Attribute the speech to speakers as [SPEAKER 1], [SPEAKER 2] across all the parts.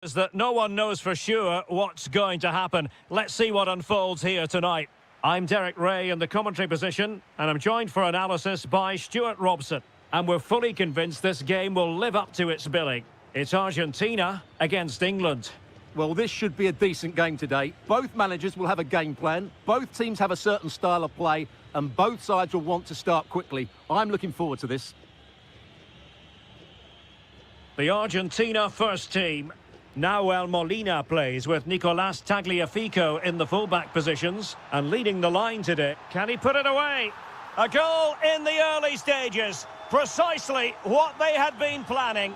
[SPEAKER 1] Is that no one knows for sure what's going to happen. Let's see what unfolds here tonight. I'm Derek Ray in the commentary position, and I'm joined for analysis by Stuart Robson. And we're fully convinced this game will live up to its billing. It's Argentina against England.
[SPEAKER 2] Well, this should be a decent game today. Both managers will have a game plan. Both teams have a certain style of play, and both sides will want to start quickly. I'm looking forward to this.
[SPEAKER 1] The Argentina first team. Nahuel Molina plays with Nicolas Tagliafico in the fullback positions and leading the line today. Can he put it away? A goal in the early stages. Precisely what they had been planning.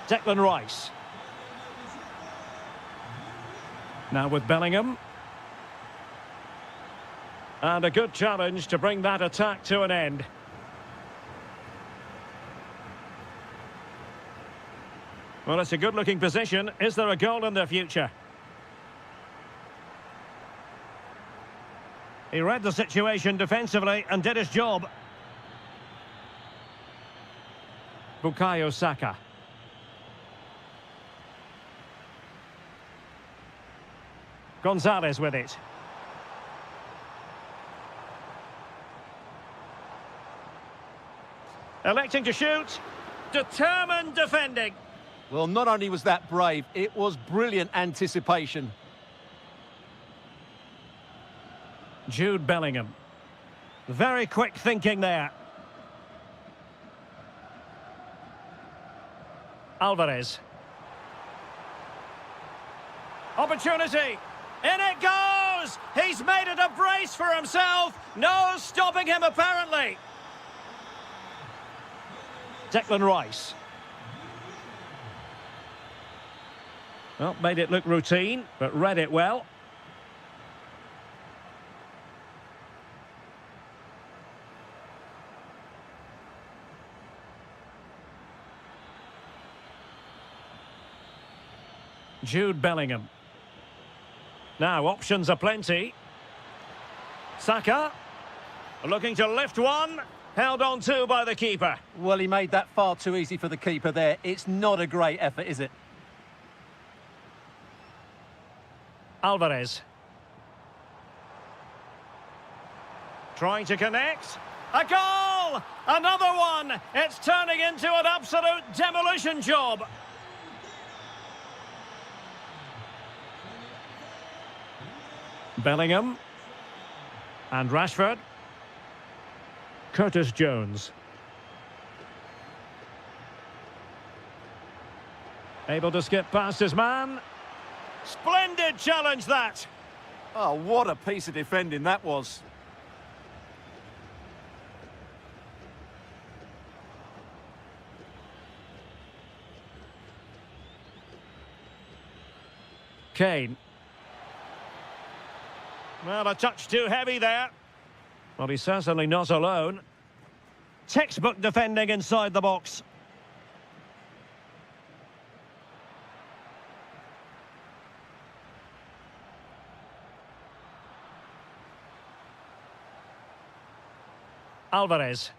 [SPEAKER 1] Declan Rice. Now with Bellingham. And a good challenge to bring that attack to an end. Well, it's a good-looking position. Is there a goal in the future? He read the situation defensively and did his job. Bukayo Saka. Gonzalez with it. Electing to shoot. Determined defending.
[SPEAKER 2] Well, not only was that brave, it was brilliant anticipation.
[SPEAKER 1] Jude Bellingham. Very quick thinking there. Alvarez. Opportunity. In it goes! He's made it a brace for himself. No stopping him, apparently. Declan Rice. Well, made it look routine, but read it well. Jude Bellingham. Now, options are plenty. Saka. Looking to lift one. Held on to by the keeper.
[SPEAKER 2] Well, he made that far too easy for the keeper there. It's not a great effort, is it?
[SPEAKER 1] Alvarez. Trying to connect. A goal! Another one! It's turning into an absolute demolition job. Bellingham. And Rashford. Curtis Jones. Able to skip past his man. Splendid challenge, that.
[SPEAKER 2] Oh, what a piece of defending that was.
[SPEAKER 1] Kane. Well, a touch too heavy there. Well, he's certainly not alone. Textbook defending inside the box. Alvarez.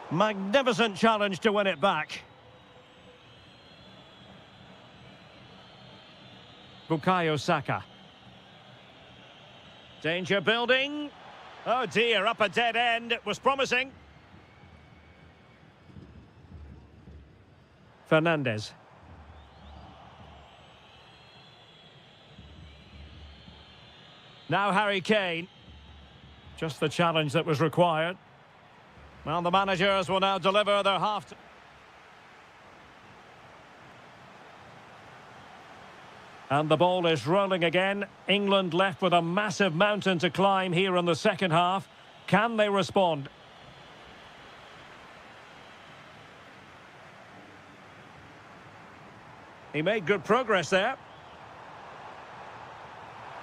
[SPEAKER 1] Magnificent challenge to win it back. Bukayo Saka. Danger building. Oh dear, up a dead end. It was promising. Fernandez. Now Harry Kane. Just the challenge that was required. Well, the managers will now deliver their half. And the ball is rolling again. England left with a massive mountain to climb here in the second half. Can they respond? He made good progress there.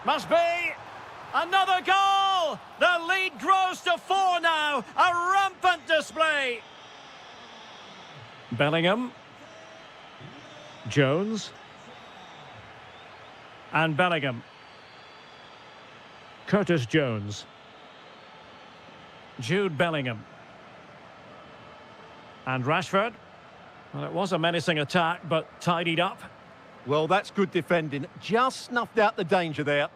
[SPEAKER 1] Must be. Another goal! The lead grows to 4 now. A rampant display. Bellingham. Jones. And Bellingham. Curtis Jones. Jude Bellingham. And Rashford. Well, it was a menacing attack, but tidied up.
[SPEAKER 2] Well, that's good defending. Just snuffed out the danger there.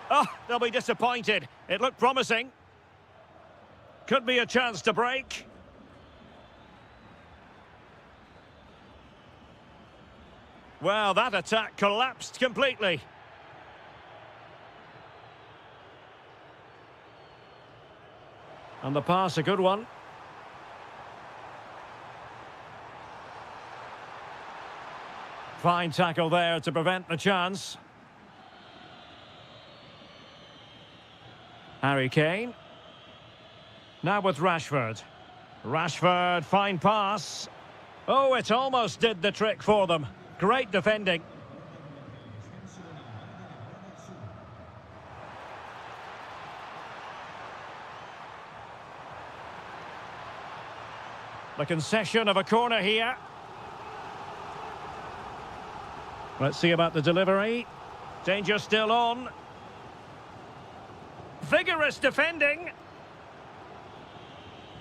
[SPEAKER 1] Oh, they'll be disappointed. It looked promising. Could be a chance to break. Well, that attack collapsed completely. And the pass, a good one. Fine tackle there to prevent the chance. Harry Kane. Now with Rashford. Rashford, fine pass. Oh, it almost did the trick for them. Great defending. The concession of a corner here. Let's see about the delivery. Danger still on. Vigorous defending.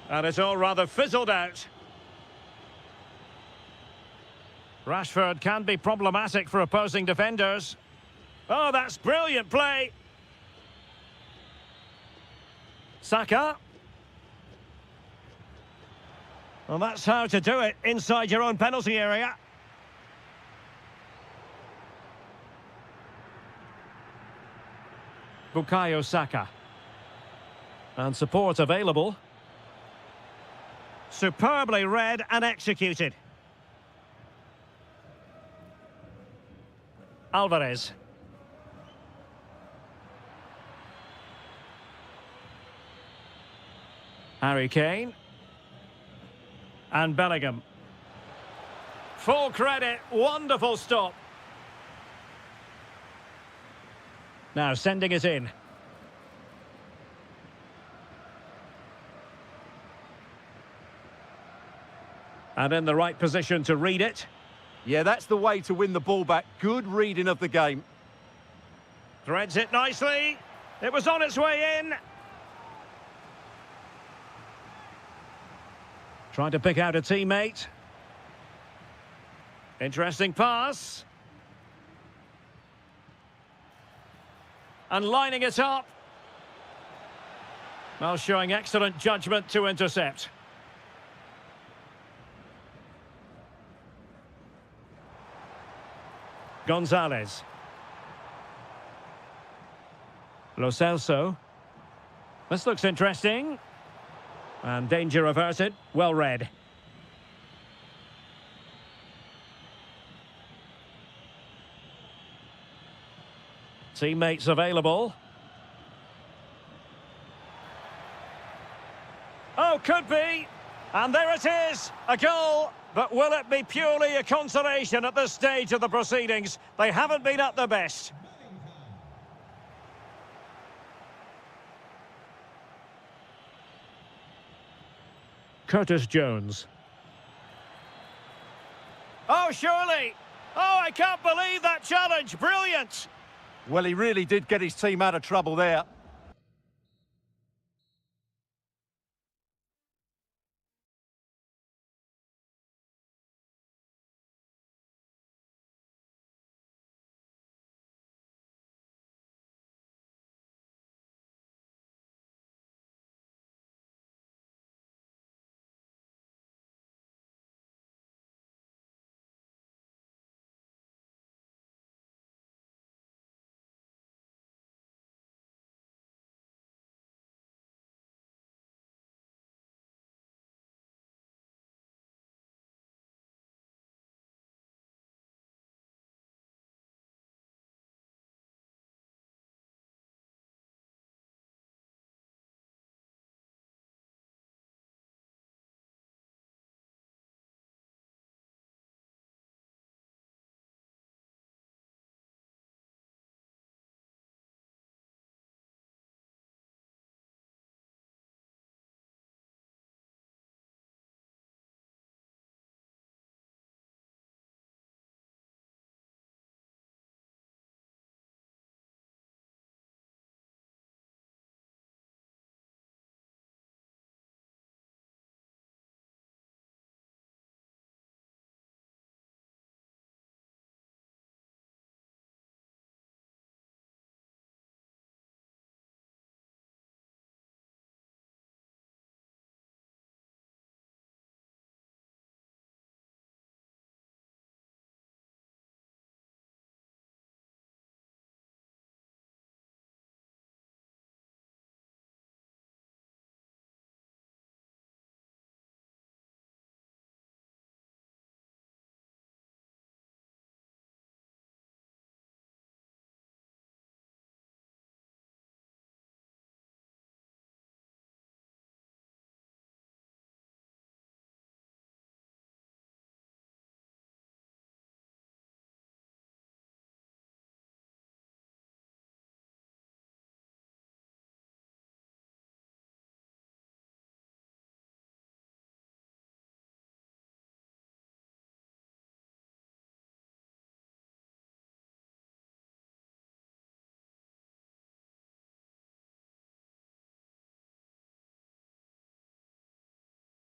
[SPEAKER 1] And it's all rather fizzled out. Rashford can be problematic for opposing defenders. Oh, that's brilliant play. Saka. Well, that's how to do it inside your own penalty area. Bukayo Saka. And support available. Superbly read and executed. Alvarez. Harry Kane. And Bellingham. Full credit, wonderful stop. Now sending it in. And in the right position to read it.
[SPEAKER 2] Yeah, that's the way to win the ball back. Good reading of the game.
[SPEAKER 1] Threads it nicely. It was on its way in. Trying to pick out a teammate. Interesting pass. And lining it up. Well, showing excellent judgment to intercept. Gonzalez. Lo Celso. This looks interesting. And danger averted. Well read. Teammates available. Oh, could be. And there it is. A goal. But will it be purely a consolation at this stage of the proceedings? They haven't been at their best. Curtis Jones. Oh, surely. Oh, I can't believe that challenge. Brilliant.
[SPEAKER 2] Well, he really did get his team out of trouble there.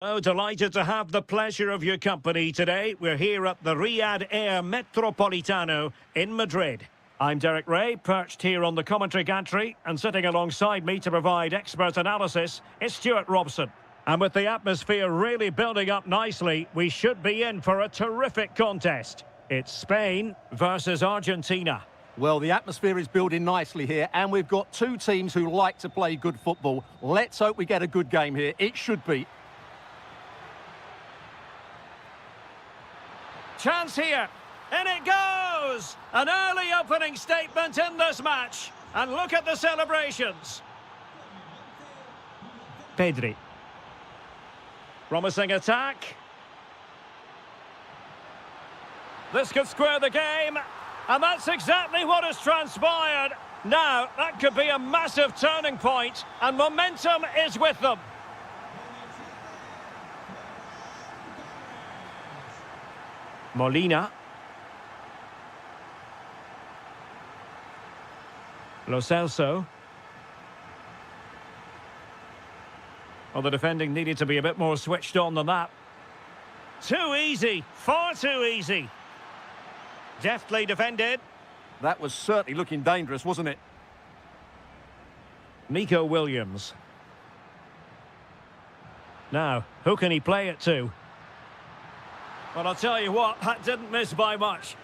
[SPEAKER 1] Oh, delighted to have the pleasure of your company today. We're here at the Riyadh Air Metropolitano in Madrid. I'm Derek Ray, perched here on the commentary gantry, and sitting alongside me to provide expert analysis is Stuart Robson. And with the atmosphere really building up nicely, we should be in for a terrific contest. It's Spain versus Argentina.
[SPEAKER 2] Well, the atmosphere is building nicely here, and we've got two teams who like to play good football. Let's hope we get a good game here. It should be.
[SPEAKER 1] Chance here. In it goes! An early opening statement in this match. And look at the celebrations. Pedri. Promising attack. This could square the game. And that's exactly what has transpired. Now, that could be a massive turning point. And momentum is with them. Molina. Lo Celso. Well, the defending needed to be a bit more switched on than that. Too easy. Far too easy. Deftly defended.
[SPEAKER 2] That was certainly looking dangerous, wasn't it?
[SPEAKER 1] Nico Williams. Now, who can he play it to? Well, I'll tell you what, that didn't miss by much.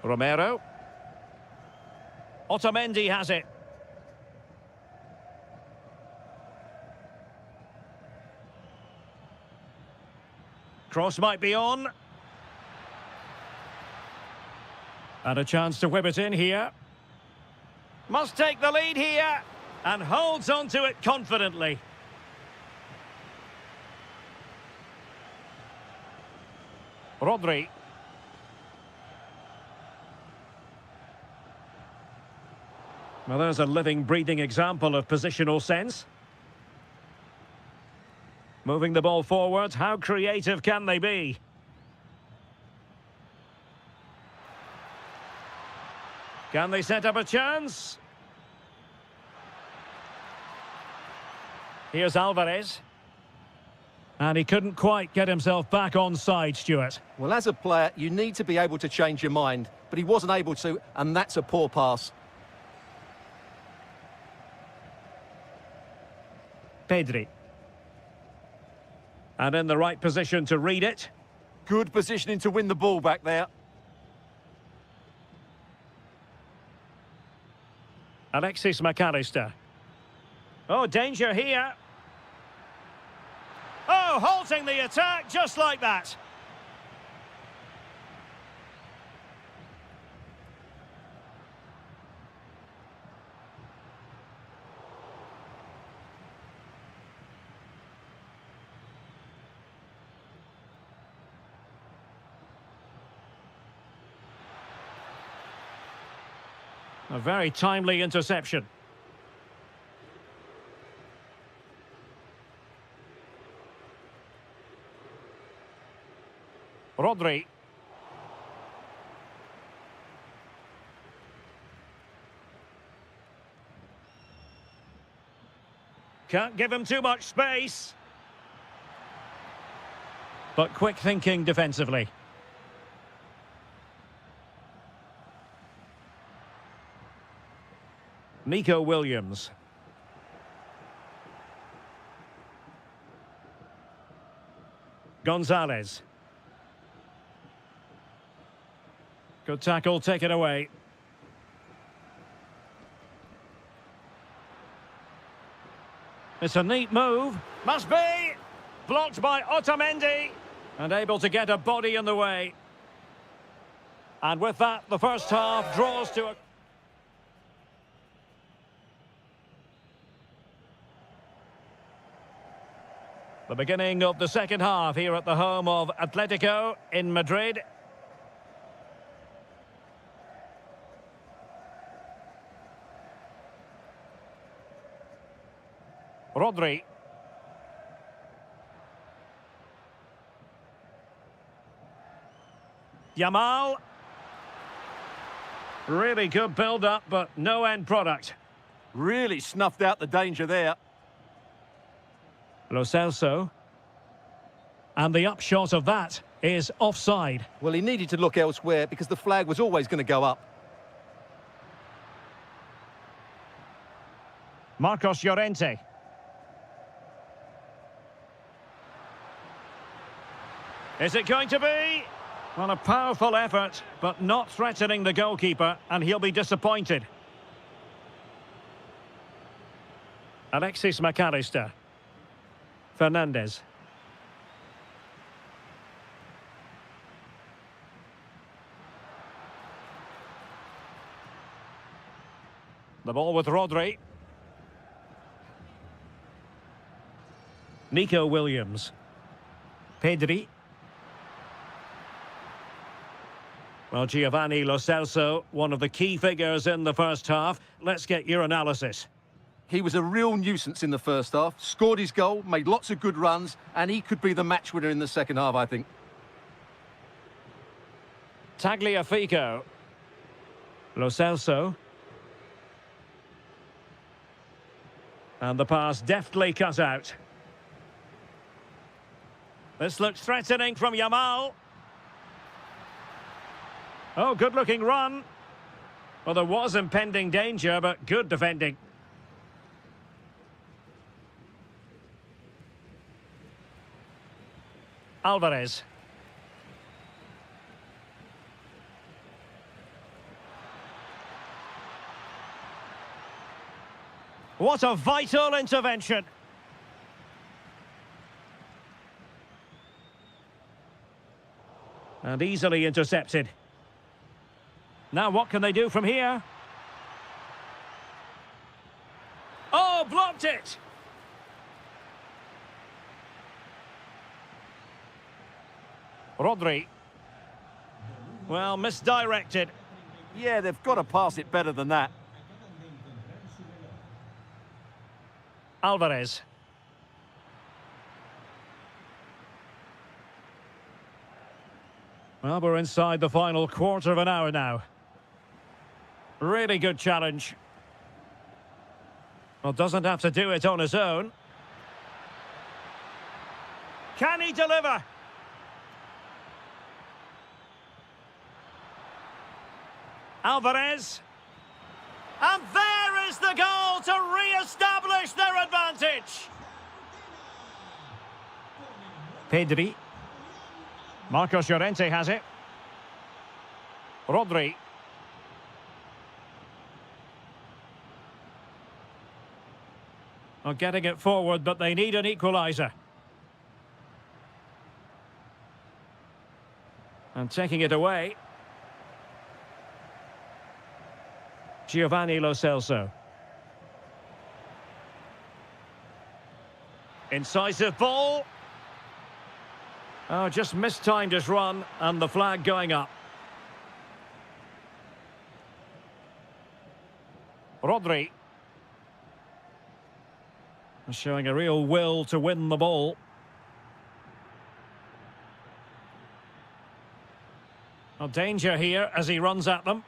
[SPEAKER 1] Romero. Otamendi has it. Cross might be on. And a chance to whip it in here. Must take the lead here. And holds on to it confidently. Rodri. Well, there's a living, breathing example of positional sense. Moving the ball forward, how creative can they be? Can they set up a chance? Here's Alvarez. And he couldn't quite get himself back on side, Stuart.
[SPEAKER 2] Well, as a player, you need to be able to change your mind, but he wasn't able to, and that's a poor pass.
[SPEAKER 1] Pedri. And in the right position to read it.
[SPEAKER 2] Good positioning to win the ball back there.
[SPEAKER 1] Alexis McAllister. Oh, danger here. Oh, halting the attack just like that. A very timely interception. Rodri. Can't give him too much space. But quick thinking defensively. Nico Williams. Gonzalez. Good tackle, taken away. It's a neat move. Must be! Blocked by Otamendi. And able to get a body in the way. And with that, the first half draws to a... The beginning of the second half here at the home of Atletico in Madrid. Rodri. Yamal. Really good build-up, but no end product.
[SPEAKER 2] Really snuffed out the danger there.
[SPEAKER 1] Lo Celso. And the upshot of that is offside.
[SPEAKER 2] Well, he needed to look elsewhere because the flag was always going to go up.
[SPEAKER 1] Marcos Llorente. Is it going to be? Well, a powerful effort, but not threatening the goalkeeper, and he'll be disappointed. Alexis McAllister. Fernandez. The ball with Rodri. Nico Williams. Pedri. Well, Giovanni Lo Celso, one of the key figures in the first half. Let's get your analysis.
[SPEAKER 2] He was a real nuisance in the first half, scored his goal, made lots of good runs, and he could be the match winner in the second half, I think.
[SPEAKER 1] Tagliafico. Lo Celso. And the pass deftly cut out. This looks threatening from Yamal. Oh, good-looking run. Well, there was impending danger, but good defending. Alvarez. What a vital intervention. And easily intercepted. Now what can they do from here? Oh, blocked it! Rodri. Well, misdirected.
[SPEAKER 2] Yeah, they've got to pass it better than that.
[SPEAKER 1] Alvarez. Well, we're inside the final quarter of an hour now. Really good challenge. Well, doesn't have to do it on his own. Can he deliver? Alvarez. And there is the goal to re-establish their advantage. Pedri. Marcos Llorente has it. Rodri. Well, getting it forward, but they need an equaliser. And taking it away. Giovanni Lo Celso. Incisive ball. Oh, just mistimed his run, and the flag going up. Rodri. Showing a real will to win the ball. Well, danger here as he runs at them.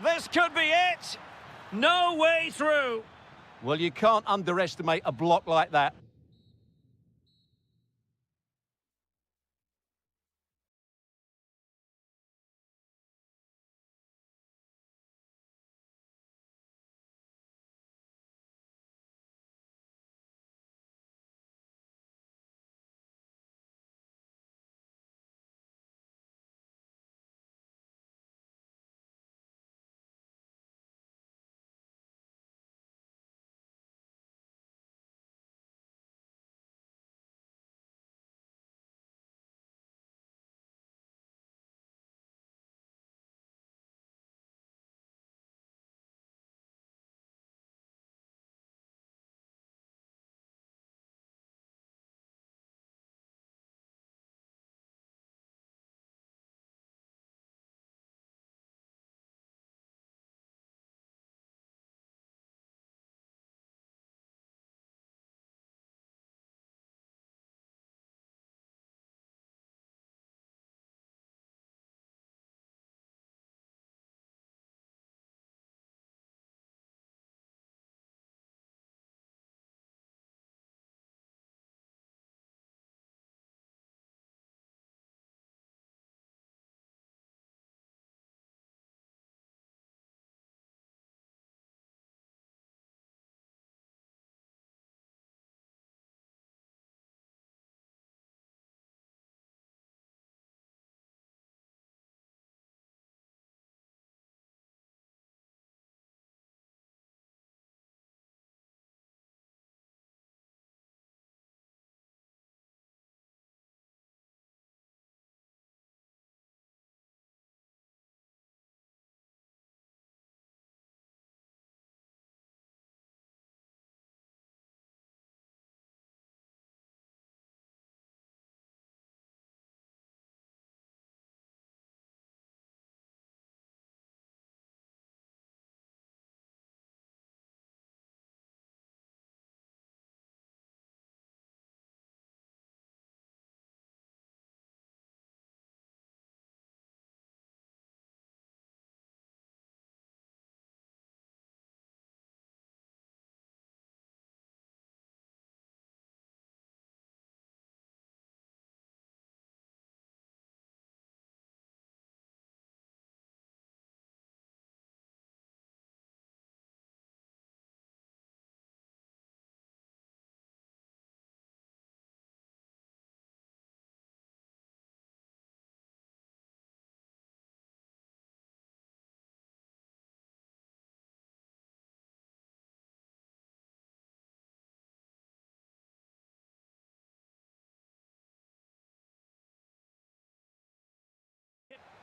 [SPEAKER 1] This could be it. No way through.
[SPEAKER 2] Well, you can't underestimate a block like that.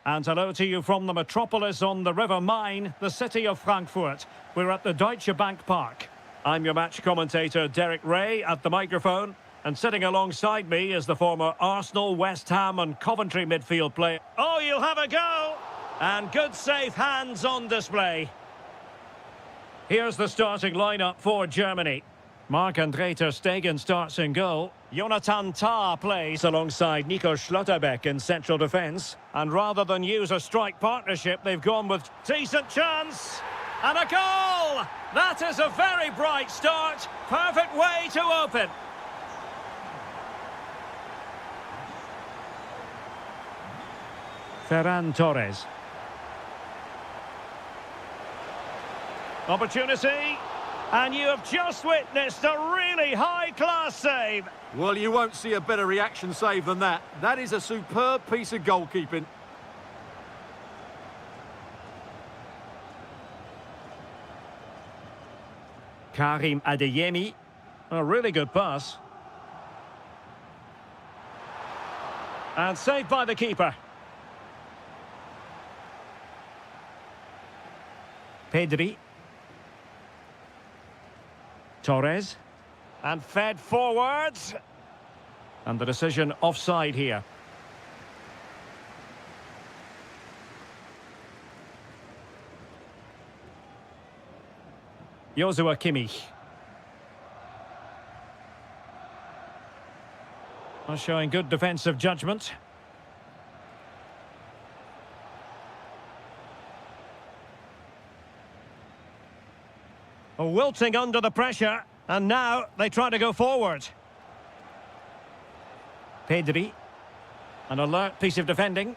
[SPEAKER 1] And hello to you from the metropolis on the River Main, the city of Frankfurt. We're at the Deutsche Bank Park. I'm your match commentator, Derek Ray, at the microphone. And sitting alongside me is the former Arsenal, West Ham and Coventry midfield player. Oh, you'll have a go! And good safe hands on display. Here's the starting lineup for Germany. Marc-Andre ter Stegen starts in goal. Jonathan Tah plays alongside Nico Schlotterbeck in central defence. And rather than use a strike partnership, they've gone with decent chance. And a goal! That is a very bright start. Perfect way to open. Ferran Torres. Opportunity. And you have just witnessed a really high-class save.
[SPEAKER 2] Well, you won't see a better reaction save than that. That is a superb piece of goalkeeping.
[SPEAKER 1] Karim Adeyemi. A really good pass. And saved by the keeper. Pedri. Torres. And fed forwards. And the decision offside here. Joshua Kimmich. Showing good defensive judgment. Wilting under the pressure, and now they try to go forward. Pedri. An alert piece of defending.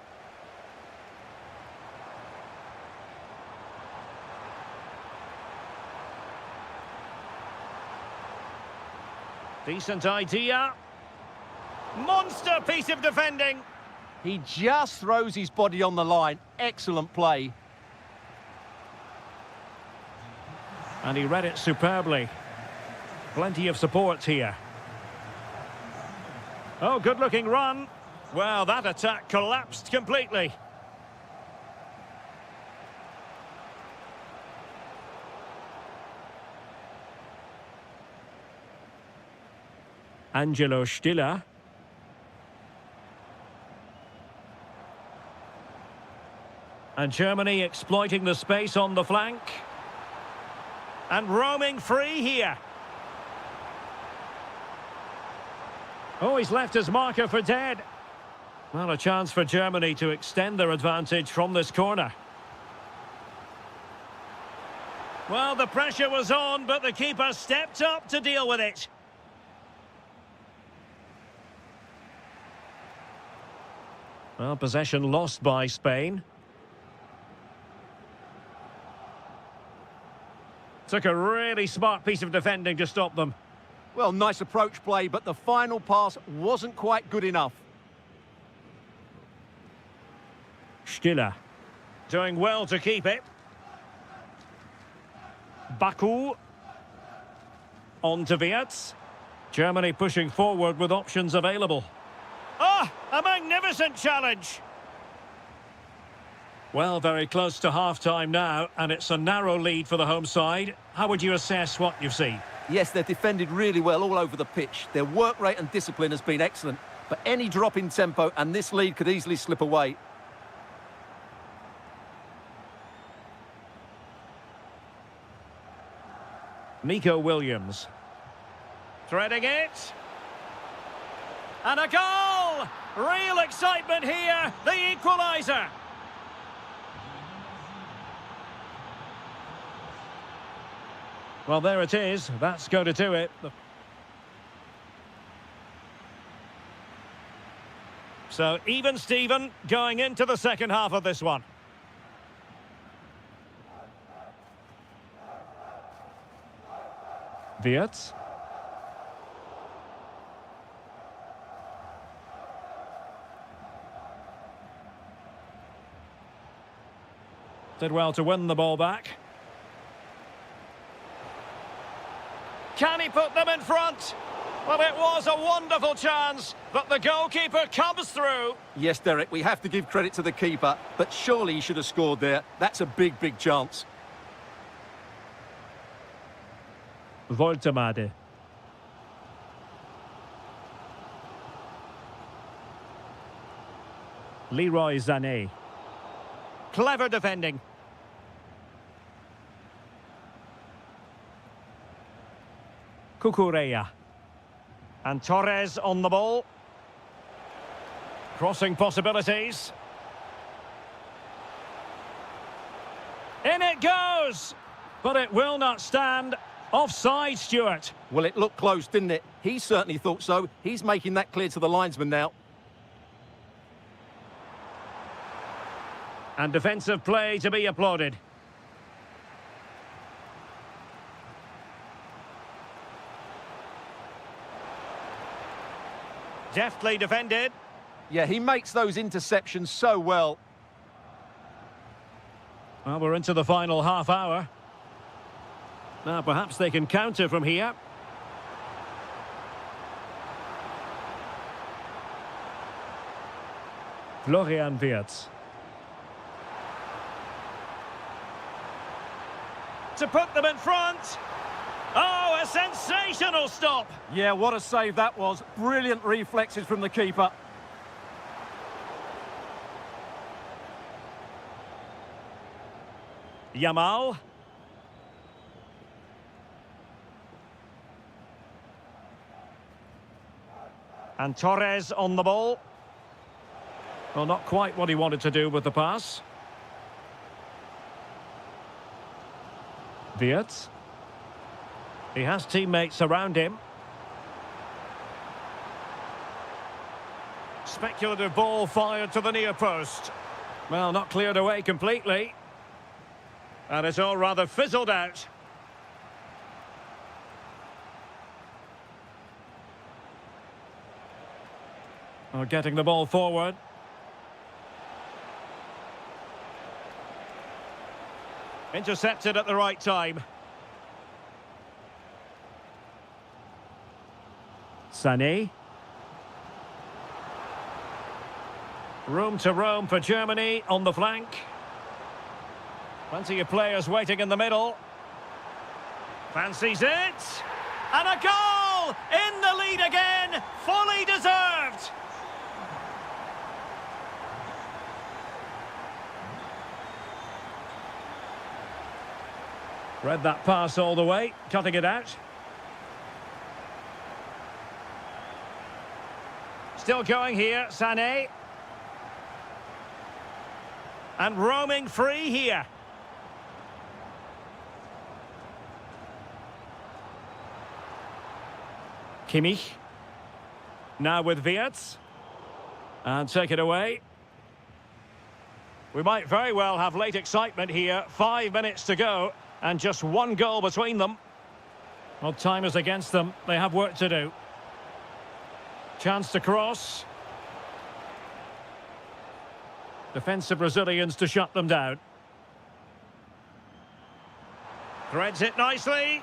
[SPEAKER 1] Decent idea. Monster piece of defending.
[SPEAKER 2] He just throws his body on the line. Excellent play.
[SPEAKER 1] And he read it superbly. Plenty of support here. Oh, good-looking run. Well, that attack collapsed completely. Angelo Stiller. And Germany exploiting the space on the flank. And roaming free here. Oh, he's left his marker for dead. Well, a chance for Germany to extend their advantage from this corner. Well, the pressure was on, but the keeper stepped up to deal with it. Well, possession lost by Spain. Took a really smart piece of defending to stop them.
[SPEAKER 2] Well, nice approach play, but the final pass wasn't quite good enough.
[SPEAKER 1] Stiller. Doing well to keep it. Baku. On to Wirtz. Germany pushing forward with options available. Ah, a magnificent challenge. Well, very close to half-time now, and it's a narrow lead for the home side. How would you assess what you've seen?
[SPEAKER 2] Yes, they've defended really well all over the pitch. Their work rate and discipline has been excellent, but any drop in tempo and this lead could easily slip away.
[SPEAKER 1] Nico Williams. Threading it. And a goal! Real excitement here, the equaliser. Well, there it is. That's going to do it. So, even Steven going into the second half of this one. Wirtz. Did well to win the ball back. Can he put them in front? Well, it was a wonderful chance, but the goalkeeper comes through.
[SPEAKER 2] Yes, Derek, we have to give credit to the keeper, but surely he should have scored there. That's a big, big chance.
[SPEAKER 1] Voltemade. Leroy Sané. Clever defending. Cucurella. And Torres on the ball. Crossing possibilities. In it goes! But it will not stand. Offside, Stuart.
[SPEAKER 2] Well, it looked close, didn't it? He certainly thought so. He's making that clear to the linesman now.
[SPEAKER 1] And defensive play to be applauded. Deftly defended.
[SPEAKER 2] Yeah, he makes those interceptions so well.
[SPEAKER 1] Well, we're into the final half hour. Now, perhaps they can counter from here. Florian Wirtz. To put them in front. Oh, a sensational stop.
[SPEAKER 2] Yeah, what a save that was. Brilliant reflexes from the keeper.
[SPEAKER 1] Yamal. And Torres on the ball. Well, not quite what he wanted to do with the pass. Wirtz. He has teammates around him. Speculative ball fired to the near post. Well, not cleared away completely. And it's all rather fizzled out. Oh, getting the ball forward. Intercepted at the right time. Sané. Room to roam for Germany on the flank. Plenty of players waiting in the middle. Fancies it. And a goal! In the lead again! Fully deserved! Read that pass all the way, cutting it out. Still going here, Sané. And roaming free here. Kimmich. Now with Wirtz. And take it away. We might very well have late excitement here. 5 minutes to go. And just one goal between them. Well, time is against them. They have work to do. Chance to cross. Defensive Brazilians to shut them down. Threads it nicely.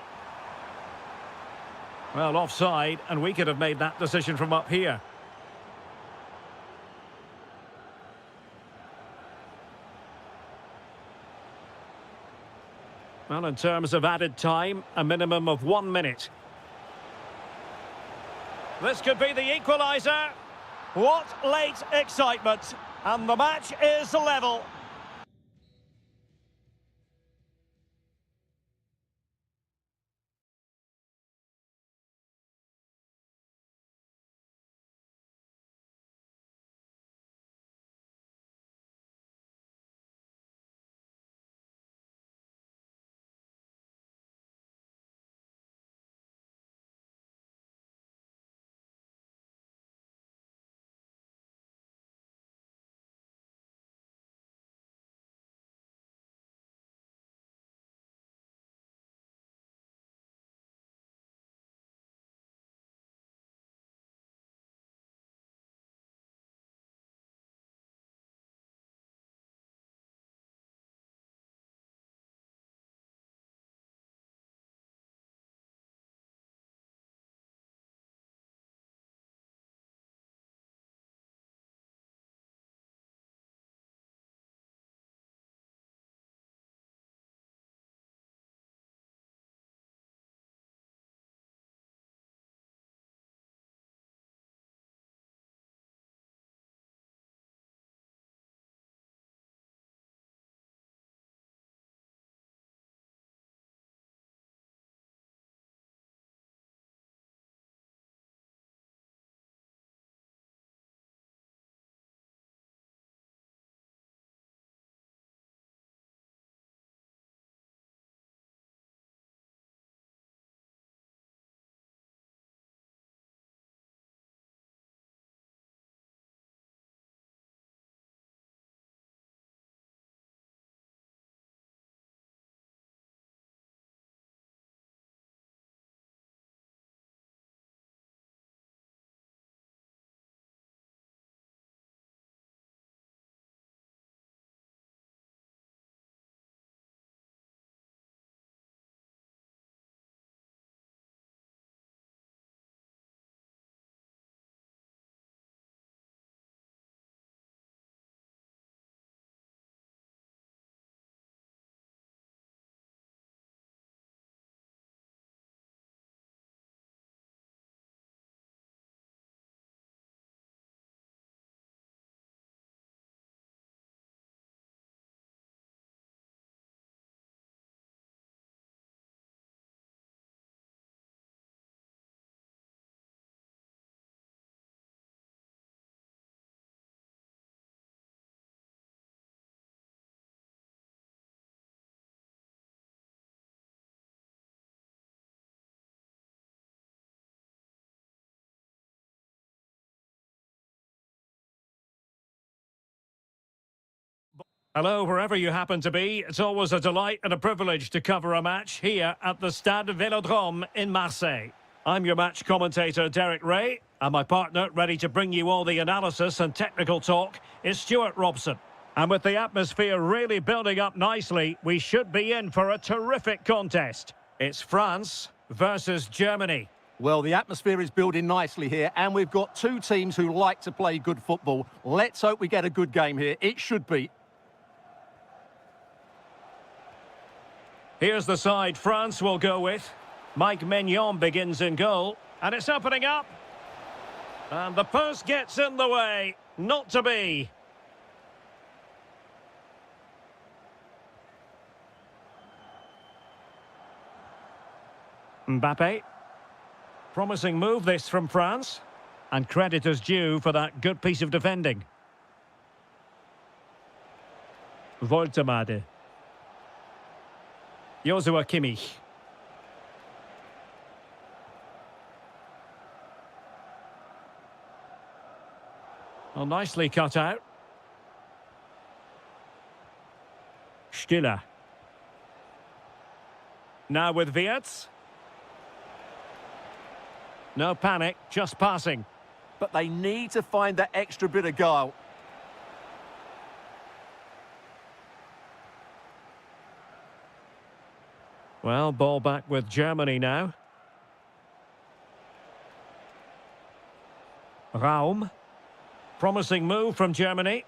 [SPEAKER 1] Well, offside, and we could have made that decision from up here. Well, in terms of added time, a minimum of 1 minute. This could be the equaliser. What late excitement. And the match is level. Hello, wherever you happen to be. It's always a delight and a privilege to cover a match here at the Stade Vélodrome in Marseille. I'm your match commentator, Derek Ray, and my partner, ready to bring you all the analysis and technical talk, is Stuart Robson. And with the atmosphere really building up nicely, we should be in for a terrific contest. It's France versus Germany.
[SPEAKER 2] Well, the atmosphere is building nicely here, and we've got two teams who like to play good football. Let's hope we get a good game here. It should be.
[SPEAKER 1] Here's the side France will go with. Mike Maignan begins in goal, and it's opening up. And the post gets in the way. Not to be. Mbappe. Promising move this from France. And credit is due for that good piece of defending. Voltemade. Joshua Kimmich. Well, nicely cut out. Stiller. Now with Wirtz. No panic, just passing.
[SPEAKER 2] But they need to find that extra bit of guile.
[SPEAKER 1] Well, ball back with Germany now. Raum. Promising move from Germany.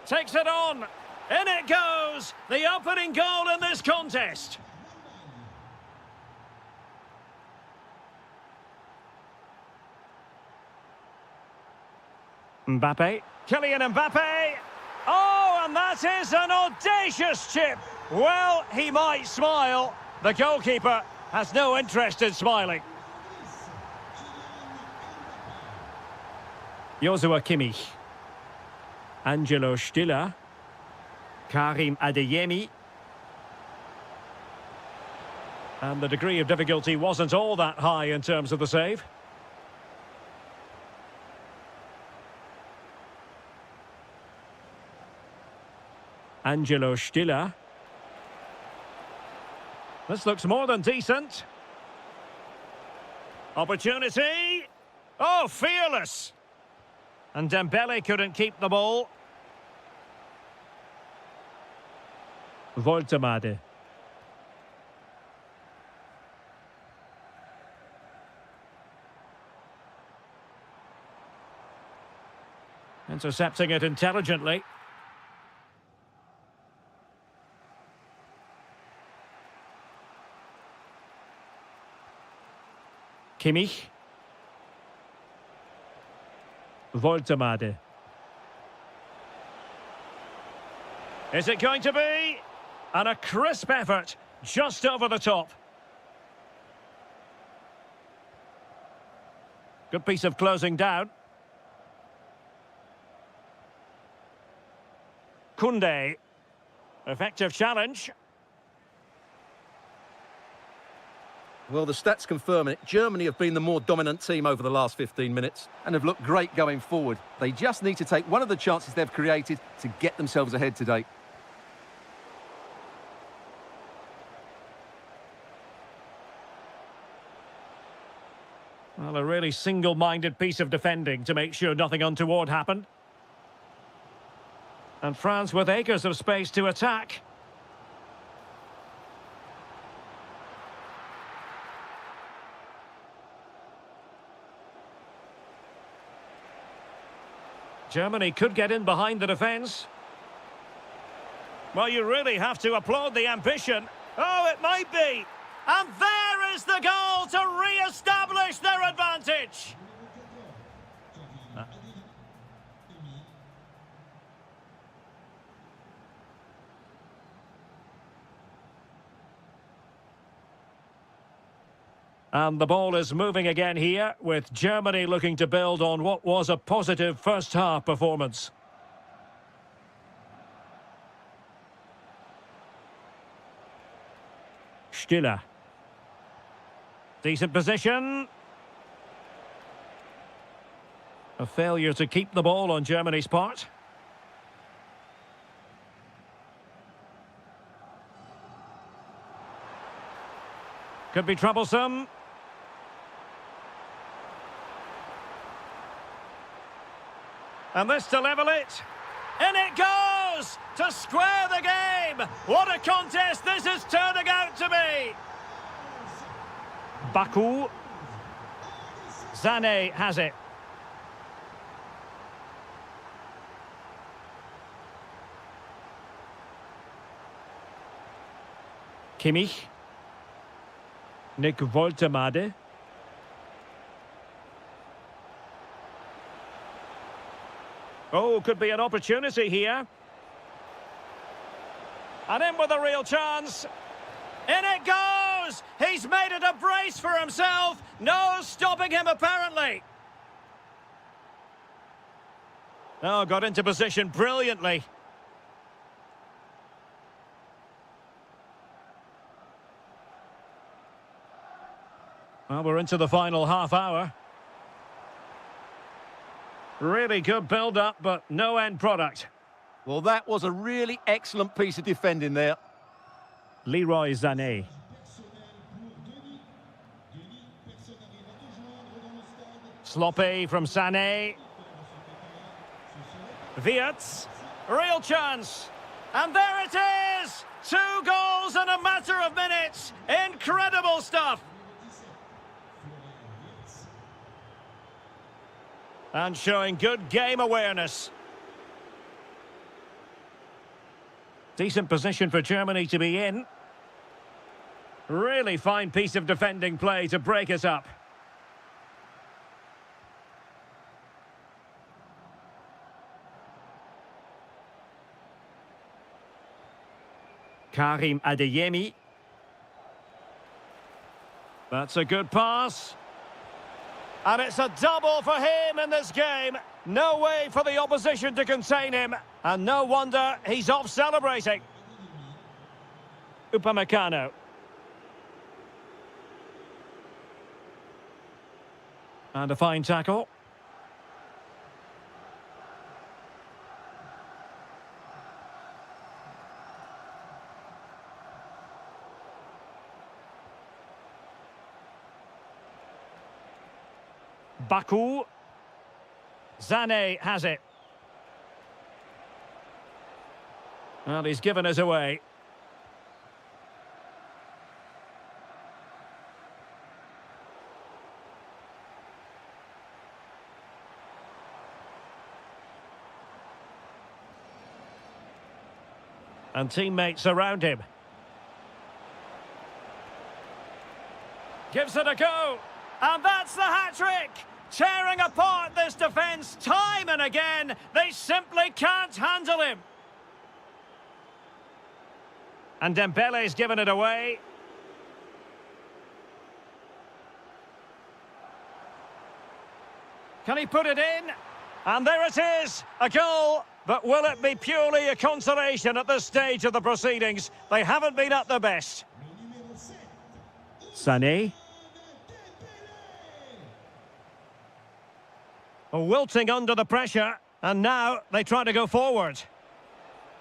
[SPEAKER 1] Takes it on. In it goes. The opening goal in this contest. Mbappe. Kylian Mbappe. Oh, and that is an audacious chip. Well, he might smile. The goalkeeper has no interest in smiling. Joshua Kimmich. Angelo Stiller. Karim Adeyemi. And the degree of difficulty wasn't all that high in terms of the save. Angelo Stiller. This looks more than decent. Opportunity. Oh, fearless. And Dembele couldn't keep the ball. Voltemade. Intercepting it intelligently. Kimmich. Voltemade. Is it going to be? And a crisp effort, just over the top. Good piece of closing down. Koundé. Effective challenge.
[SPEAKER 2] Well, the stats confirm it. Germany have been the more dominant team over the last 15 minutes and have looked great going forward. They just need to take one of the chances they've created to get themselves ahead today.
[SPEAKER 1] Well, a really single-minded piece of defending to make sure nothing untoward happened. And France with acres of space to attack. Germany could get in behind the defence. Well, you really have to applaud the ambition. Oh, it might be. And there is the goal to re-establish their advantage. And the ball is moving again here, with Germany looking to build on what was a positive first-half performance. Stiller. Decent position. A failure to keep the ball on Germany's part. Could be troublesome. And this to level it. In it goes! To square the game! What a contest this is turning out to be! Baku. Zane has it. Kimmich. Nick Woltemade. Oh, could be an opportunity here. And in with a real chance. In it goes! He's made it a brace for himself. No stopping him, apparently. Oh, got into position brilliantly. Well, we're into the final half hour. Really good build-up, but no end product.
[SPEAKER 2] Well, that was a really excellent piece of defending there.
[SPEAKER 1] Leroy Sané. Sloppy from Sané. Wirtz. Real chance. And there it is! 2 goals in a matter of minutes. Incredible stuff. And showing good game awareness. Decent position for Germany to be in. Really fine piece of defending play to break us up. Karim Adeyemi. That's a good pass. And it's a double for him in this game. No way for the opposition to contain him. And no wonder he's off celebrating. Upamecano. And a fine tackle. Baku. Zane has it. Well, he's given us away. And teammates around him. Gives it a go. And that's the hat-trick! Tearing apart this defence time and again. They simply can't handle him. And Dembele's given it away. Can he put it in? And there it is, a goal. But will it be purely a consolation at this stage of the proceedings? They haven't been at their best. Sané. Wilting under the pressure, and now they try to go forward.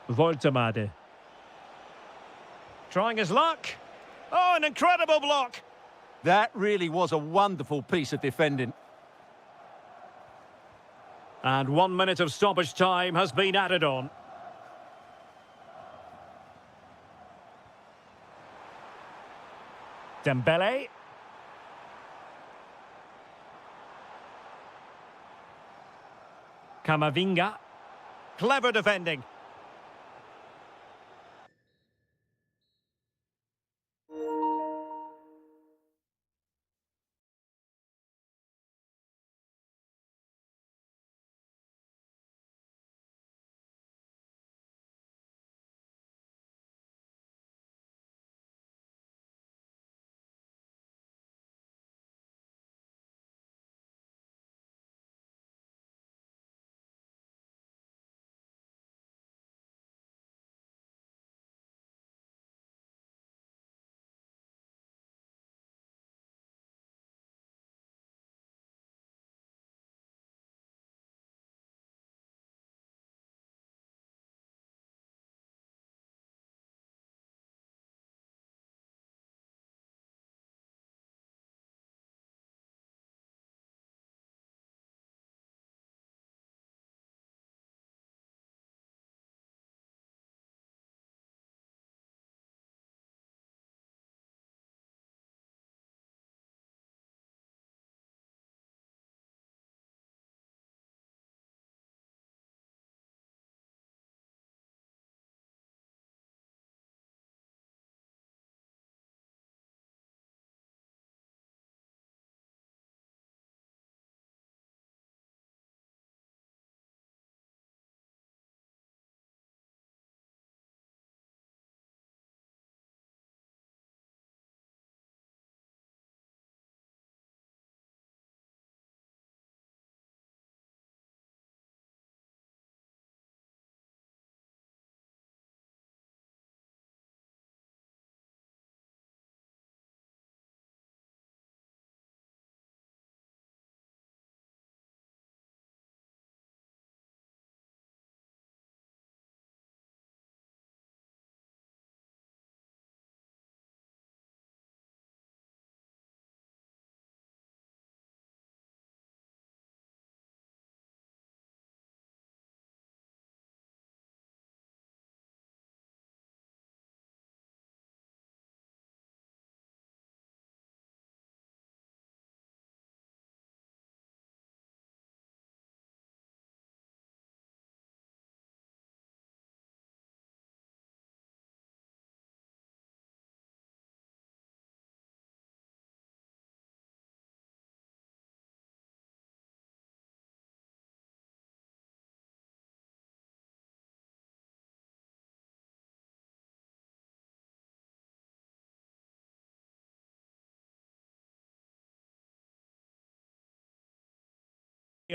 [SPEAKER 1] Woltemade. Trying his luck. Oh, an incredible block.
[SPEAKER 2] That really was a wonderful piece of defending.
[SPEAKER 1] And 1 minute of stoppage time has been added on. Dembele. Camavinga. Clever defending.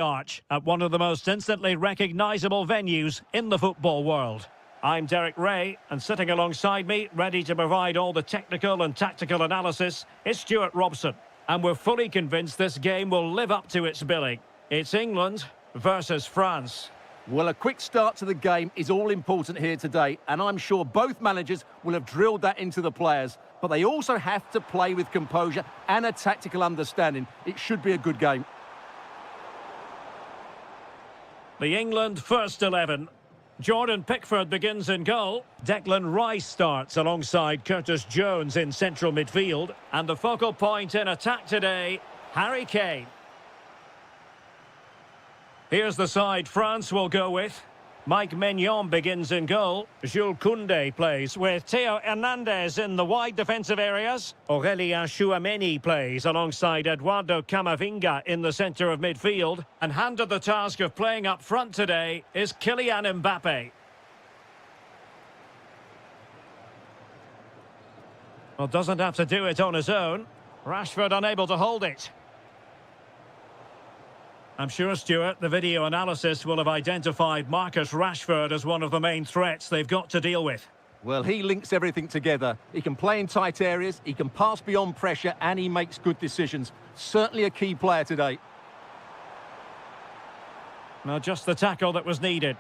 [SPEAKER 1] arch at one of the most instantly recognisable venues in the football world. I'm Derek Ray, and sitting alongside me, ready to provide all the technical and tactical analysis, is Stuart Robson. And we're fully convinced this game will live up to its billing. It's England versus France.
[SPEAKER 2] Well, a quick start to the game is all important here today, and I'm sure both managers will have drilled that into the players. But they also have to play with composure and a tactical understanding. It should be a good game.
[SPEAKER 1] The England first 11. Jordan Pickford begins in goal. Declan Rice starts alongside Curtis Jones in central midfield. And the focal point in attack today, Harry Kane. Here's the side France will go with. Mike Maignan begins in goal. Jules Koundé plays with Theo Hernandez in the wide defensive areas. Aurélien Tchouameni plays alongside Eduardo Camavinga in the centre of midfield. And handed the task of playing up front today is Kylian Mbappe. Well, doesn't have to do it on his own. Rashford unable to hold it. I'm sure, Stuart, the video analysis will have identified Marcus Rashford as one of the main threats they've got to deal with.
[SPEAKER 2] Well, he links everything together. He can play in tight areas, he can pass beyond pressure, and he makes good decisions. Certainly a key player today.
[SPEAKER 1] Now, just the tackle that was needed.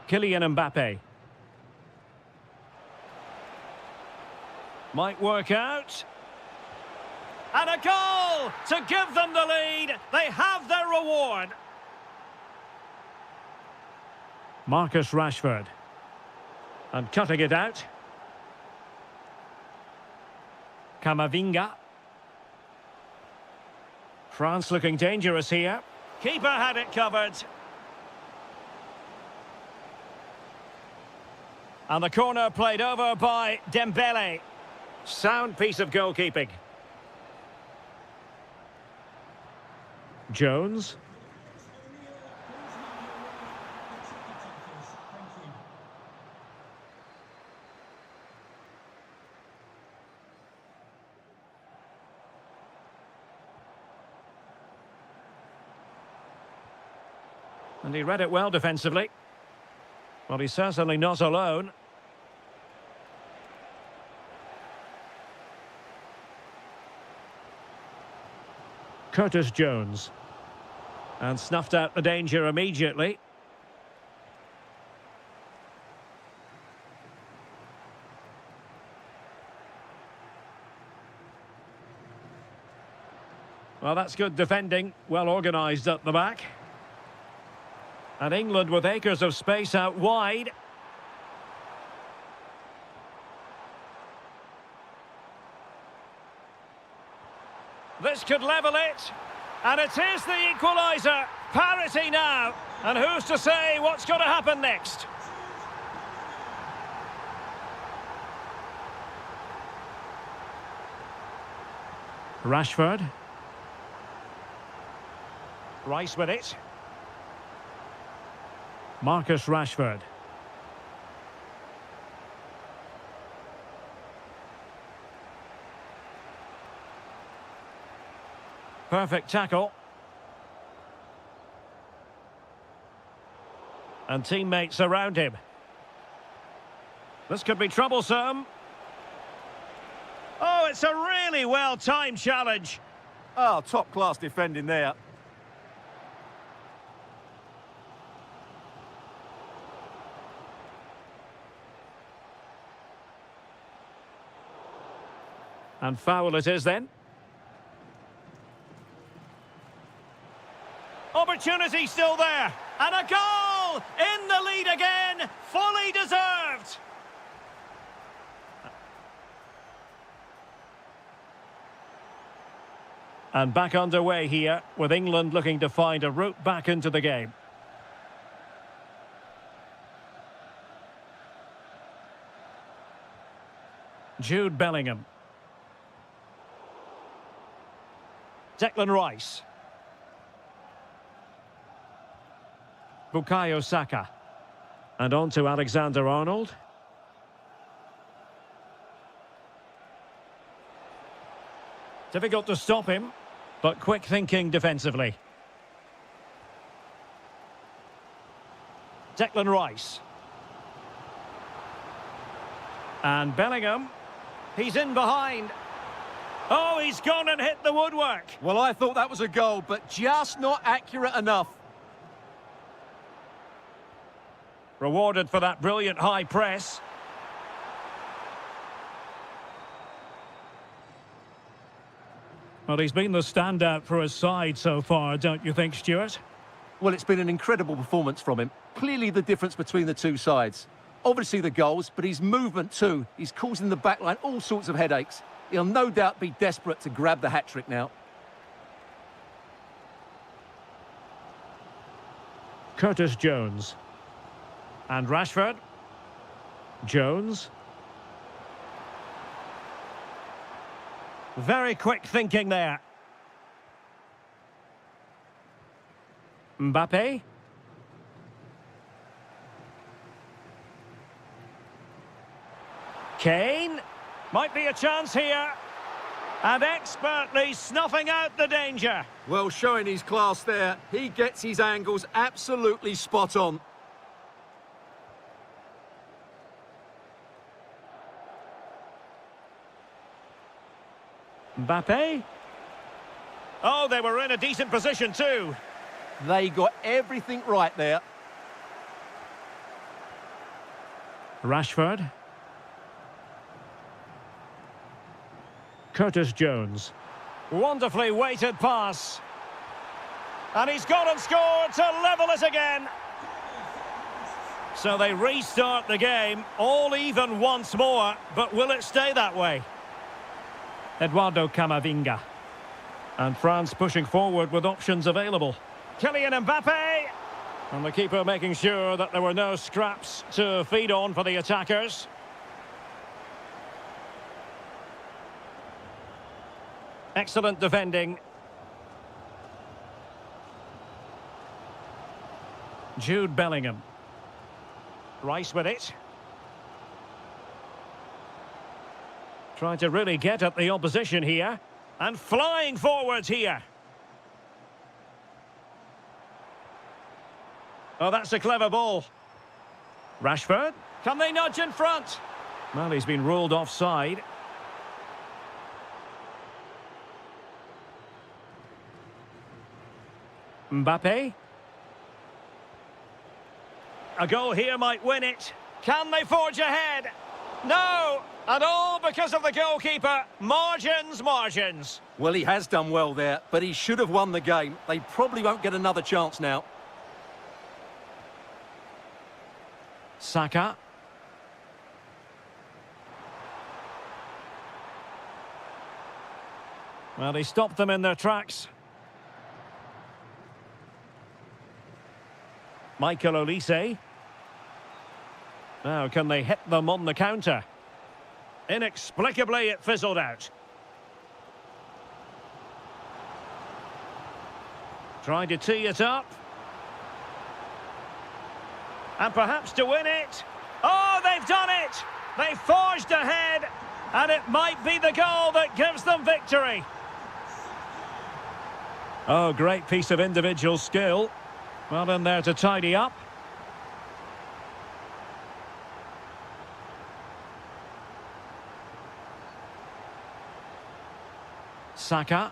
[SPEAKER 1] Kylian Mbappe. Might work out. And a goal to give them the lead. They have their reward. Marcus Rashford. And cutting it out. Camavinga. France looking dangerous here. Keeper had it covered. And the corner played over by Dembele. Sound piece of goalkeeping. Jones. And he read it well defensively. Well, he's certainly not alone. Curtis Jones. And snuffed out the danger immediately. Well, that's good defending. Well organised at the back. And England with acres of space out wide. This could level it. And it is the equaliser. Parity now. And who's to say what's going to happen next? Rashford. Rice with it. Marcus Rashford. Perfect tackle. And teammates around him. This could be troublesome. Oh, it's a really well-timed challenge.
[SPEAKER 2] Oh, top-class defending there.
[SPEAKER 1] And foul it is then. Opportunity still there. And a goal! In the lead again. Fully deserved. And back underway here, with England looking to find a route back into the game. Jude Bellingham. Declan Rice. Bukayo Saka. And on to Alexander-Arnold. Difficult to stop him. but quick thinking defensively. Declan Rice. And Bellingham. He's in behind. Oh, he's gone and hit the woodwork.
[SPEAKER 2] Well, I thought that was a goal, but just not accurate enough.
[SPEAKER 1] Rewarded for that brilliant high press. Well, he's been the standout for his side so far, don't you think, Stuart?
[SPEAKER 2] Well, it's been an incredible performance from him. Clearly the difference between the two sides. Obviously the goals, but his movement too. He's causing the backline all sorts of headaches. He'll no doubt be desperate to grab the hat-trick now.
[SPEAKER 1] Curtis Jones. And Rashford. Jones. Very quick thinking there. Mbappe. Kane. Might be a chance here. And expertly snuffing out the danger.
[SPEAKER 2] Well, showing his class there. He gets his angles absolutely spot on.
[SPEAKER 1] Mbappe. Oh, they were in a decent position too.
[SPEAKER 2] They got everything right there.
[SPEAKER 1] Rashford. Curtis Jones. Wonderfully weighted pass. And he's gone and scored to level it again. So they restart the game, all even once more, but will it stay that way? Eduardo Camavinga. And France pushing forward with options available. Kylian Mbappe. And the keeper making sure that there were no scraps to feed on for the attackers. Excellent defending. Jude Bellingham. Rice with it. Trying to really get at the opposition here. And flying forwards here. Oh, that's a clever ball. Rashford. Can they nudge in front? Well, he's been ruled offside. Mbappe. A goal here might win it. Can they forge ahead? No! And all because of the goalkeeper. Margins, margins.
[SPEAKER 2] Well, he has done well there, but he should have won the game. They probably won't get another chance now.
[SPEAKER 1] Saka. Well, he stopped them in their tracks. Michael Olise. Now, can they hit them on the counter? Inexplicably, it fizzled out. Trying to tee it up. And perhaps to win it. Oh, they've done it! They forged ahead, and it might be the goal that gives them victory. Oh, great piece of individual skill. Well in there to tidy up. Saka.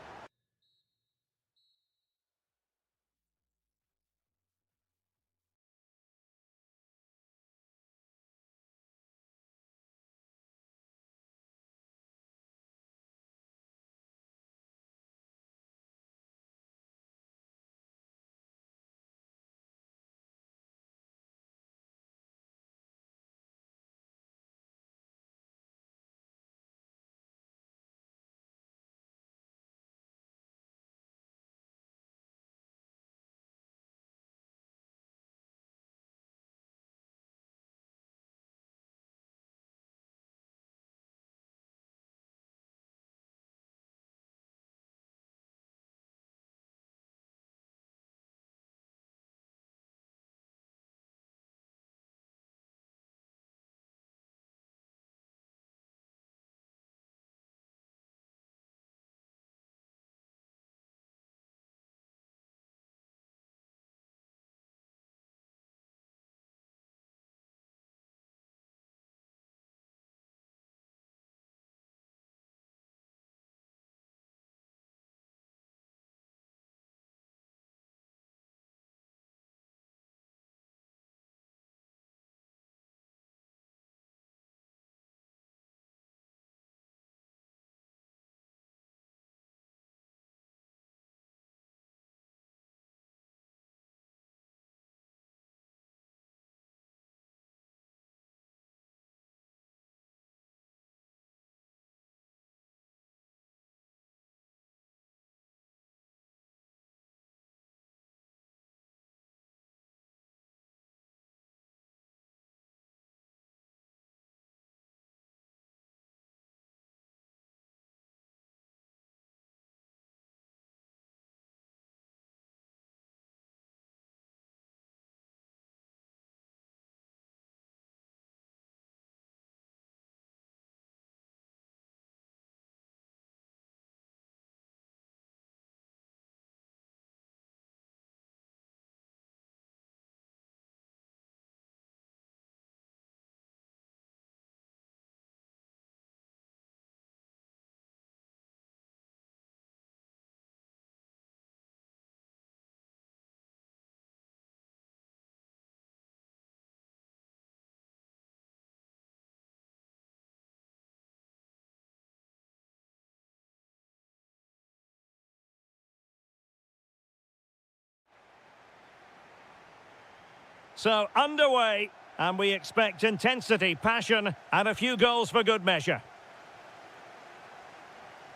[SPEAKER 1] So, underway, and we expect intensity, passion, and a few goals for good measure.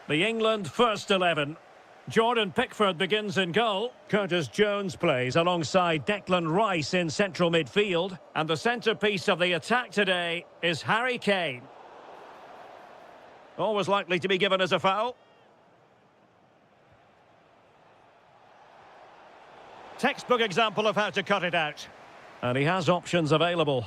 [SPEAKER 1] The England first 11. Jordan Pickford begins in goal. Curtis Jones plays alongside Declan Rice in central midfield. And the centrepiece of the attack today is Harry Kane. Always likely to be given as a foul. Textbook example of how to cut it out. And he has options available.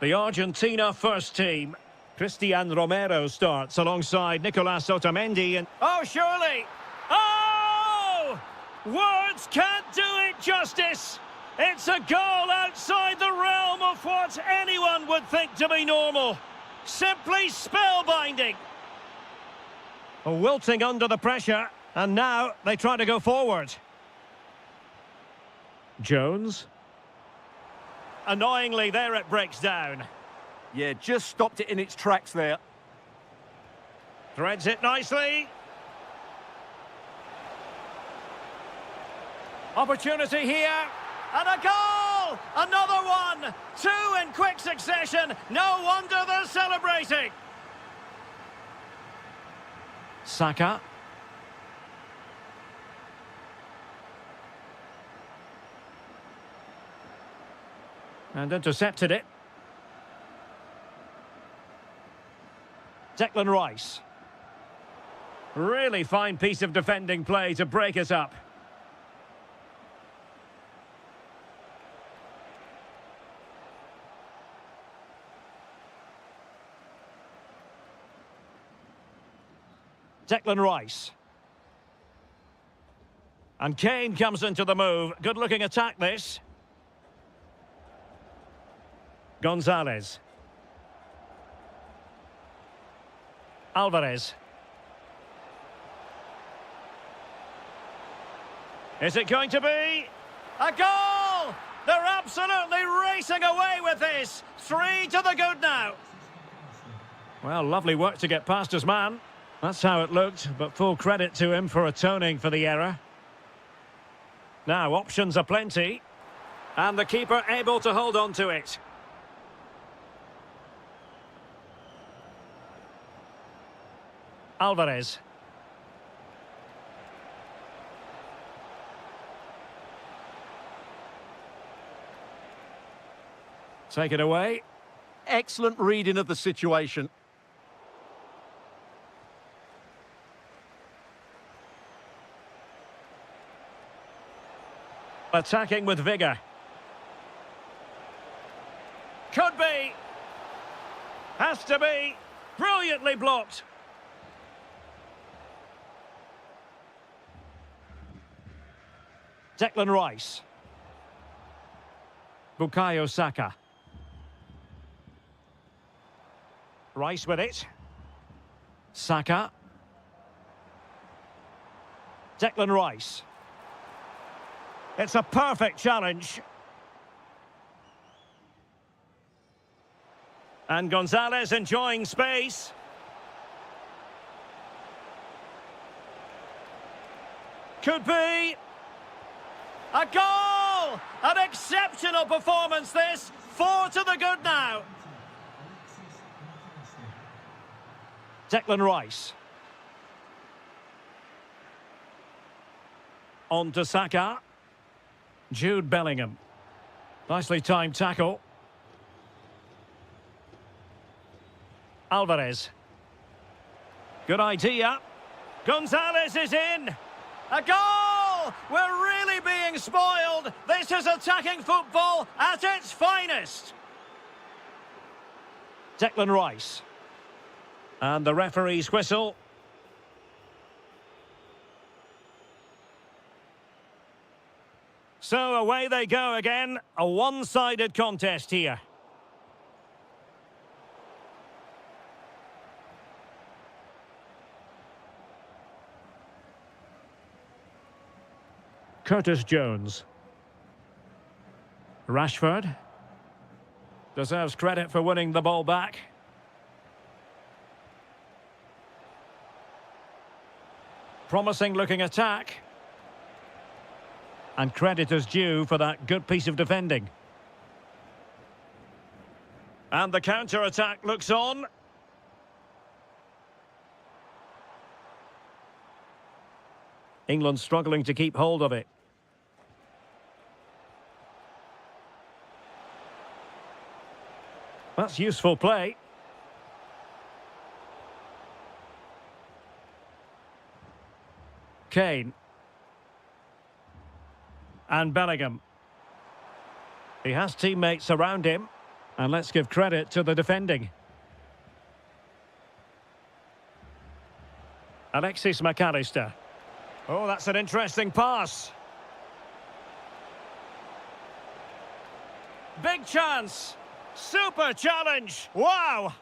[SPEAKER 1] The Argentina first team. Christian Romero starts alongside Nicolas Otamendi and... Oh, surely! Oh! Words can't do it justice! It's a goal outside the realm of what anyone would think to be normal. Simply spellbinding. Wilting under the pressure, and now they try to go forward. Jones. Annoyingly, there it breaks down.
[SPEAKER 2] Yeah, just stopped it in its tracks there.
[SPEAKER 1] Threads it nicely. Opportunity here. And a goal! Another one! Two in quick succession. No wonder they're celebrating. Saka. And intercepted it. Declan Rice. Really fine piece of defending play to break us up. Declan Rice. And Kane comes into the move. Good-looking attack, this. Gonzalez. Alvarez. Is it going to be a goal? They're absolutely racing away with this. 3 to the good now. Well, lovely work to get past his man. That's how it looked, but full credit to him for atoning for the error. Now, options are plenty. And the keeper able to hold on to it. Alvarez. Take it away.
[SPEAKER 2] Excellent reading of the situation.
[SPEAKER 1] Attacking with vigour. Could be. Has to be. Brilliantly blocked. Declan Rice. Bukayo Saka. Rice with it. Saka. Declan Rice. It's a perfect challenge. And Gonzalez enjoying space. Could be. A goal! An exceptional performance this. 4 to the good now. Declan Rice. On to Saka. Jude Bellingham. Nicely timed tackle. Alvarez. Good idea. Gonzalez is in. A goal! We're really being spoiled. This is attacking football at its finest. Declan Rice. And the referee's whistle. So away they go again. A one-sided contest here. Curtis Jones. Rashford. Deserves credit for winning the ball back. Promising looking attack. And credit is due for that good piece of defending. And the counter-attack looks on. England struggling to keep hold of it. That's useful play. Kane. And Bellingham. He has teammates around him. And let's give credit to the defending. Alexis McAllister. Oh, that's an interesting pass. Big chance. Super challenge. Wow.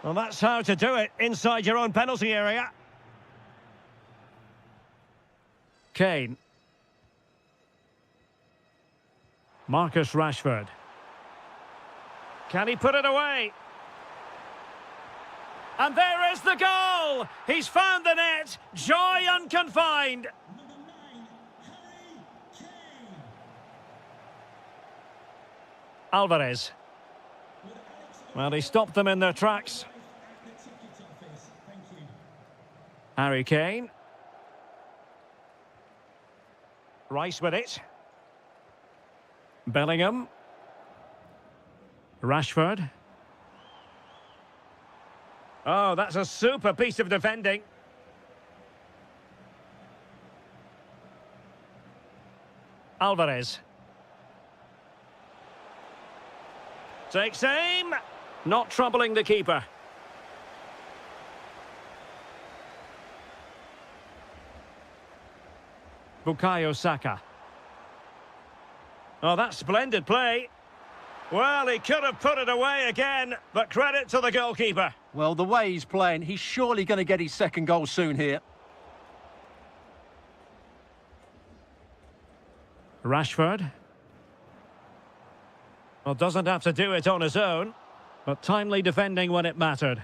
[SPEAKER 1] Well, that's how to do it inside your own penalty area. Kane. Marcus Rashford. Can he put it away? And there is the goal! He's found the net. Joy unconfined. Alvarez. Well, he stopped them in their tracks. Harry Kane. Rice with it. Bellingham. Rashford. Oh, that's a super piece of defending. Alvarez. Takes aim. Not troubling the keeper. Bukayo Saka. Oh, that's splendid play. Well, he could have put it away again, but credit to the goalkeeper.
[SPEAKER 2] Well, the way he's playing, he's surely going to get his second goal soon here.
[SPEAKER 1] Rashford. Well, doesn't have to do it on his own, but timely defending when it mattered.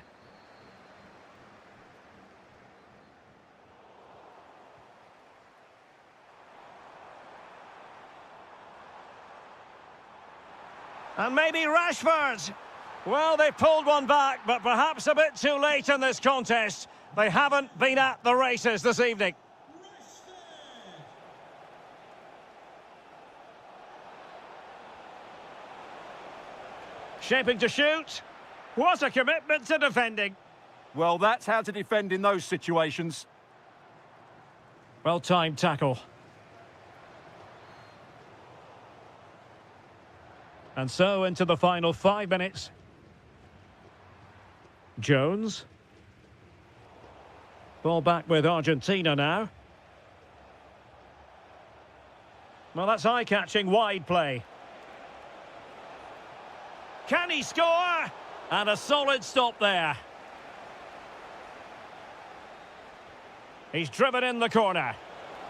[SPEAKER 1] And maybe Rashford. Well, they pulled one back, but perhaps a bit too late in this contest. They haven't been at the races this evening. Shaping to shoot. What a commitment to defending.
[SPEAKER 2] Well, that's how to defend in those situations.
[SPEAKER 1] Well-timed tackle. And so into the final 5 minutes. Jones. Ball back with Argentina now. Well, that's eye-catching wide play. Can he score? And a solid stop there. He's driven in the corner.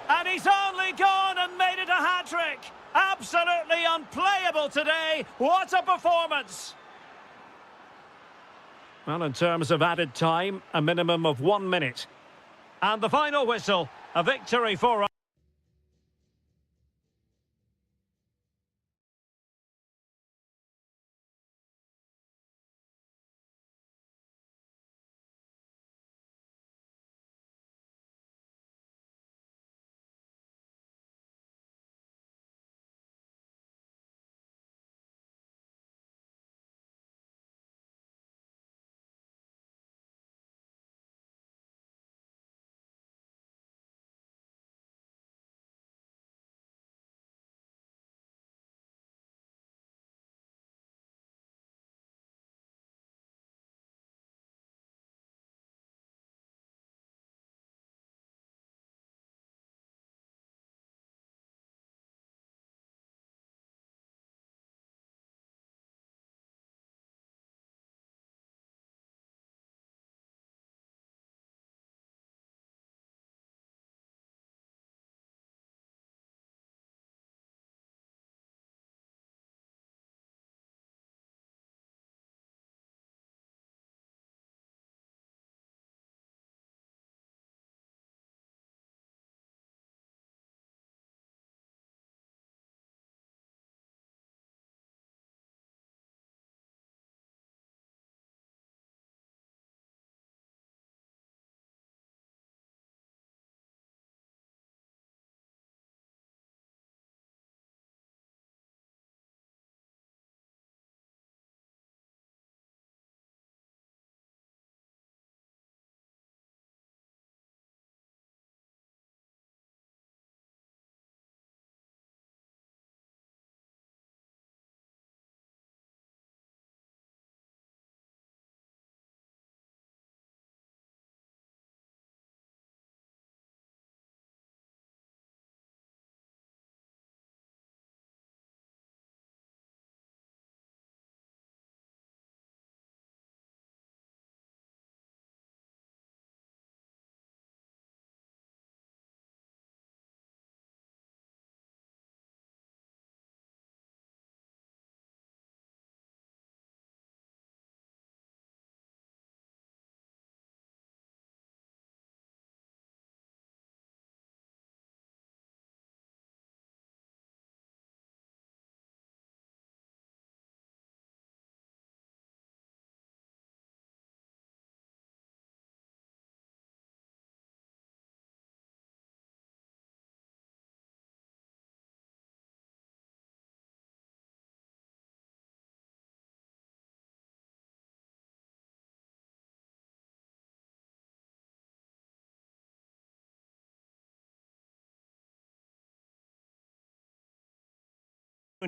[SPEAKER 1] And he's only gone and made it a hat-trick. Absolutely unplayable today. What a performance. Well, in terms of added time, a minimum of 1 minute. And the final whistle, a victory for us.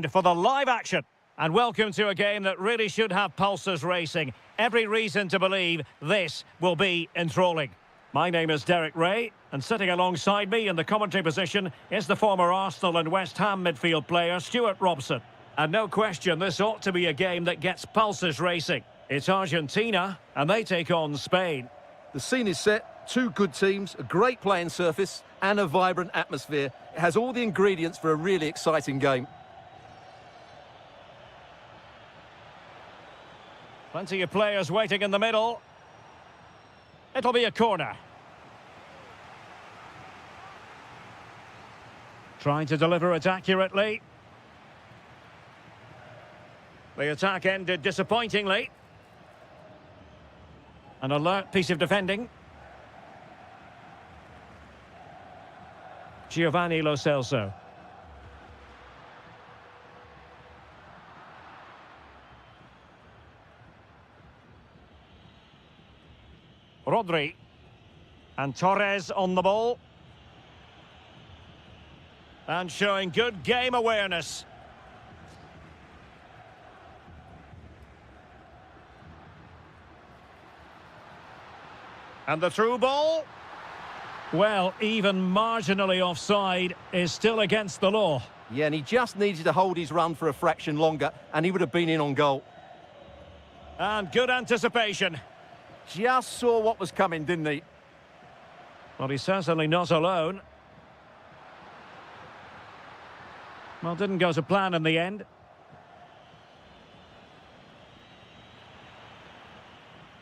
[SPEAKER 1] For the live action. And welcome to a game that really should have pulses racing. Every reason to believe this will be enthralling. My name is Derek Ray, and sitting alongside me in the commentary position is the former Arsenal and West Ham midfield player Stuart Robson. And no question, this ought to be a game that gets pulses racing. It's Argentina, and they take on Spain.
[SPEAKER 2] The scene is set, two good teams, a great playing surface, and a vibrant atmosphere. It has all the ingredients for a really exciting game.
[SPEAKER 1] Plenty of players waiting in the middle. It'll be a corner. Trying to deliver it accurately. The attack ended disappointingly. An alert piece of defending. Giovanni Lo Celso. Rodri. And Torres on the ball. And showing good game awareness. And the through ball. Well, even marginally offside is still against the law.
[SPEAKER 2] Yeah, and he just needed to hold his run for a fraction longer, and he would have been in on goal.
[SPEAKER 1] And good anticipation.
[SPEAKER 2] Just saw what was coming, didn't he?
[SPEAKER 1] Well, he's certainly not alone. Well, didn't go to plan in the end.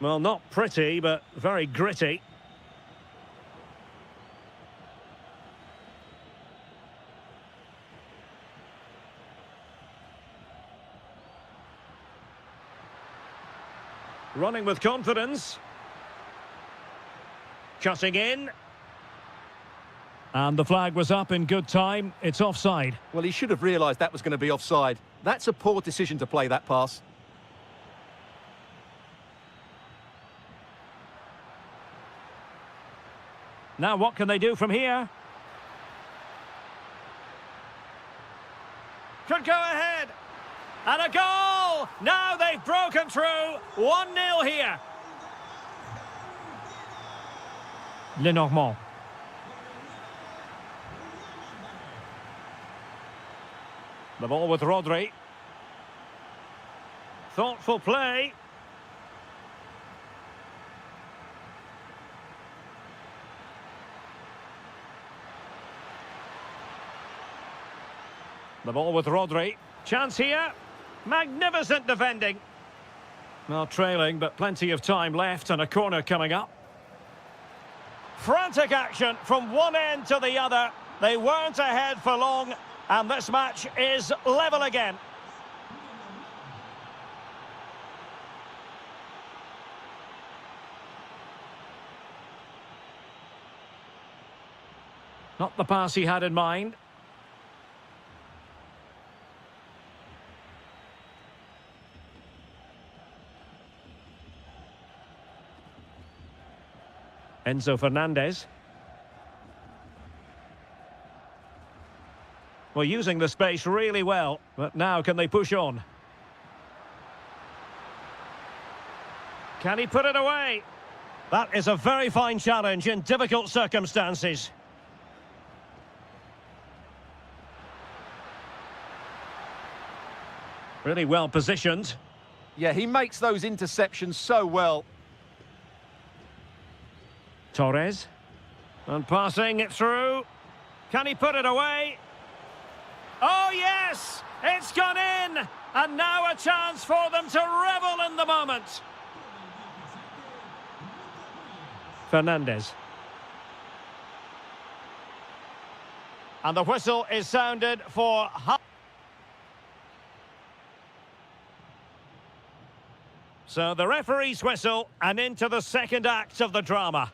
[SPEAKER 1] Well, not pretty, but very gritty. Running with confidence. Cutting in. And the flag was up in good time. It's offside.
[SPEAKER 2] Well, he should have realised that was going to be offside. That's a poor decision to play that pass.
[SPEAKER 1] Now what can they do from here? Could go ahead. And a goal! Now they've broken through. 1-0 here. Lenormand. The ball with Rodri. Thoughtful play. The ball with Rodri. Chance here. Magnificent defending. Well, trailing, but plenty of time left and a corner coming up. Frantic action from one end to the other. They weren't ahead for long, and this match is level again. Not the pass he had in mind. Enzo Fernandez. Well, using the space really well, but now can they push on? Can he put it away? That is a very fine challenge in difficult circumstances. Really well positioned.
[SPEAKER 2] Yeah, he makes those interceptions so well.
[SPEAKER 1] Torres. And passing it through. Can he put it away? Oh, yes! It's gone in! And now a chance for them to revel in the moment. Fernandez. And the whistle is sounded for half. So the referee's whistle, and into the second act of the drama.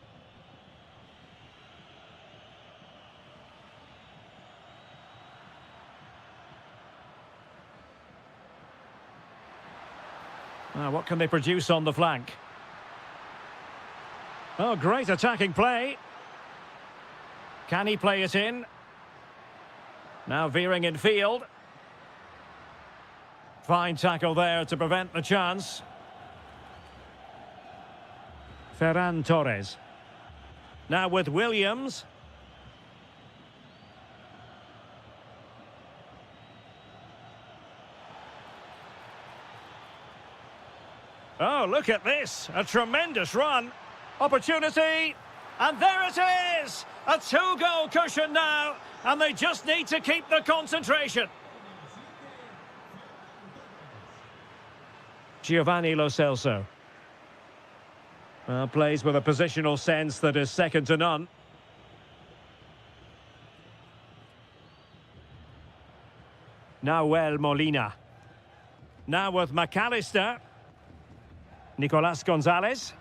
[SPEAKER 1] Now, what can they produce on the flank? Oh, great attacking play. Can he play it in? Now veering in field. Fine tackle there to prevent the chance. Ferran Torres. Now with Williams. Oh, look at this. A tremendous run. Opportunity. And there it is. A two-goal cushion now. And they just need to keep the concentration. Giovanni Lo Celso. Plays with a positional sense that is second to none. Nahuel Molina. Now with McAllister. Nicolas Gonzalez.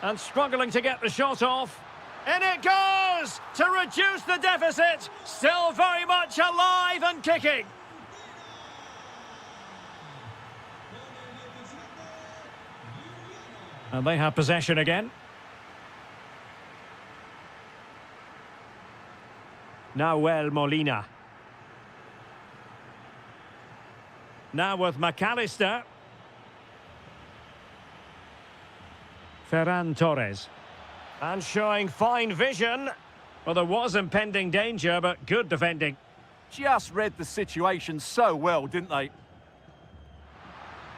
[SPEAKER 1] And struggling to get the shot off. In it goes! To reduce the deficit. Still very much alive and kicking. And they have possession again. Nahuel Molina. Now with McAllister. Ferran Torres. And showing fine vision. Well, there was impending danger, but good defending.
[SPEAKER 2] Just read the situation so well, didn't they?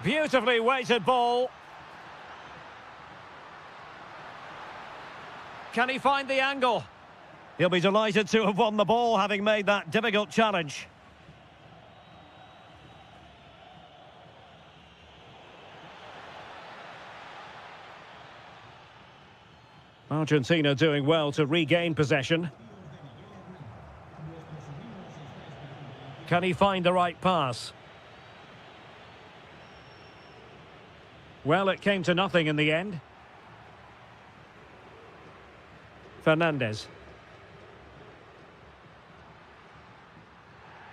[SPEAKER 1] Beautifully weighted ball. Can he find the angle? He'll be delighted to have won the ball, having made that difficult challenge. Argentina doing well to regain possession. Can he find the right pass? Well, it came to nothing in the end. Fernandez.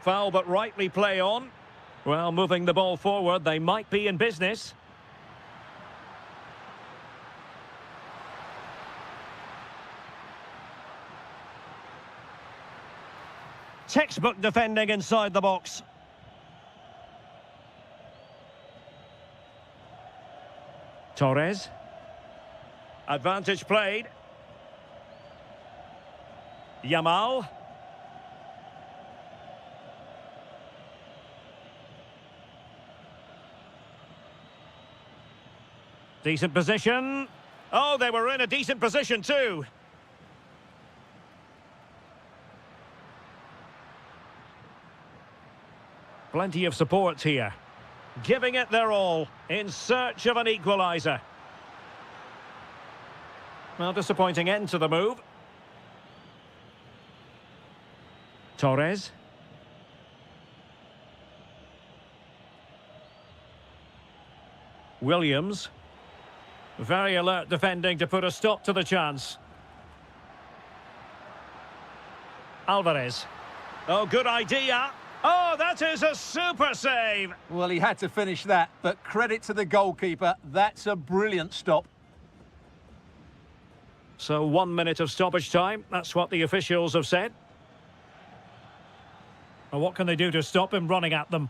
[SPEAKER 1] Foul, but rightly play on. Well, moving the ball forward, they might be in business. Textbook defending inside the box. Torres. Advantage played. Yamal. Decent position. Oh, they were in a decent position too. Plenty of support here. Giving it their all in search of an equaliser. Well, disappointing end to the move. Torres. Williams. Very alert defending to put a stop to the chance. Alvarez. Oh, good idea. Oh, that is a super save.
[SPEAKER 2] Well, he had to finish that, but credit to the goalkeeper. That's a brilliant stop.
[SPEAKER 1] So 1 minute of stoppage time. That's what the officials have said. And what can they do to stop him running at them?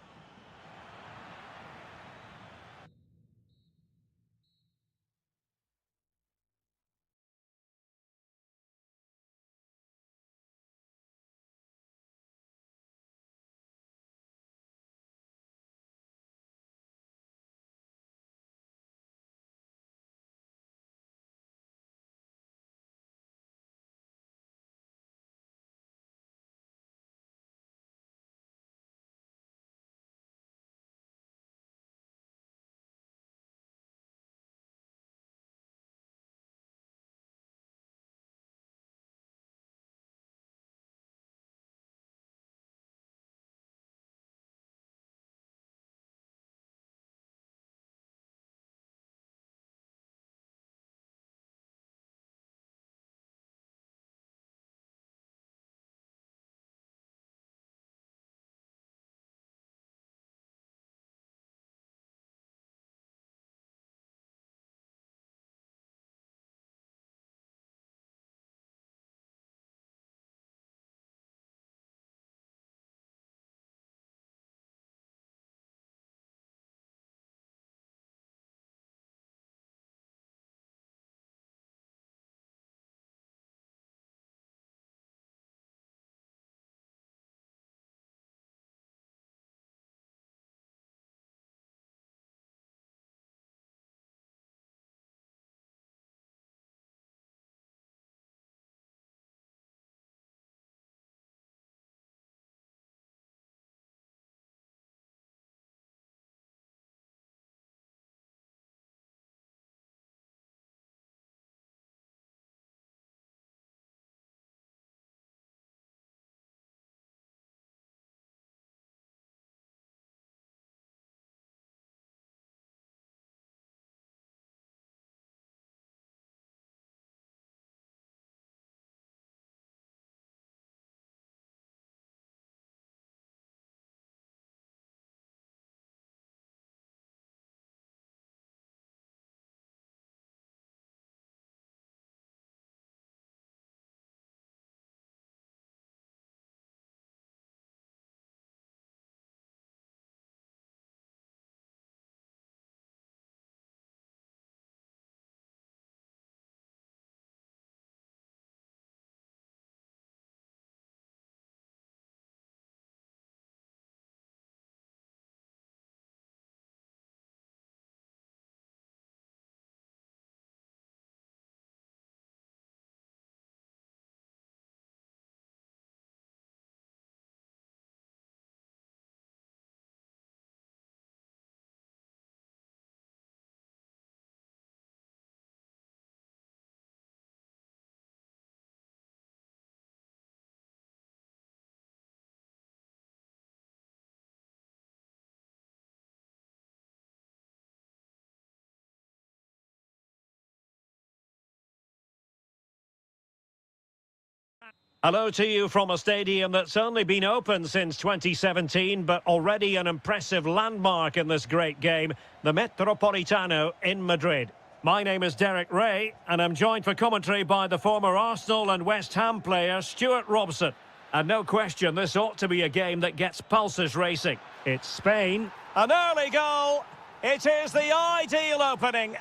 [SPEAKER 1] Hello to you from a stadium that's only been open since 2017, but already an impressive landmark in this great game, the Metropolitano in Madrid. My name is Derek Ray, and I'm joined for commentary by the former Arsenal and West Ham player Stuart Robson. And no question, this ought to be a game that gets pulses racing. It's Spain. An early goal. It is the ideal opening.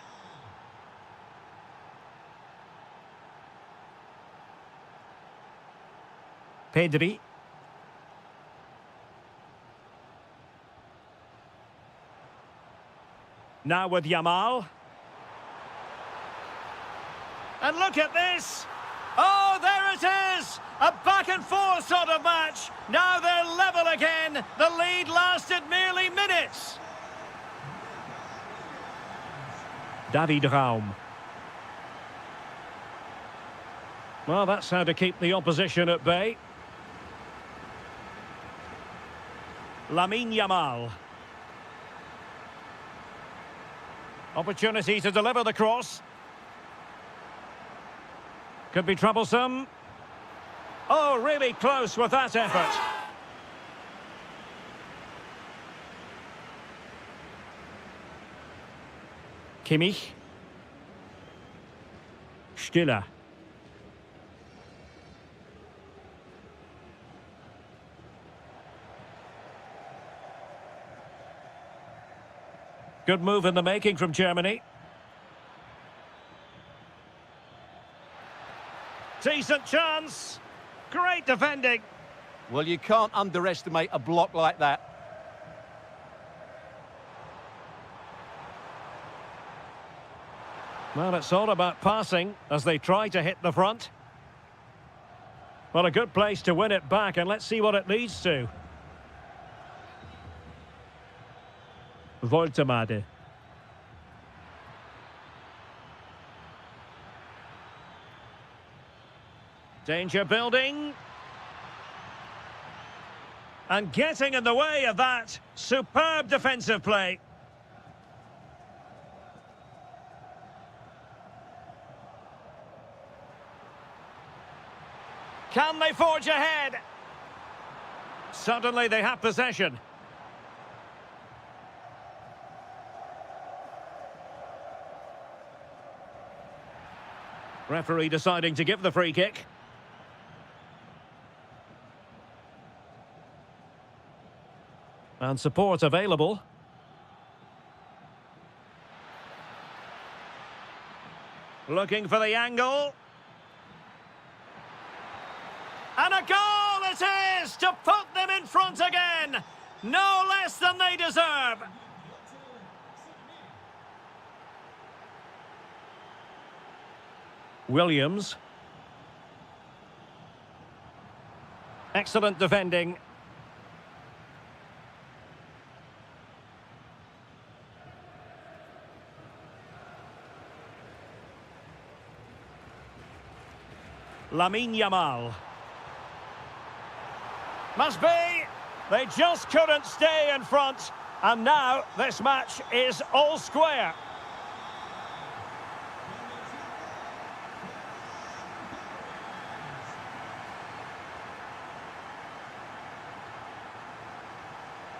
[SPEAKER 1] Pedri. Now with Yamal. And look at this. Oh, there it is. A back and forth sort of match. Now they're level again. The lead lasted merely minutes. David Raum. Well, that's how to keep the opposition at bay. Lamine Yamal. Opportunity to deliver the cross. Could be troublesome. Oh, really close with that effort. Kimmich. Stiller. Good move in the making from Germany. Decent chance. Great defending.
[SPEAKER 2] Well, you can't underestimate a block like that.
[SPEAKER 1] Well, it's all about passing as they try to hit the front. Well, a good place to win it back, and let's see what it leads to. Voltemade. Danger building. And getting in the way of that. Superb defensive play. Can they forge ahead? Suddenly they have possession. Referee deciding to give the free kick. And support available. Looking for the angle. And a goal it is to put them in front again. No less than they deserve. Williams. Excellent defending. Lamine Yamal. Must be. They just couldn't stay in front. And now this match is all square.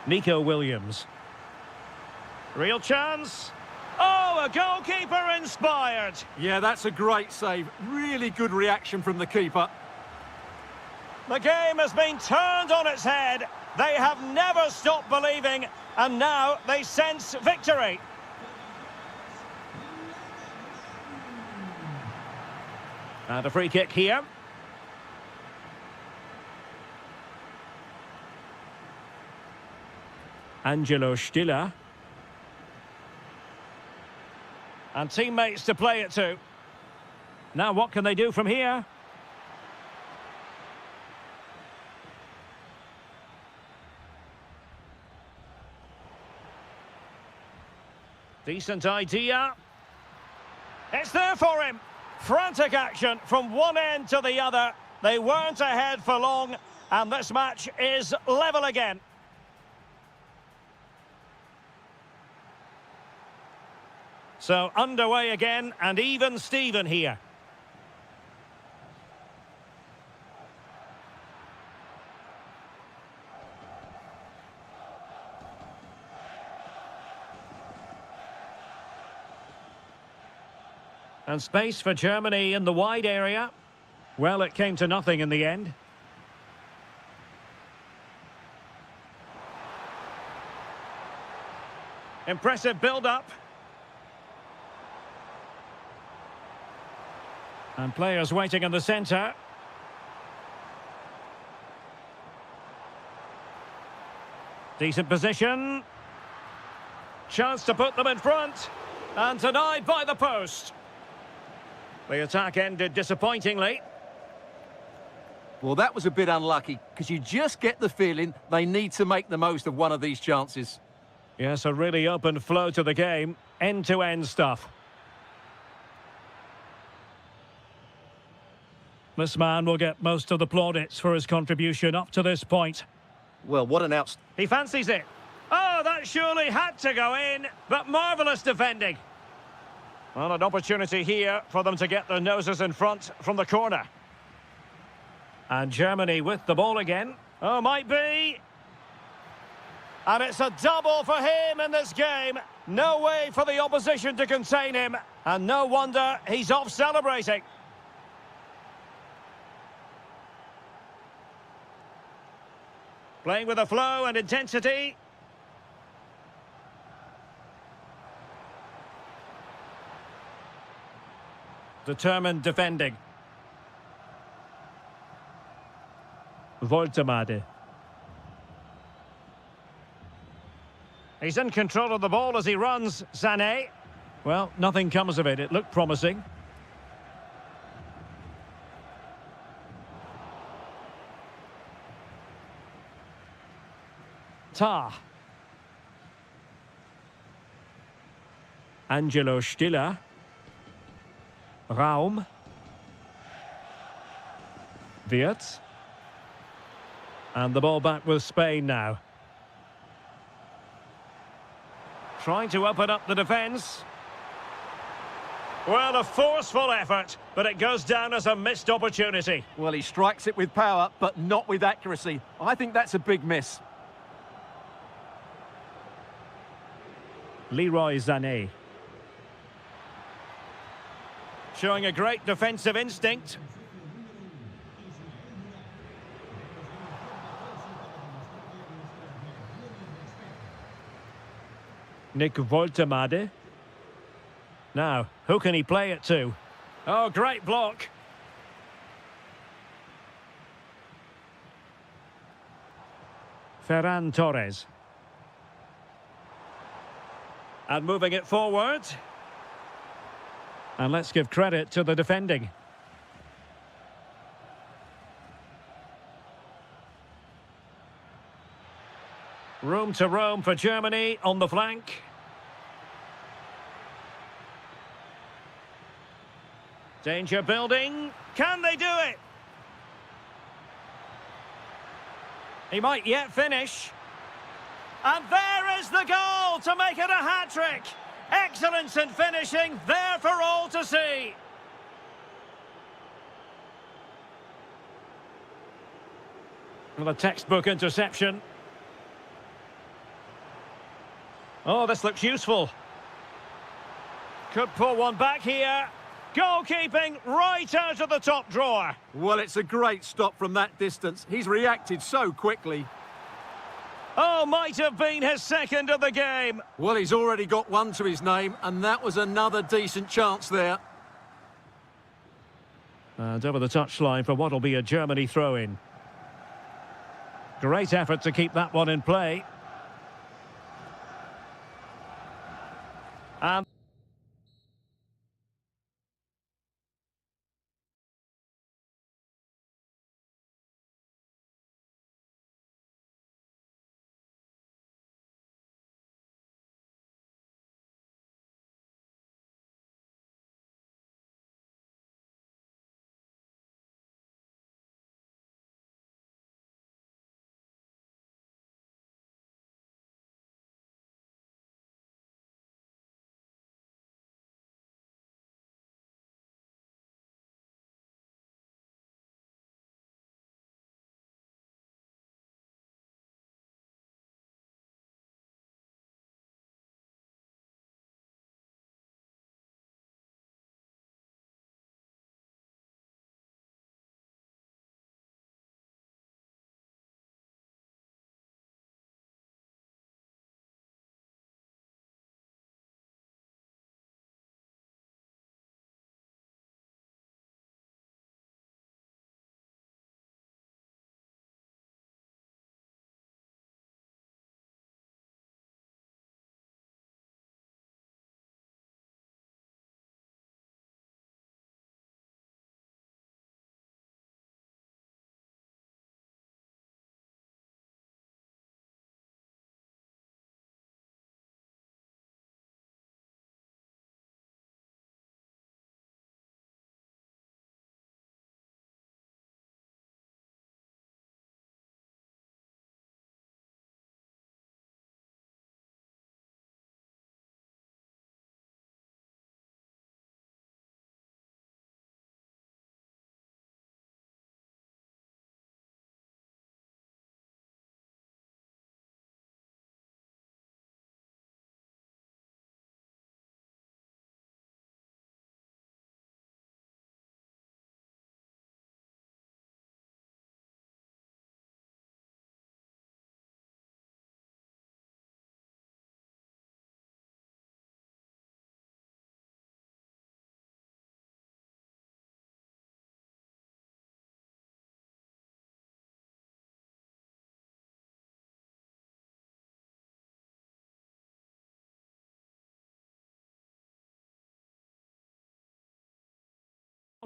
[SPEAKER 1] Nico Williams. Real chance. Oh, a goalkeeper inspired.
[SPEAKER 2] Yeah, that's a great save. Really good reaction from the keeper.
[SPEAKER 1] The game has been turned on its head. They have never stopped believing, and now they sense victory. And a free kick here. Angelo Stiller. And teammates to play it to. Now what can they do from here? Decent idea. It's there for him. Frantic action from one end to the other. They weren't ahead for long, and this match is level again. So underway again, and even Steven here. And space for Germany in the wide area. Well, it came to nothing in the end. Impressive build-up. And players waiting in the centre. Decent position. Chance to put them in front. And denied by the post. The attack ended disappointingly.
[SPEAKER 2] Well, that was a bit unlucky, because you just get the feeling they need to make the most of one of these chances.
[SPEAKER 1] Yes, a really open flow to the game. End-to-end stuff. This man will get most of the plaudits for his contribution up to this point.
[SPEAKER 2] Well, what an outstanding...
[SPEAKER 1] He fancies it. Oh, that surely had to go in, but marvellous defending. Well, an opportunity here for them to get their noses in front from the corner. And Germany with the ball again. Oh, might be. And it's a double for him in this game. No way for the opposition to contain him. And no wonder he's off celebrating. Playing with a flow and intensity. Determined defending. Voltemade. He's in control of the ball as he runs, Sané. Well, nothing comes of it. It looked promising. Tah. Angelo Stiller. Raum. Wirtz. And the ball back with Spain now. Trying to open up the defence. Well, a forceful effort, but it goes down as a missed opportunity.
[SPEAKER 2] Well, he strikes it with power, but not with accuracy. I think that's a big miss.
[SPEAKER 1] Leroy Sané. Showing a great defensive instinct. Nick Voltemade. Now, who can he play it to? Oh, great block. Ferran Torres. And moving it forward. And let's give credit to the defending. Room to roam for Germany on the flank. Danger building. Can they do it? He might yet finish. And there is the goal to make it a hat-trick. Excellence in finishing, there for all to see. Well, a textbook interception. Oh, this looks useful. Could pull one back here. Goalkeeping right out of the top drawer.
[SPEAKER 2] Well, it's a great stop from that distance. He's reacted so quickly.
[SPEAKER 1] Oh, might have been his second of the game.
[SPEAKER 2] Well, he's already got one to his name, and that was another decent chance there.
[SPEAKER 1] And over the touchline for what will be a Germany throw-in. Great effort to keep that one in play. And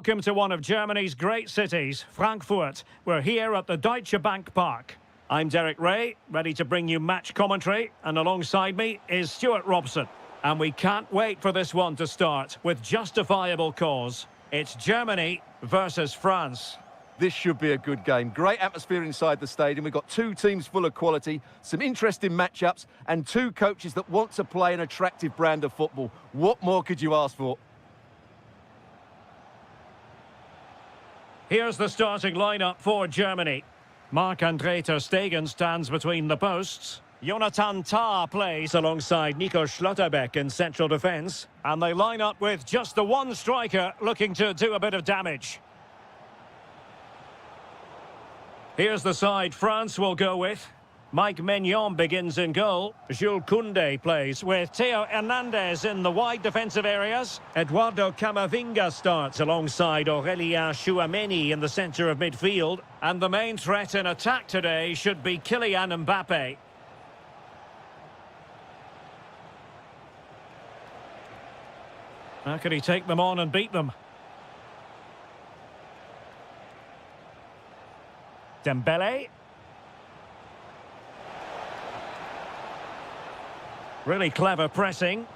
[SPEAKER 1] Welcome to one of Germany's great cities, Frankfurt. We're here at the Deutsche Bank Park. I'm Derek Ray, ready to bring you match commentary, and alongside me is Stuart Robson. And we can't wait for this one to start with justifiable cause. It's Germany versus France.
[SPEAKER 2] This should be a good game. Great atmosphere inside the stadium. We've got two teams full of quality, some interesting matchups, and two coaches that want to play an attractive brand of football. What more could you ask for?
[SPEAKER 1] Here's the starting lineup for Germany. Marc-André ter Stegen stands between the posts. Jonathan Tah plays alongside Nico Schlotterbeck in central defence. And they line up with just the one striker looking to do a bit of damage. Here's the side France will go with. Mike Maignan begins in goal. Jules Koundé plays with Theo Hernandez in the wide defensive areas. Eduardo Camavinga starts alongside Aurélien Tchouaméni in the centre of midfield. And the main threat in attack today should be Kylian Mbappé. How can he take them on and beat them? Dembele. Really clever pressing.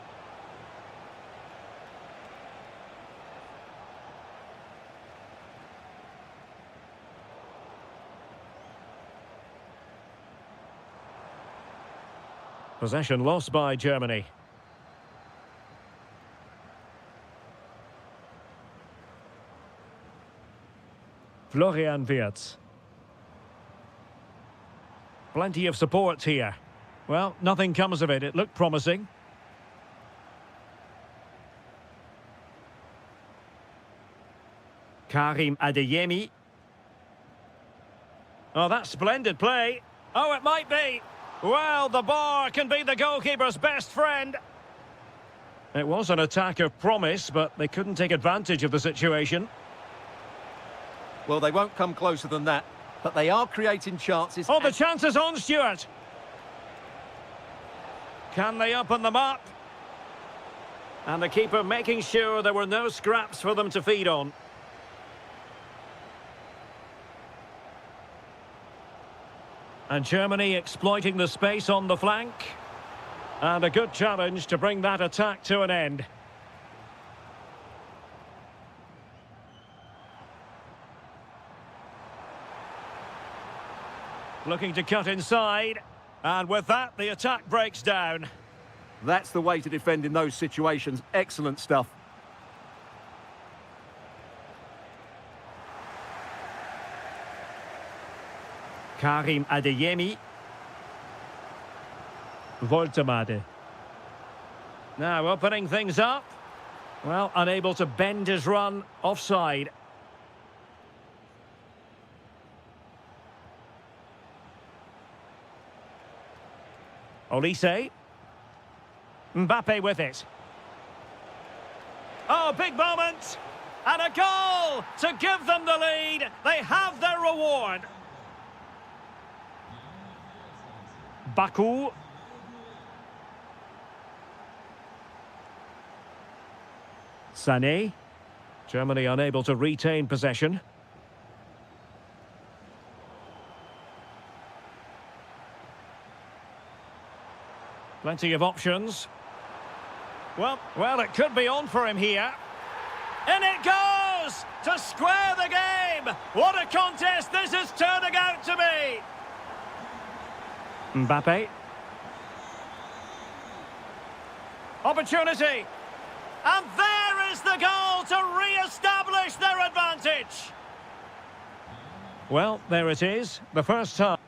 [SPEAKER 1] Possession lost by Germany. Florian Wirtz. Plenty of support here. Well, nothing comes of it. It looked promising. Karim Adeyemi. Oh, that's splendid play. Oh, it might be. Well, the bar can be the goalkeeper's best friend. It was an attack of promise, but they couldn't take advantage of the situation.
[SPEAKER 2] Well, they won't come closer than that, but they are creating chances.
[SPEAKER 1] Oh, the chance is on, Stuart. Can they open them up? And the keeper making sure there were no scraps for them to feed on. And Germany exploiting the space on the flank. And a good challenge to bring that attack to an end. Looking to cut inside. And with that, the attack breaks down.
[SPEAKER 2] That's the way to defend in those situations. Excellent stuff.
[SPEAKER 1] Karim Adeyemi. Woltemade. Now opening things up. Well, unable to bend his run, offside. Olise. Mbappe with it. Oh, big moment. And a goal to give them the lead. They have their reward. Baku. Sané. Germany unable to retain possession. Plenty of options. Well, it could be on for him here. In it goes! To square the game! What a contest this is turning out to be! Mbappe. Opportunity! And there is the goal to re-establish their advantage! Well, there it is. The first time.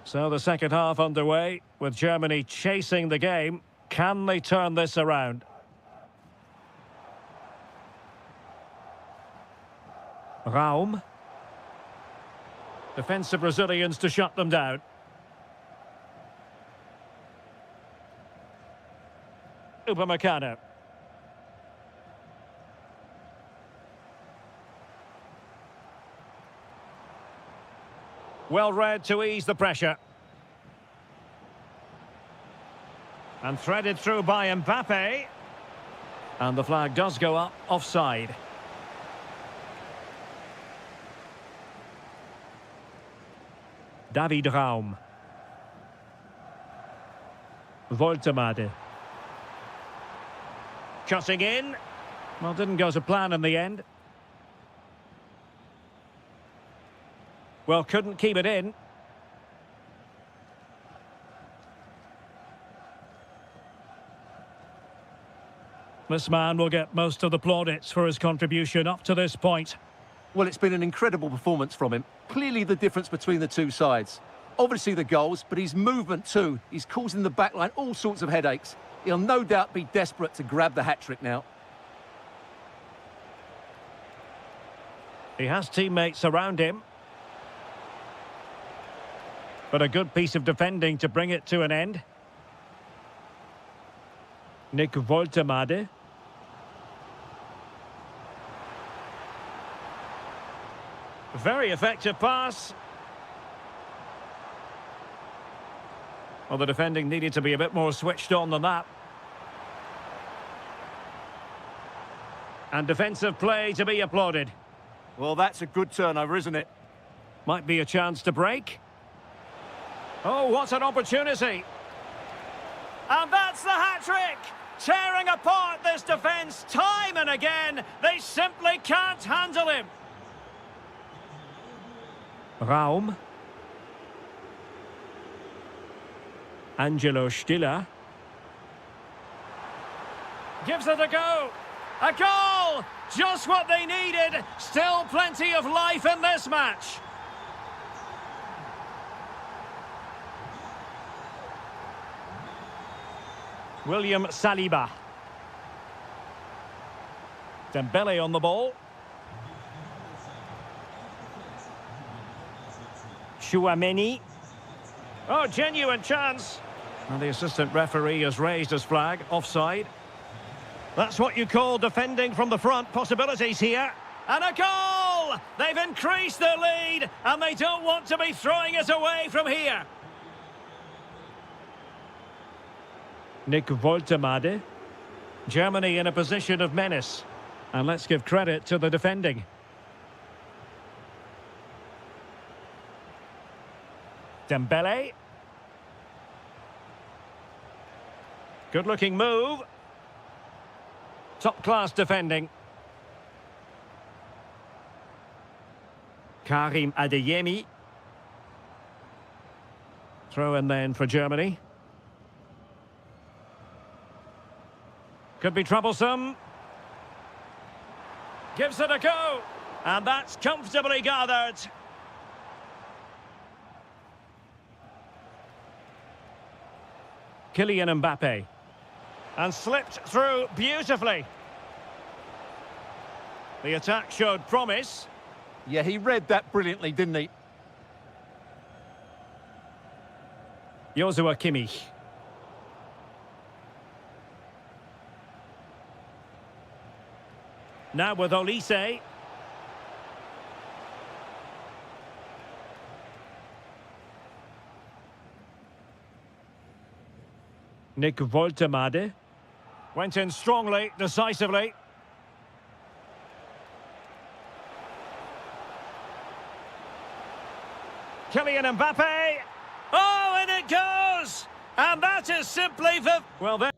[SPEAKER 1] So the second half underway, with Germany chasing the game. Can they turn this around? Raum. Defensive Brazilians to shut them down. Upamecano. Well read to ease the pressure. And threaded through by Mbappe. And the flag does go up, offside. David Raum. Woltemade. Cutting in. Well, didn't go to plan in the end. Well, couldn't keep it in. This man will get most of the plaudits for his contribution up to this point.
[SPEAKER 2] Well, it's been an incredible performance from him. Clearly the difference between the two sides. Obviously the goals, but his movement too. He's causing the backline all sorts of headaches. He'll no doubt be desperate to grab the hat-trick now.
[SPEAKER 1] He has teammates around him. But a good piece of defending to bring it to an end. Nick Woltemade. Very effective pass. Well, the defending needed to be a bit more switched on than that. And defensive play to be applauded.
[SPEAKER 2] Well, that's a good turnover, isn't it?
[SPEAKER 1] Might be a chance to break. Oh, what an opportunity. And that's the hat-trick! Tearing apart this defence time and again. They simply can't handle him. Raum. Angelo Stiller. Gives it a go. A goal! Just what they needed. Still plenty of life in this match. William Saliba. Dembele on the ball. Chouameni. Oh, genuine chance. And the assistant referee has raised his flag, offside. That's what you call defending from the front. Possibilities here. And a goal! They've increased their lead, and they don't want to be throwing it away from here. Nick Woltemade. Germany in a position of menace. And let's give credit to the defending. Dembele. Good-looking move. Top-class defending. Karim Adeyemi. Throw in then for Germany. Could be troublesome. Gives it a go. And that's comfortably gathered. Kylian Mbappe. And slipped through beautifully. The attack showed promise.
[SPEAKER 2] Yeah, he read that brilliantly, didn't he?
[SPEAKER 1] Joshua Kimmich. Now with Olise. Nick Woltemade. Went in strongly, decisively. Kylian Mbappe. Oh, and it goes! And that is simply the... Well, then...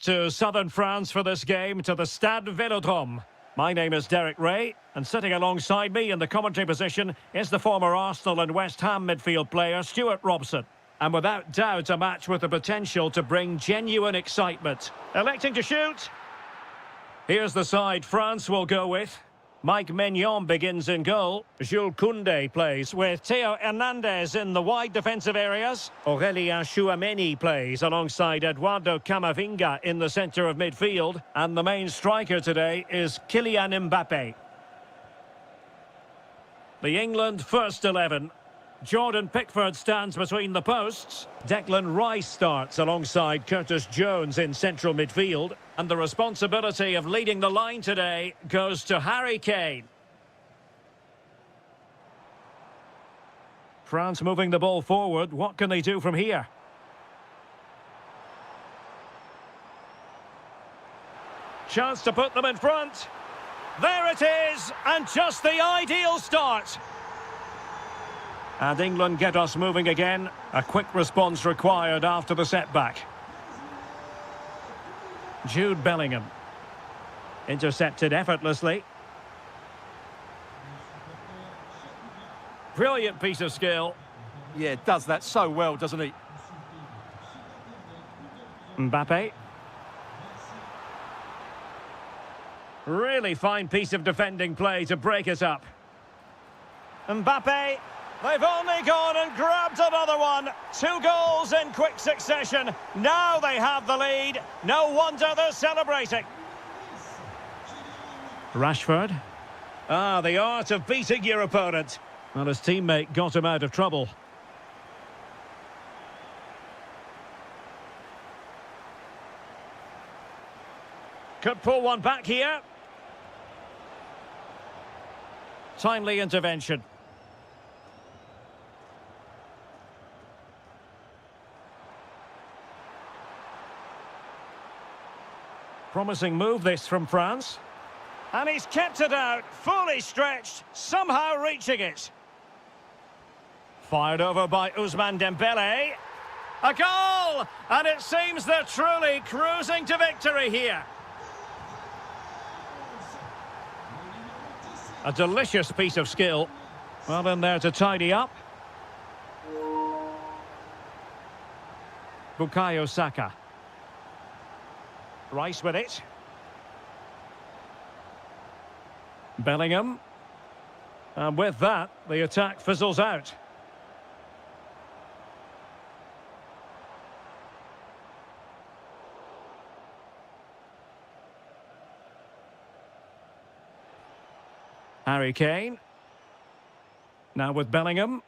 [SPEAKER 1] To southern France for this game, to the Stade Vélodrome. My name is Derek Ray, and sitting alongside me in the commentary position is the former Arsenal and West Ham midfield player Stuart Robson. And without doubt, a match with the potential to bring genuine excitement. Electing to shoot. Here's the side France will go with. Mike Maignan begins in goal. Jules Koundé plays with Theo Hernandez in the wide defensive areas. Aurélien Chouameni plays alongside Eduardo Camavinga in the centre of midfield. And the main striker today is Kylian Mbappé. The England first 11. Jordan Pickford stands between the posts. Declan Rice starts alongside Curtis Jones in central midfield. And the responsibility of leading the line today goes to Harry Kane. France moving the ball forward. What can they do from here? Chance to put them in front. There it is, and just the ideal start. And England get us moving again. A quick response required after the setback. Jude Bellingham. Intercepted effortlessly. Brilliant piece of skill.
[SPEAKER 2] Yeah, does that so well, doesn't he?
[SPEAKER 1] Mbappé. Really fine piece of defending play to break it up. Mbappé. They've only gone and grabbed another one. 2 goals in quick succession. Now they have the lead. No wonder they're celebrating. Rashford. The art of beating your opponent. Well, his teammate got him out of trouble. Could pull one back here. Timely intervention. Promising move this from France. And he's kept it out, fully stretched, somehow reaching it. Fired over by Ousmane Dembélé. A goal! And it seems they're truly cruising to victory here. A delicious piece of skill. Well in there to tidy up. Bukayo Saka. Rice with it. Bellingham. And with that, the attack fizzles out. Harry Kane. Now with Bellingham.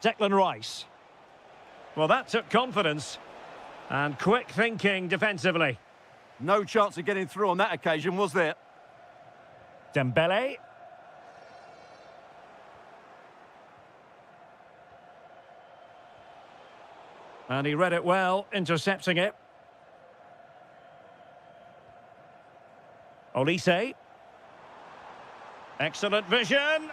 [SPEAKER 1] Declan Rice. Well, that took confidence. And quick thinking defensively.
[SPEAKER 2] No chance of getting through on that occasion, was there?
[SPEAKER 1] Dembélé. And he read it well, intercepting it. Olise. Excellent vision.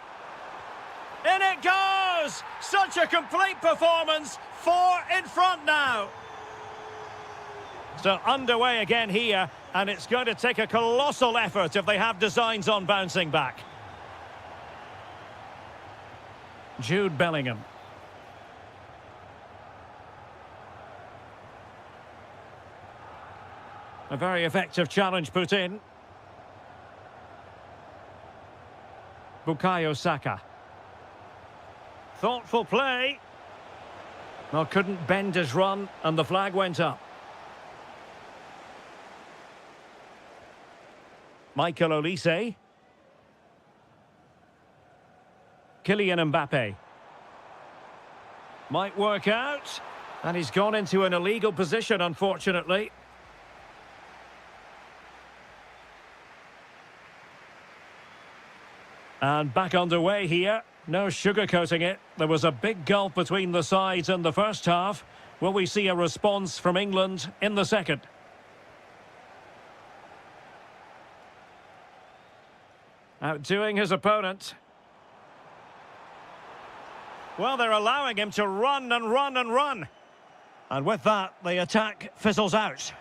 [SPEAKER 1] In it goes! Such a complete performance. 4 in front now. So underway again here, and it's going to take a colossal effort if they have designs on bouncing back. Jude Bellingham. A very effective challenge put in. Bukayo Saka. Thoughtful play. Well, couldn't bend his run, and the flag went up. Michael Olise. Kylian Mbappé. Might work out. And he's gone into an illegal position, unfortunately. And back underway here. No sugarcoating it. There was a big gulf between the sides in the first half. Will we see a response from England in the second? Outdoing his opponent. Well, they're allowing him to run and run and run. And with that, the attack fizzles out.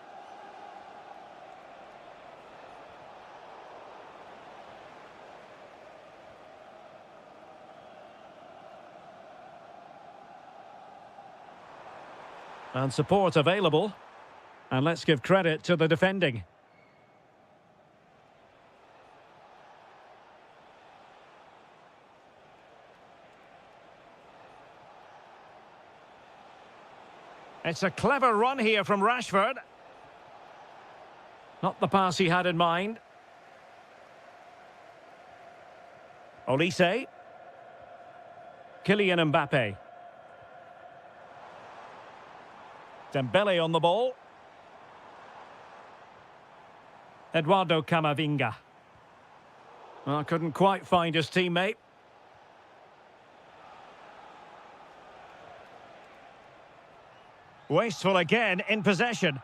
[SPEAKER 1] And support available. And let's give credit to the defending. It's a clever run here from Rashford. Not the pass he had in mind. Olise. Kylian Mbappe. Dembele on the ball. Eduardo Camavinga. Well, couldn't quite find his teammate. Wasteful again in possession.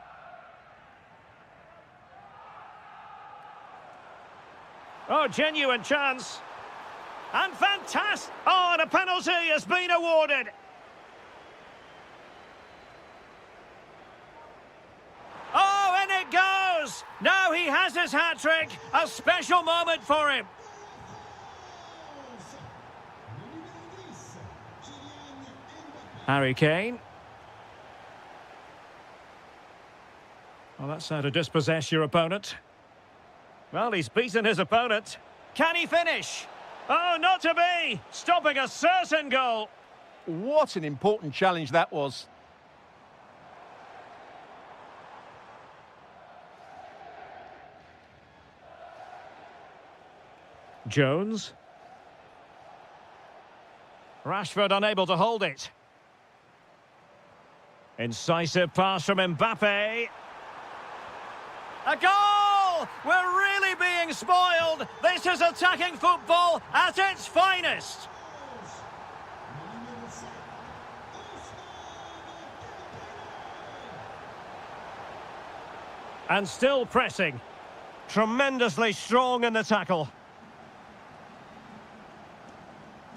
[SPEAKER 1] Oh, genuine chance. And fantastic. Oh, and a penalty has been awarded. Oh, and it goes. Now he has his hat-trick. A special moment for him. Harry Kane. Well, that's how to dispossess your opponent. Well, he's beaten his opponent. Can he finish? Oh, not to be! Stopping a certain goal.
[SPEAKER 2] What an important challenge that was.
[SPEAKER 1] Jones. Rashford unable to hold it. Incisive pass from Mbappe. A goal! We're really being spoiled. This is attacking football at its finest. And still pressing. Tremendously strong in the tackle.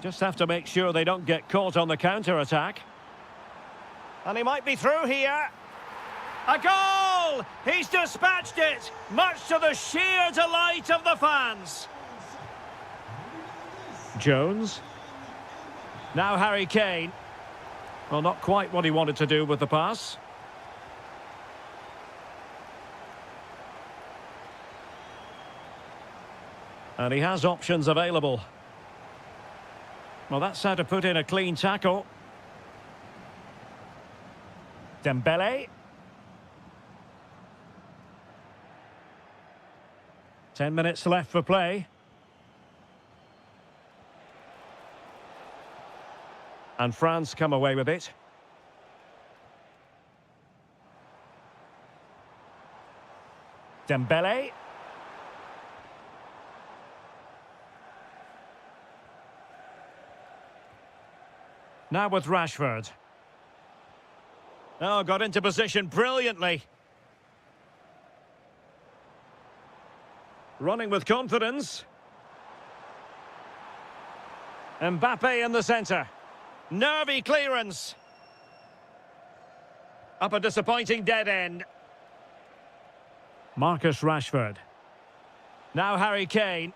[SPEAKER 1] Just have to make sure they don't get caught on the counter-attack. And he might be through here. A goal! He's dispatched it, much to the sheer delight of the fans. Jones. Now Harry Kane. Well, not quite what he wanted to do with the pass. And he has options available. Well, that's how to put in a clean tackle. Dembele. 10 minutes left for play. And France come away with it. Dembele. Now with Rashford. Oh, got into position brilliantly. Running with confidence. Mbappe in the centre. Nervy clearance. Up a disappointing dead end. Marcus Rashford. Now Harry Kane.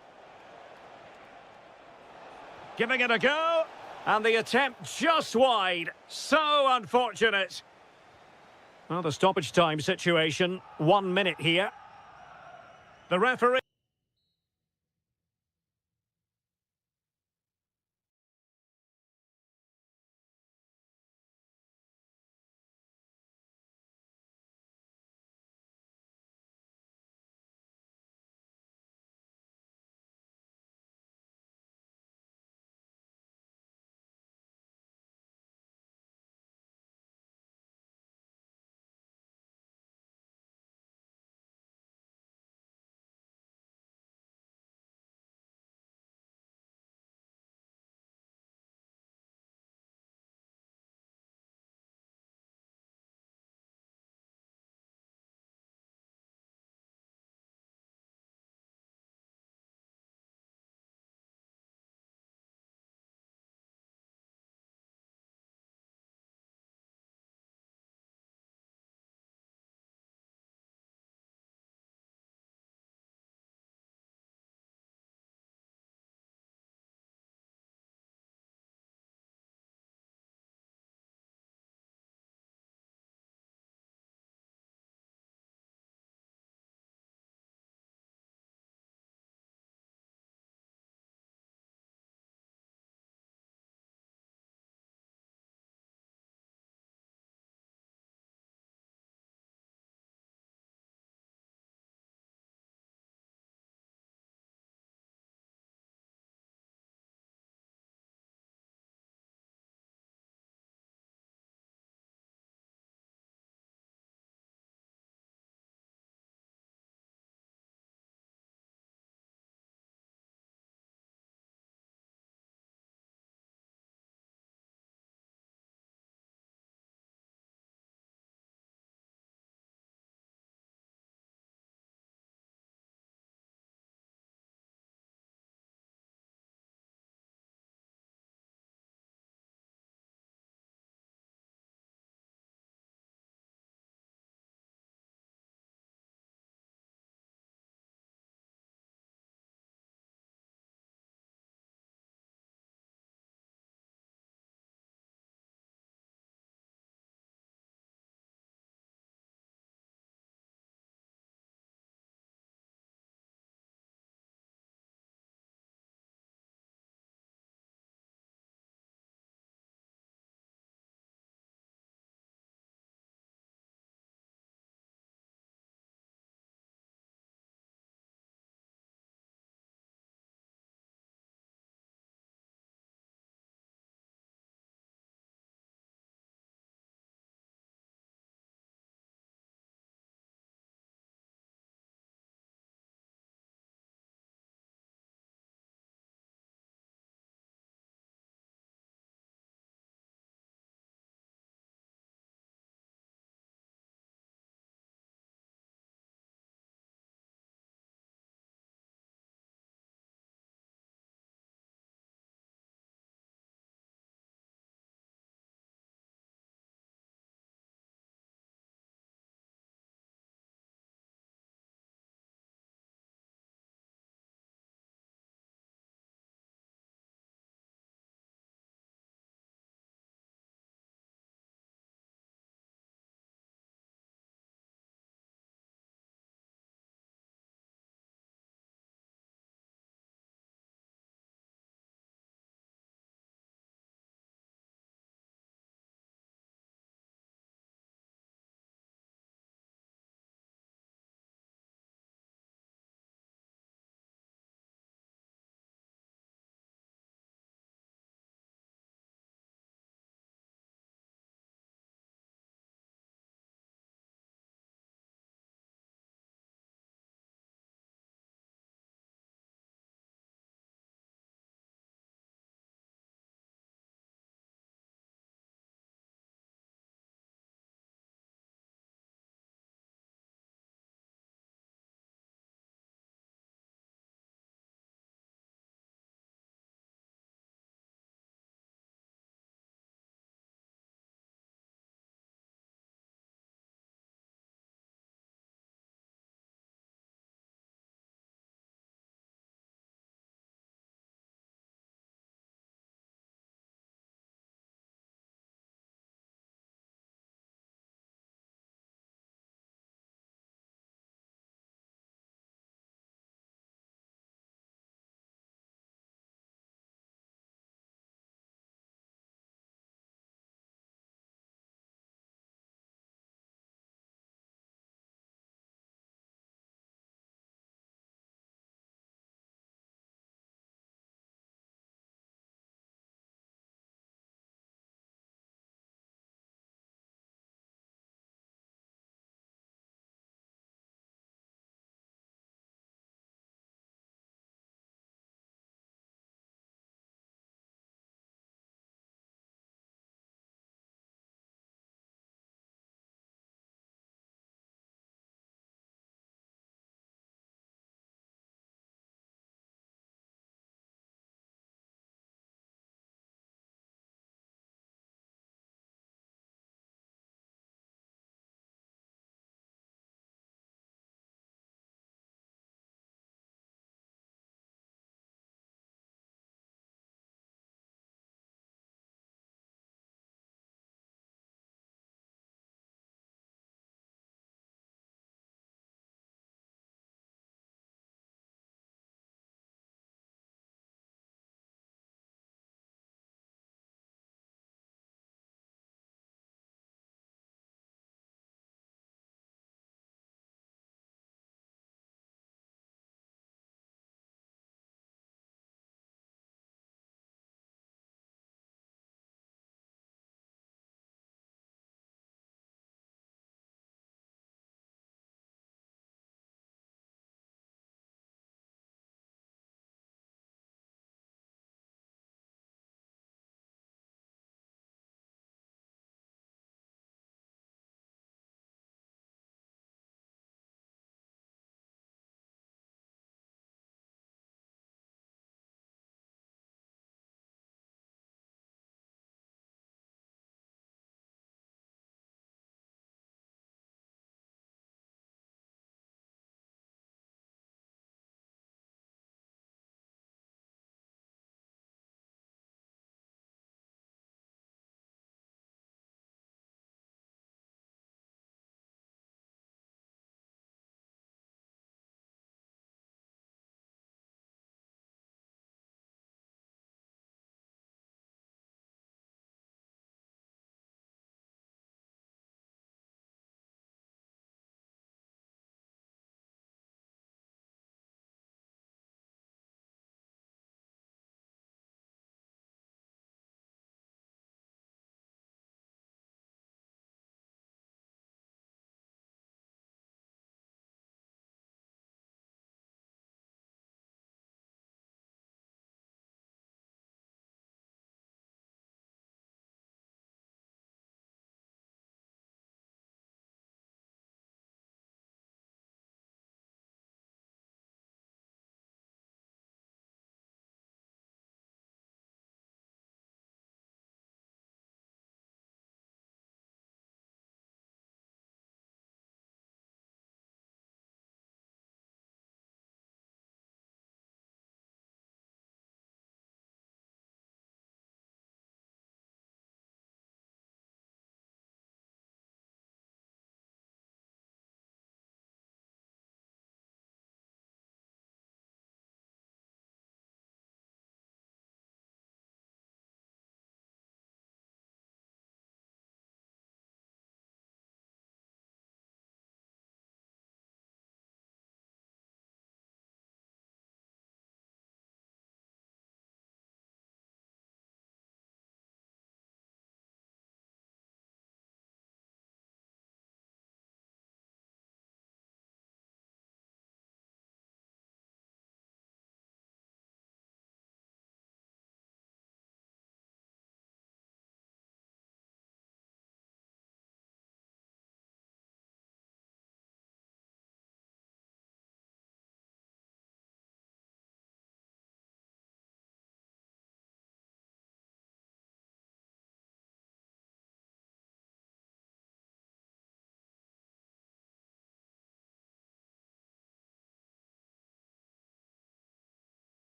[SPEAKER 1] Giving it a go. And the attempt just wide. So unfortunate. Well, the stoppage time situation. 1 minute here. The referee.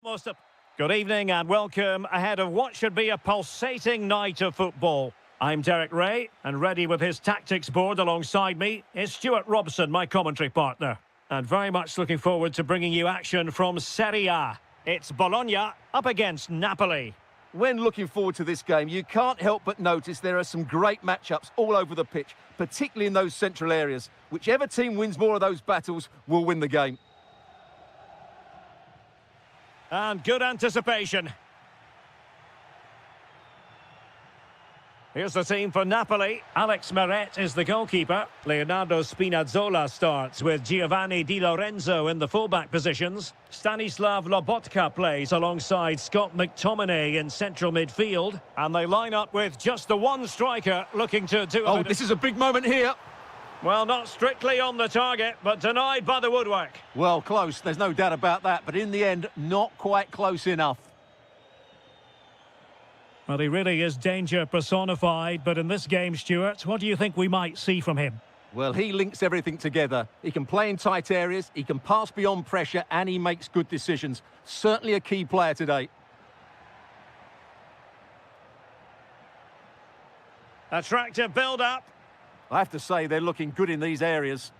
[SPEAKER 1] Most of... Good evening and welcome ahead of what should be a pulsating night of football. I'm Derek Ray, and ready with his tactics board alongside me is Stuart Robson, my commentary partner. And very much looking forward to bringing you action from Serie A. It's Bologna up against Napoli.
[SPEAKER 2] When looking forward to this game, you can't help but notice there are some great matchups all over the pitch, particularly in those central areas. Whichever team wins more of those battles will win the game.
[SPEAKER 1] And good anticipation. Here's the team for Napoli. Alex Meret is the goalkeeper. Leonardo Spinazzola starts with Giovanni Di Lorenzo in the fullback positions. Stanislav Lobotka plays alongside Scott McTominay in central midfield. And they line up with just the one striker looking to do a bit
[SPEAKER 2] this is a big moment here.
[SPEAKER 1] Well, not strictly on the target, but denied by the woodwork.
[SPEAKER 2] Well, close, there's no doubt about that, but in the end, not quite close enough.
[SPEAKER 1] Well, he really is danger personified, but in this game, Stuart, what do you think we might see from him?
[SPEAKER 2] Well, he links everything together. He can play in tight areas, he can pass beyond pressure, and he makes good decisions. Certainly a key player today.
[SPEAKER 1] Attractive build-up.
[SPEAKER 2] I have to say, they're looking good in these areas.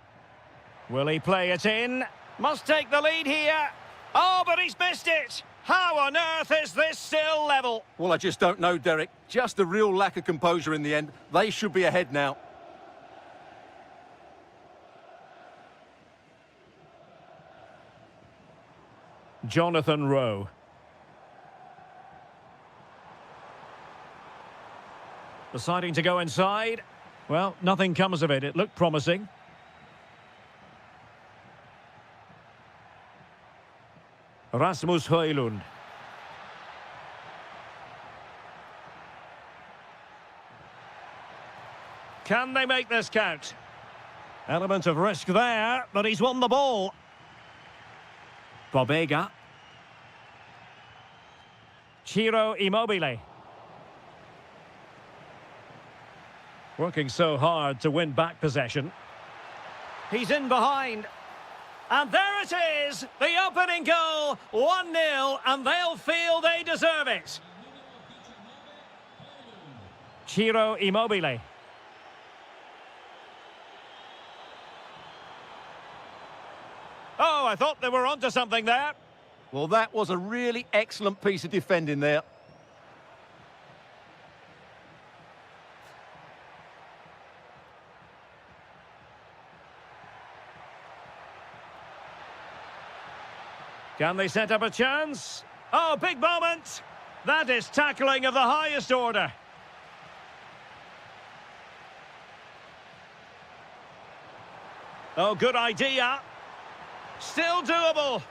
[SPEAKER 1] Will he play it in? Must take the lead here. Oh, but he's missed it. How on earth is this still level?
[SPEAKER 2] Well, I just don't know, Derek. Just a real lack of composure in the end. They should be ahead now.
[SPEAKER 1] Jonathan Rowe. Deciding to go inside. Well, nothing comes of it. It looked promising. Rasmus Højlund. Can they make this count? Element of risk there, but he's won the ball. Bobega. Ciro Immobile. Working so hard to win back possession. He's in behind. And there it is, the opening goal, 1-0, and they'll feel they deserve it. Ciro Immobile. Oh, I thought they were onto something there.
[SPEAKER 2] Well, that was a really excellent piece of defending there.
[SPEAKER 1] Can they set up a chance? Oh, big moment! That is tackling of the highest order. Oh, good idea. Still doable.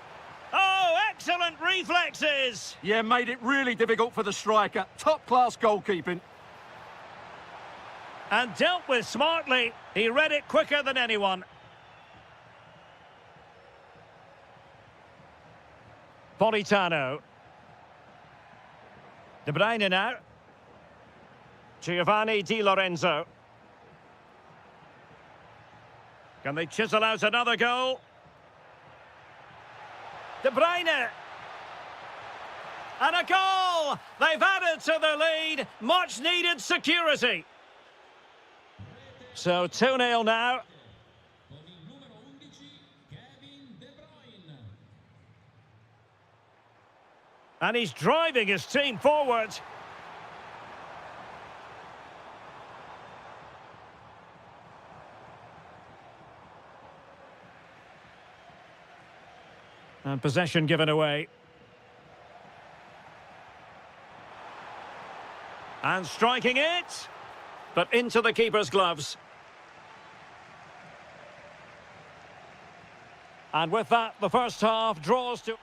[SPEAKER 1] Oh, excellent reflexes!
[SPEAKER 2] Yeah, made it really difficult for the striker. Top-class goalkeeping.
[SPEAKER 1] And dealt with smartly. He read it quicker than anyone. Politano. De Bruyne now. Giovanni Di Lorenzo. Can they chisel out another goal? De Bruyne. And a goal! They've added to the lead. Much needed security. So 2-0 now. And he's driving his team forward. And possession given away. And striking it. But into the keeper's gloves. And with that, the first half draws to...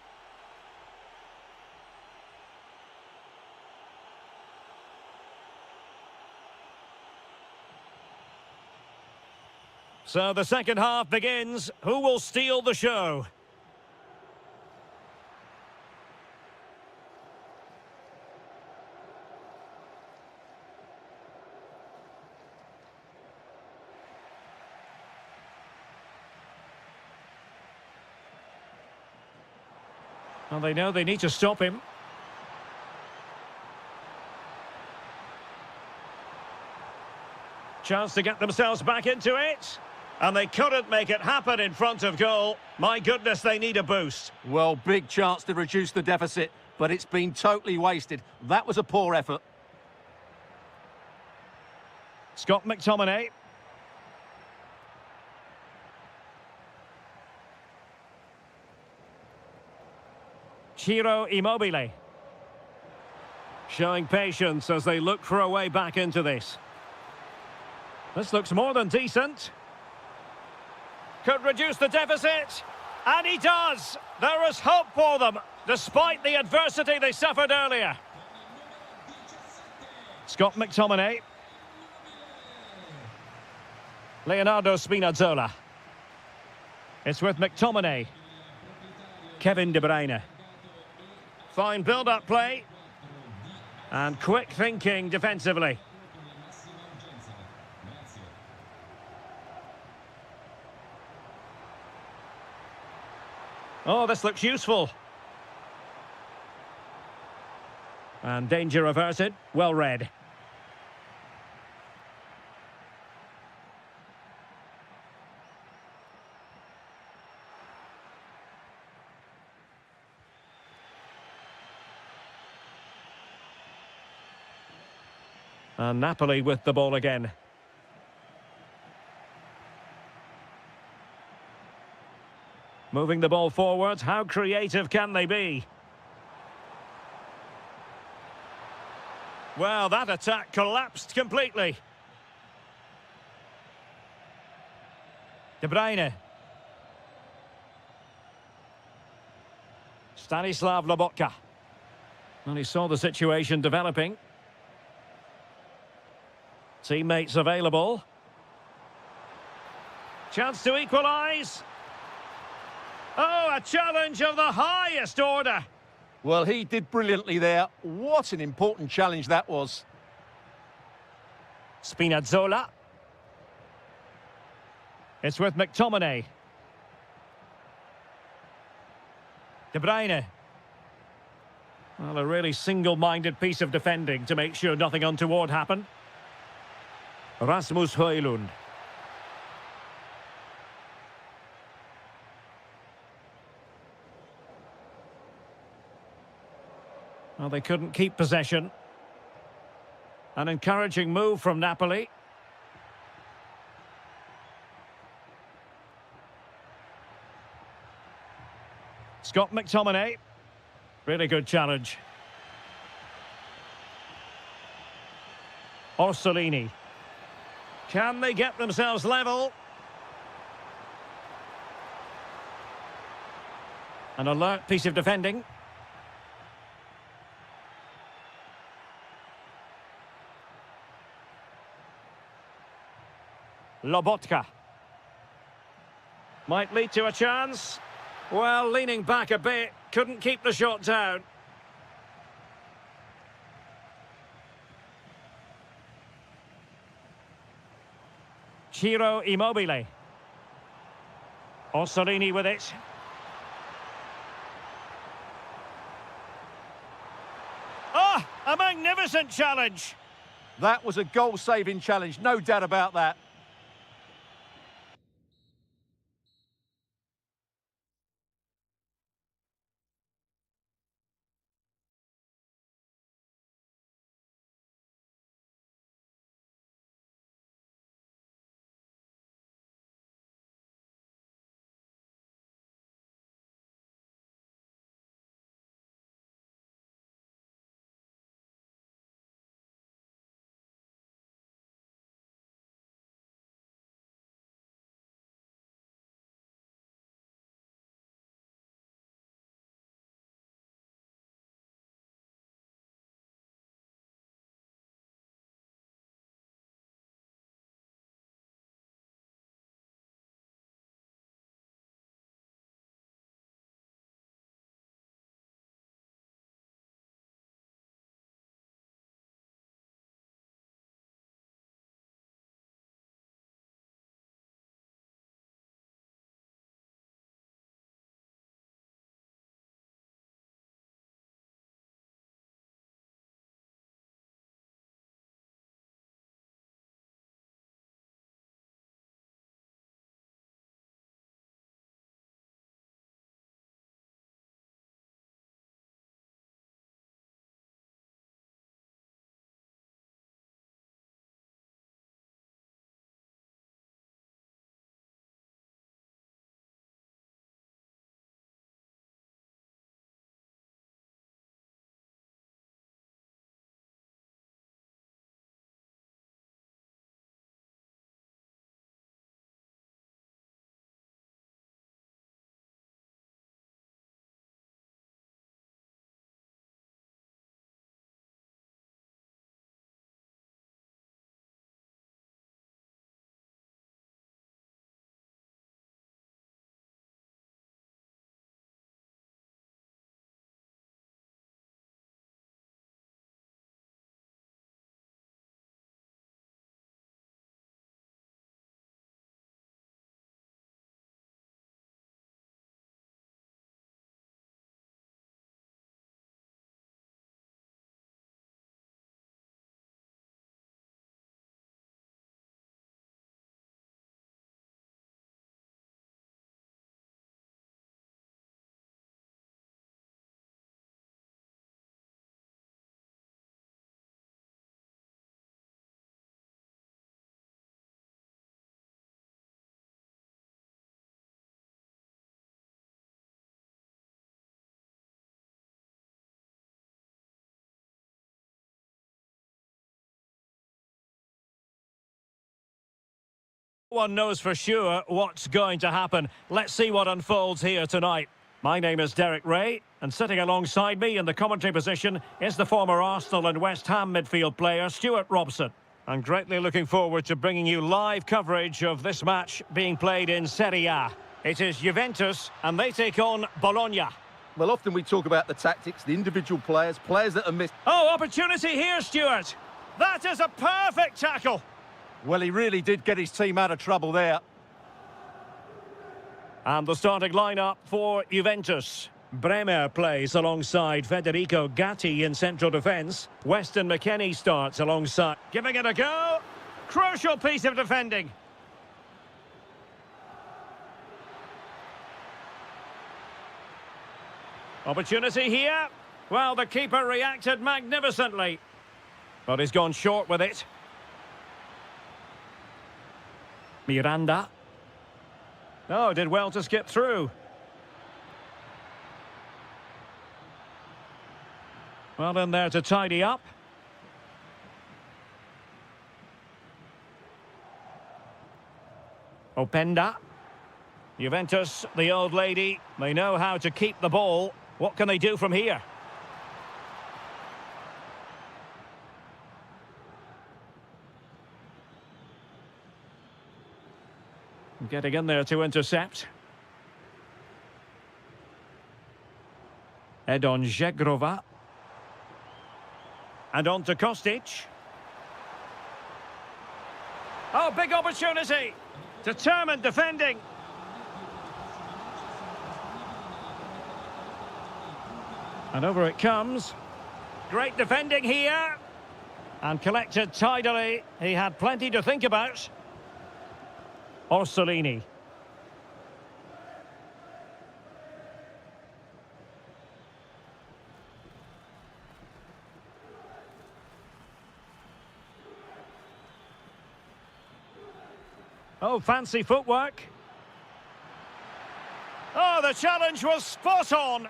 [SPEAKER 1] So the second half begins. Who will steal the show? Well, they know they need to stop him. Chance to get themselves back into it. And they couldn't make it happen in front of goal. My goodness, they need a boost.
[SPEAKER 2] Well, big chance to reduce the deficit, but it's been totally wasted. That was a poor effort.
[SPEAKER 1] Scott McTominay. Ciro Immobile. Showing patience as they look for a way back into this. This looks more than decent. Could reduce the deficit. And he does. There is hope for them, despite the adversity they suffered earlier. Scott McTominay. Leonardo Spinazzola. It's with McTominay. Kevin De Bruyne. Fine build-up play. And quick thinking defensively. Oh, this looks useful. And danger averted. Well read. And Napoli with the ball again. Moving the ball forward, how creative can they be? Well, that attack collapsed completely. De Bruyne. Stanislav Lobotka. Well, he saw the situation developing. Teammates available. Chance to equalise. Oh, a challenge of the highest order.
[SPEAKER 2] Well, he did brilliantly there. What an important challenge that was.
[SPEAKER 1] Spinazzola. It's with McTominay. De Bruyne. Well, a really single-minded piece of defending to make sure nothing untoward happened. Rasmus Højlund. Well, they couldn't keep possession. An encouraging move from Napoli. Scott McTominay. Really good challenge. Orsolini. Can they get themselves level? An alert piece of defending. Lobotka. Might lead to a chance. Well, leaning back a bit. Couldn't keep the shot down. Ciro Immobile. Orsolini with it. Ah, a magnificent challenge.
[SPEAKER 2] That was a goal-saving challenge, no doubt about that.
[SPEAKER 1] One knows for sure what's going to happen. Let's see what unfolds here tonight. My name is Derek Ray, and sitting alongside me in the commentary position is the former Arsenal and West Ham midfield player, Stuart Robson. I'm greatly looking forward to bringing you live coverage of this match being played in Serie A. It is Juventus, and they take on Bologna.
[SPEAKER 2] Well, often we talk about the tactics, the individual players that are missed.
[SPEAKER 1] Oh, opportunity here, Stuart. That is a perfect tackle.
[SPEAKER 2] Well, he really did get his team out of trouble there.
[SPEAKER 1] And the starting lineup for Juventus. Bremer plays alongside Federico Gatti in central defence. Weston McKennie starts alongside. Giving it a go. Crucial piece of defending. Opportunity here. Well, the keeper reacted magnificently. But he's gone short with it. Miranda. Oh, did well to skip through. Well, in there to tidy up. Openda. Juventus, the old lady, they know how to keep the ball. What can they do from here? Getting in there to intercept. Edon Žegrova. And on to Kostic. Oh, big opportunity. Determined defending. And over it comes. Great defending here. And collected tidily. He had plenty to think about. Orsolini. Oh, fancy footwork. Oh, the challenge was spot on.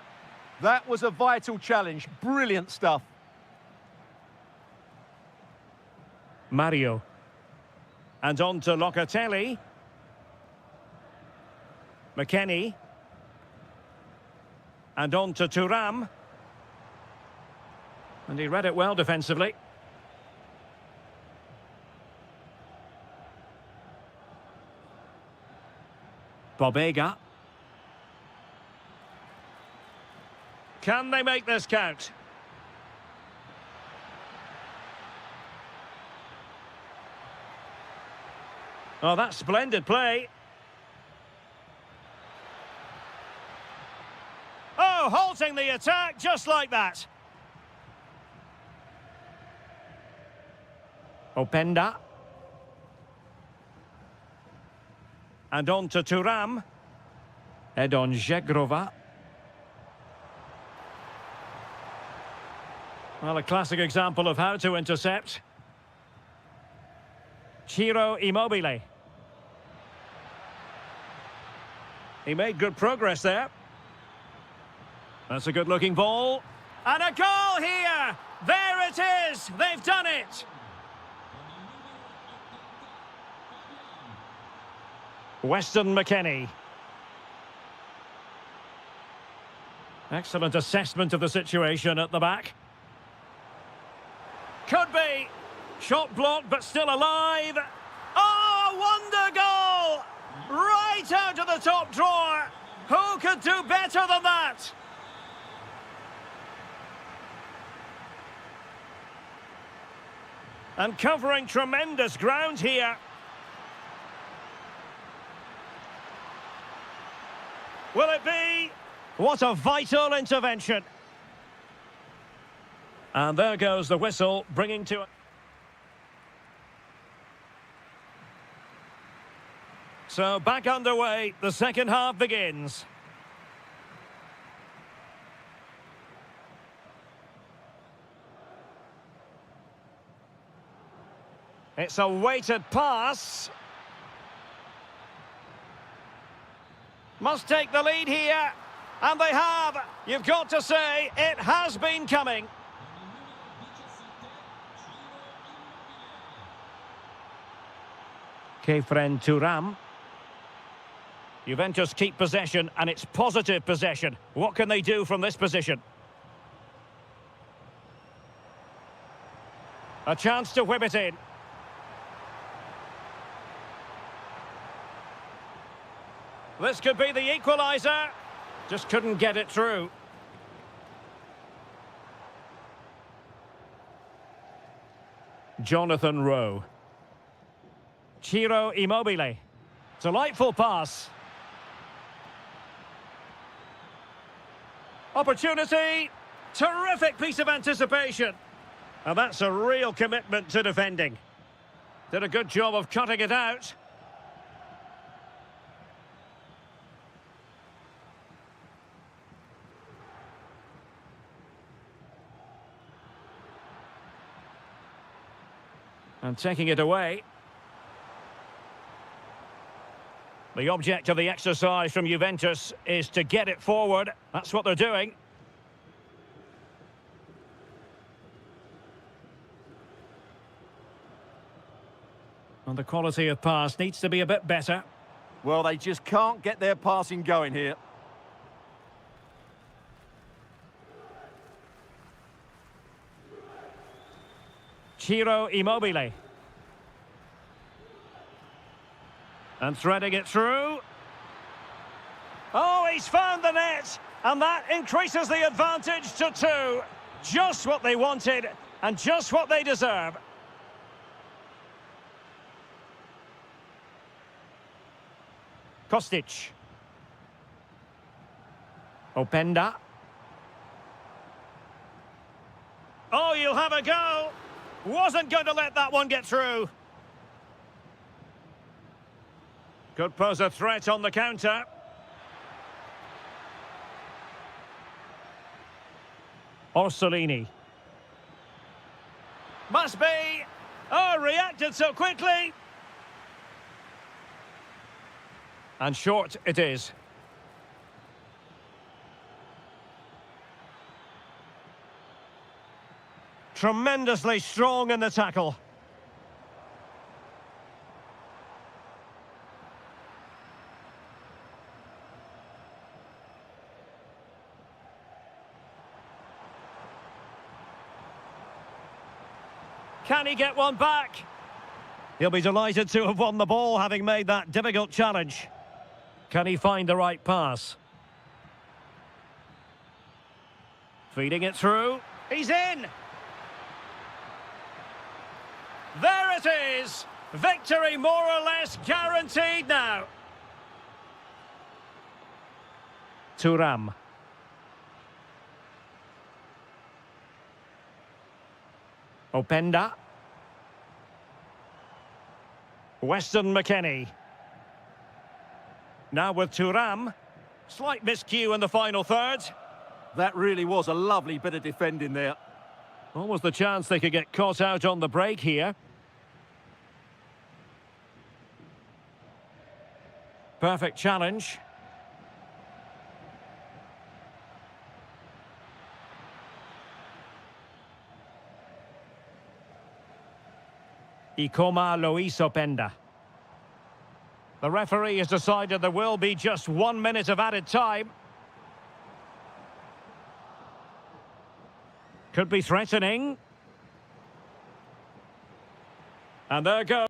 [SPEAKER 2] That was a vital challenge. Brilliant stuff.
[SPEAKER 1] Mario. And on to Locatelli. McKennie. And on to Thuram. And he read it well defensively. Bobega. Can they make this count? Oh, that's splendid play. Oh, halting the attack just like that. Openda. And on to Thuram. Edon Žegrova. Well, a classic example of how to intercept. Ciro Immobile. He made good progress there. That's a good-looking ball. And a goal here! There it is! They've done it! Weston McKennie. Excellent assessment of the situation at the back. Could be. Shot blocked, but still alive. Oh, a wonder goal! Right out of the top drawer. Who could do better than that? And covering tremendous ground here. Will it be? What a vital intervention. And there goes the whistle, bringing to it. So back underway, the second half begins. It's a weighted pass. Must take the lead here. And they have. You've got to say, it has been coming. Kefren Turam. Juventus keep possession, and it's positive possession. What can they do from this position? A chance to whip it in. This could be the equaliser. Just couldn't get it through. Jonathan Rowe. Ciro Immobile. Delightful pass. Opportunity. Terrific piece of anticipation. And that's a real commitment to defending. Did a good job of cutting it out. And taking it away. The object of the exercise from Juventus is to get it forward. That's what they're doing. And the quality of pass needs to be a bit better.
[SPEAKER 2] Well, they just can't get their passing going here.
[SPEAKER 1] Ciro Immobile. And threading it through. Oh, he's found the net! And that increases the advantage to 2. Just what they wanted, and just what they deserve. Kostic. Openda. Oh, you'll have a go! Wasn't going to let that one get through. Could pose a threat on the counter. Orsolini. Must be. Oh, reacted so quickly. And short it is. Tremendously strong in the tackle. Can he get one back? He'll be delighted to have won the ball, having made that difficult challenge. Can he find the right pass? Feeding it through. He's in! There it is! Victory more or less guaranteed now. Turam. Openda. Weston McKennie. Now with Turam. Slight miscue in the final third.
[SPEAKER 2] That really was a lovely bit of defending there.
[SPEAKER 1] Almost the chance they could get caught out on the break here. Perfect challenge. Ikoma Luis Openda. The referee has decided there will be just 1 minute of added time. Could be threatening. And there goes.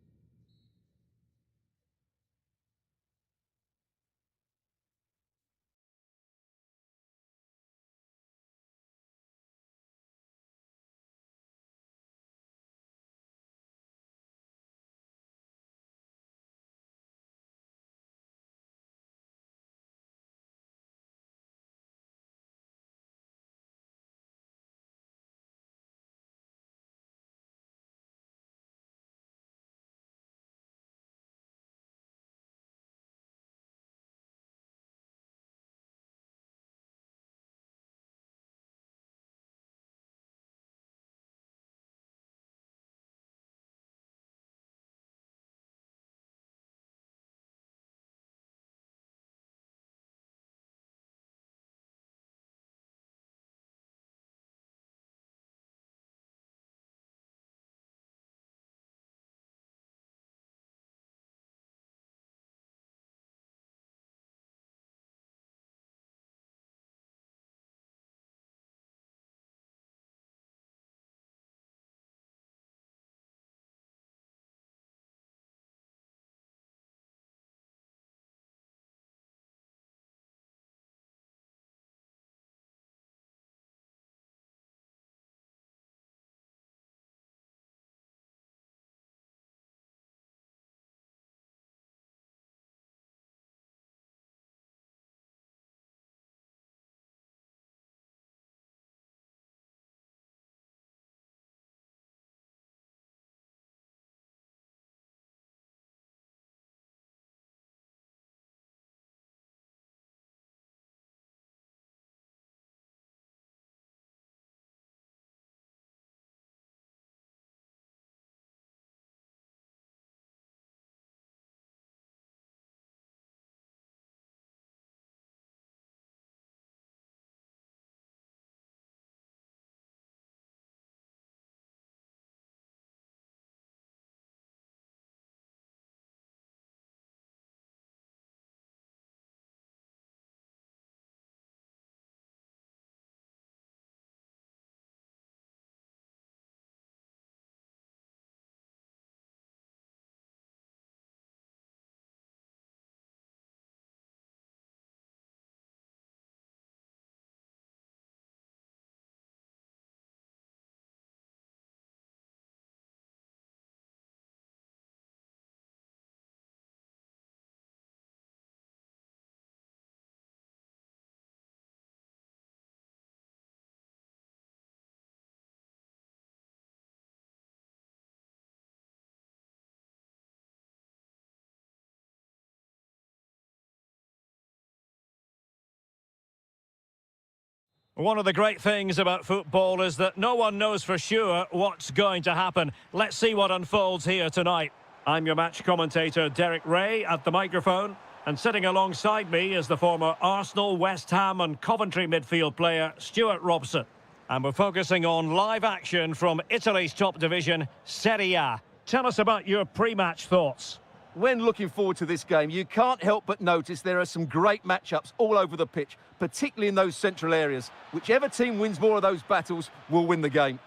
[SPEAKER 1] One of the great things about football is that no one knows for sure what's going to happen. Let's see what unfolds here tonight. I'm your match commentator, Derek Ray, at the microphone. And sitting alongside me is the former Arsenal, West Ham and Coventry midfield player, Stuart Robson. And we're focusing on live action from Italy's top division, Serie A. Tell us about your pre-match thoughts.
[SPEAKER 2] When looking forward to this game, you can't help but notice there are some great matchups all over the pitch, particularly in those central areas. Whichever team wins more of those battles will win the game.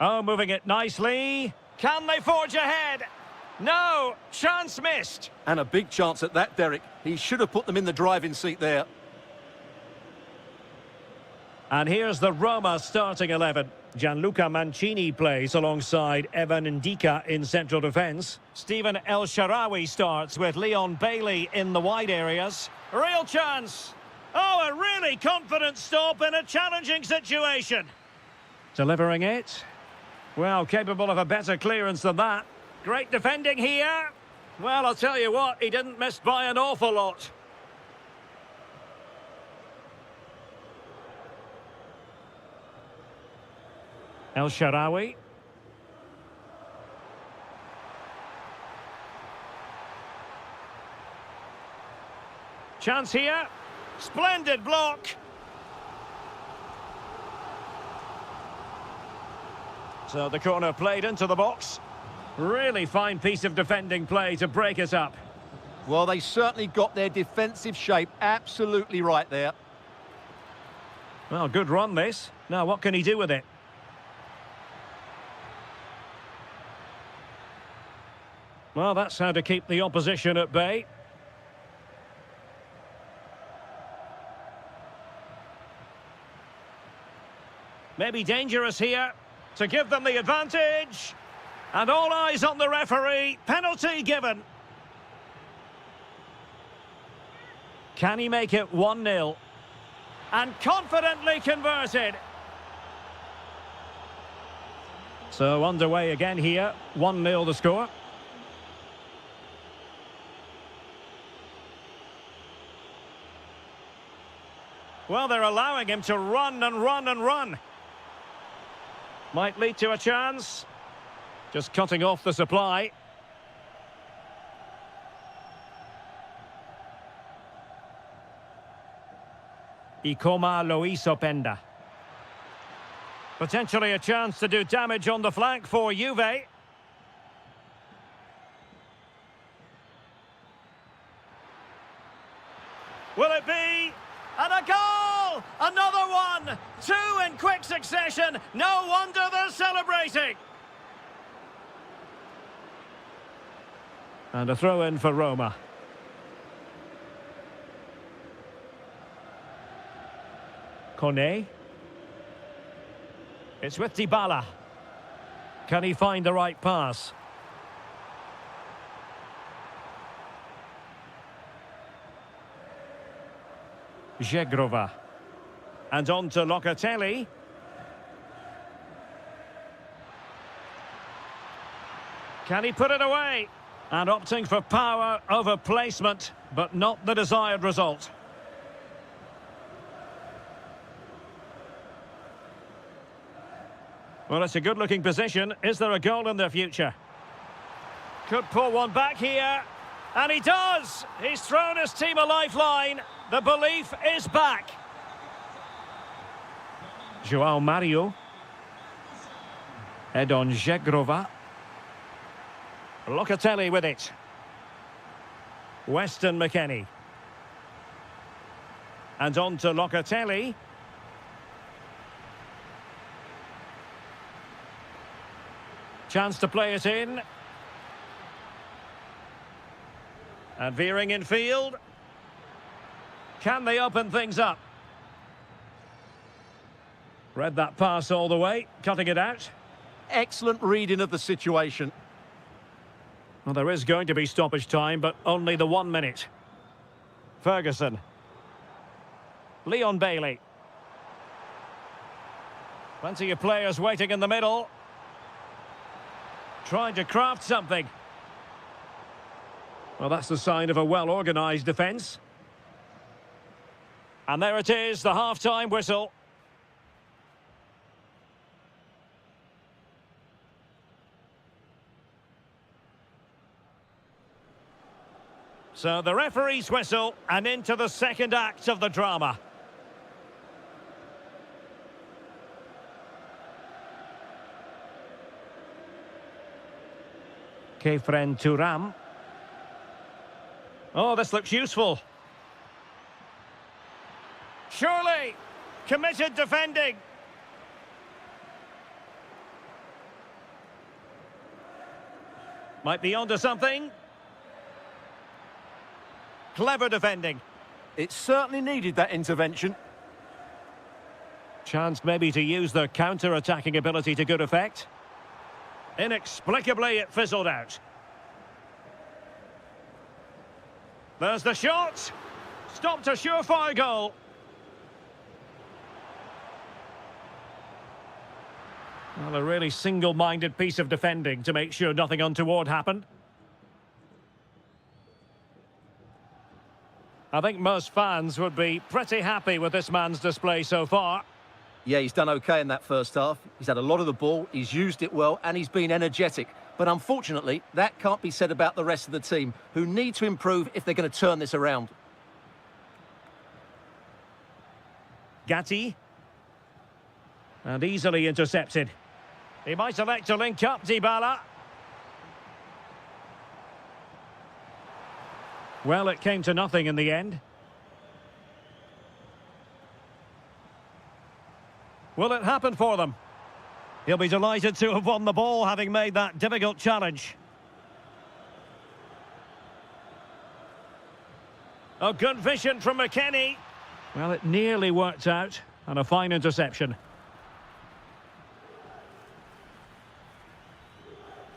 [SPEAKER 1] Oh, moving it nicely. Can they forge ahead? No, chance missed.
[SPEAKER 2] And a big chance at that, Derek. He should have put them in the driving seat there.
[SPEAKER 1] And here's the Roma starting 11. Gianluca Mancini plays alongside Evan Ndika in central defence. Stephen El Shaarawy starts with Leon Bailey in the wide areas. Real chance. Oh, a really confident stop in a challenging situation. Delivering it. Well, capable of a better clearance than that. Great defending here. Well, I'll tell you what, he didn't miss by an awful lot. El Shaarawy. Chance here. Splendid block. So the corner played into the box. Really fine piece of defending play to break it up.
[SPEAKER 2] Well, they certainly got their defensive shape absolutely right there.
[SPEAKER 1] Well, good run this. Now, what can he do with it? Well, that's how to keep the opposition at bay. Maybe dangerous here to give them the advantage. And all eyes on the referee. Penalty given. Can he make it 1-0? And confidently converted. So underway again here. 1-0 the score. Well, they're allowing him to run and run and run. Might lead to a chance. Just cutting off the supply. Ikoma Loisopenda. Potentially a chance to do damage on the flank for Juve. Will it be? And a goal! Another one! Two in quick succession. No wonder they're celebrating. And a throw-in for Roma. Kone. It's with Dybala. Can he find the right pass? Zegrova. And on to Locatelli. Can he put it away? And opting for power over placement, but not the desired result. Well, it's a good-looking position. Is there a goal in their future? Could pull one back here. And he does! He's thrown his team a lifeline. The belief is back. João Mario. Edon Zegrova. Locatelli with it. Weston McKennie. And on to Locatelli. Chance to play it in. And veering in field. Can they open things up? Read that pass all the way, cutting it out.
[SPEAKER 2] Excellent reading of the situation.
[SPEAKER 1] Well, there is going to be stoppage time, but only the 1 minute. Ferguson. Leon Bailey. Plenty of players waiting in the middle. Trying to craft something. Well, that's the sign of a well-organised defence. And there it is, the half-time whistle. So the referee's whistle, and into the second act of the drama. Kefren Turam. Oh, this looks useful. Surely, committed defending. Might be onto something. Clever defending.
[SPEAKER 2] It certainly needed that intervention.
[SPEAKER 1] Chance maybe to use their counter-attacking ability to good effect. Inexplicably, it fizzled out. There's the shot. Stopped a surefire goal. Well, a really single-minded piece of defending to make sure nothing untoward happened. I think most fans would be pretty happy with this man's display so far.
[SPEAKER 2] Yeah, he's done okay in that first half. He's had a lot of the ball, he's used it well, and he's been energetic. But unfortunately, that can't be said about the rest of the team, who need to improve if they're going to turn this around.
[SPEAKER 1] Gatti. And easily intercepted. He might elect to link up Dybala. Well, it came to nothing in the end. Will it happen for them? He'll be delighted to have won the ball, having made that difficult challenge. Oh, good vision from McKennie. Well, it nearly worked out, and a fine interception.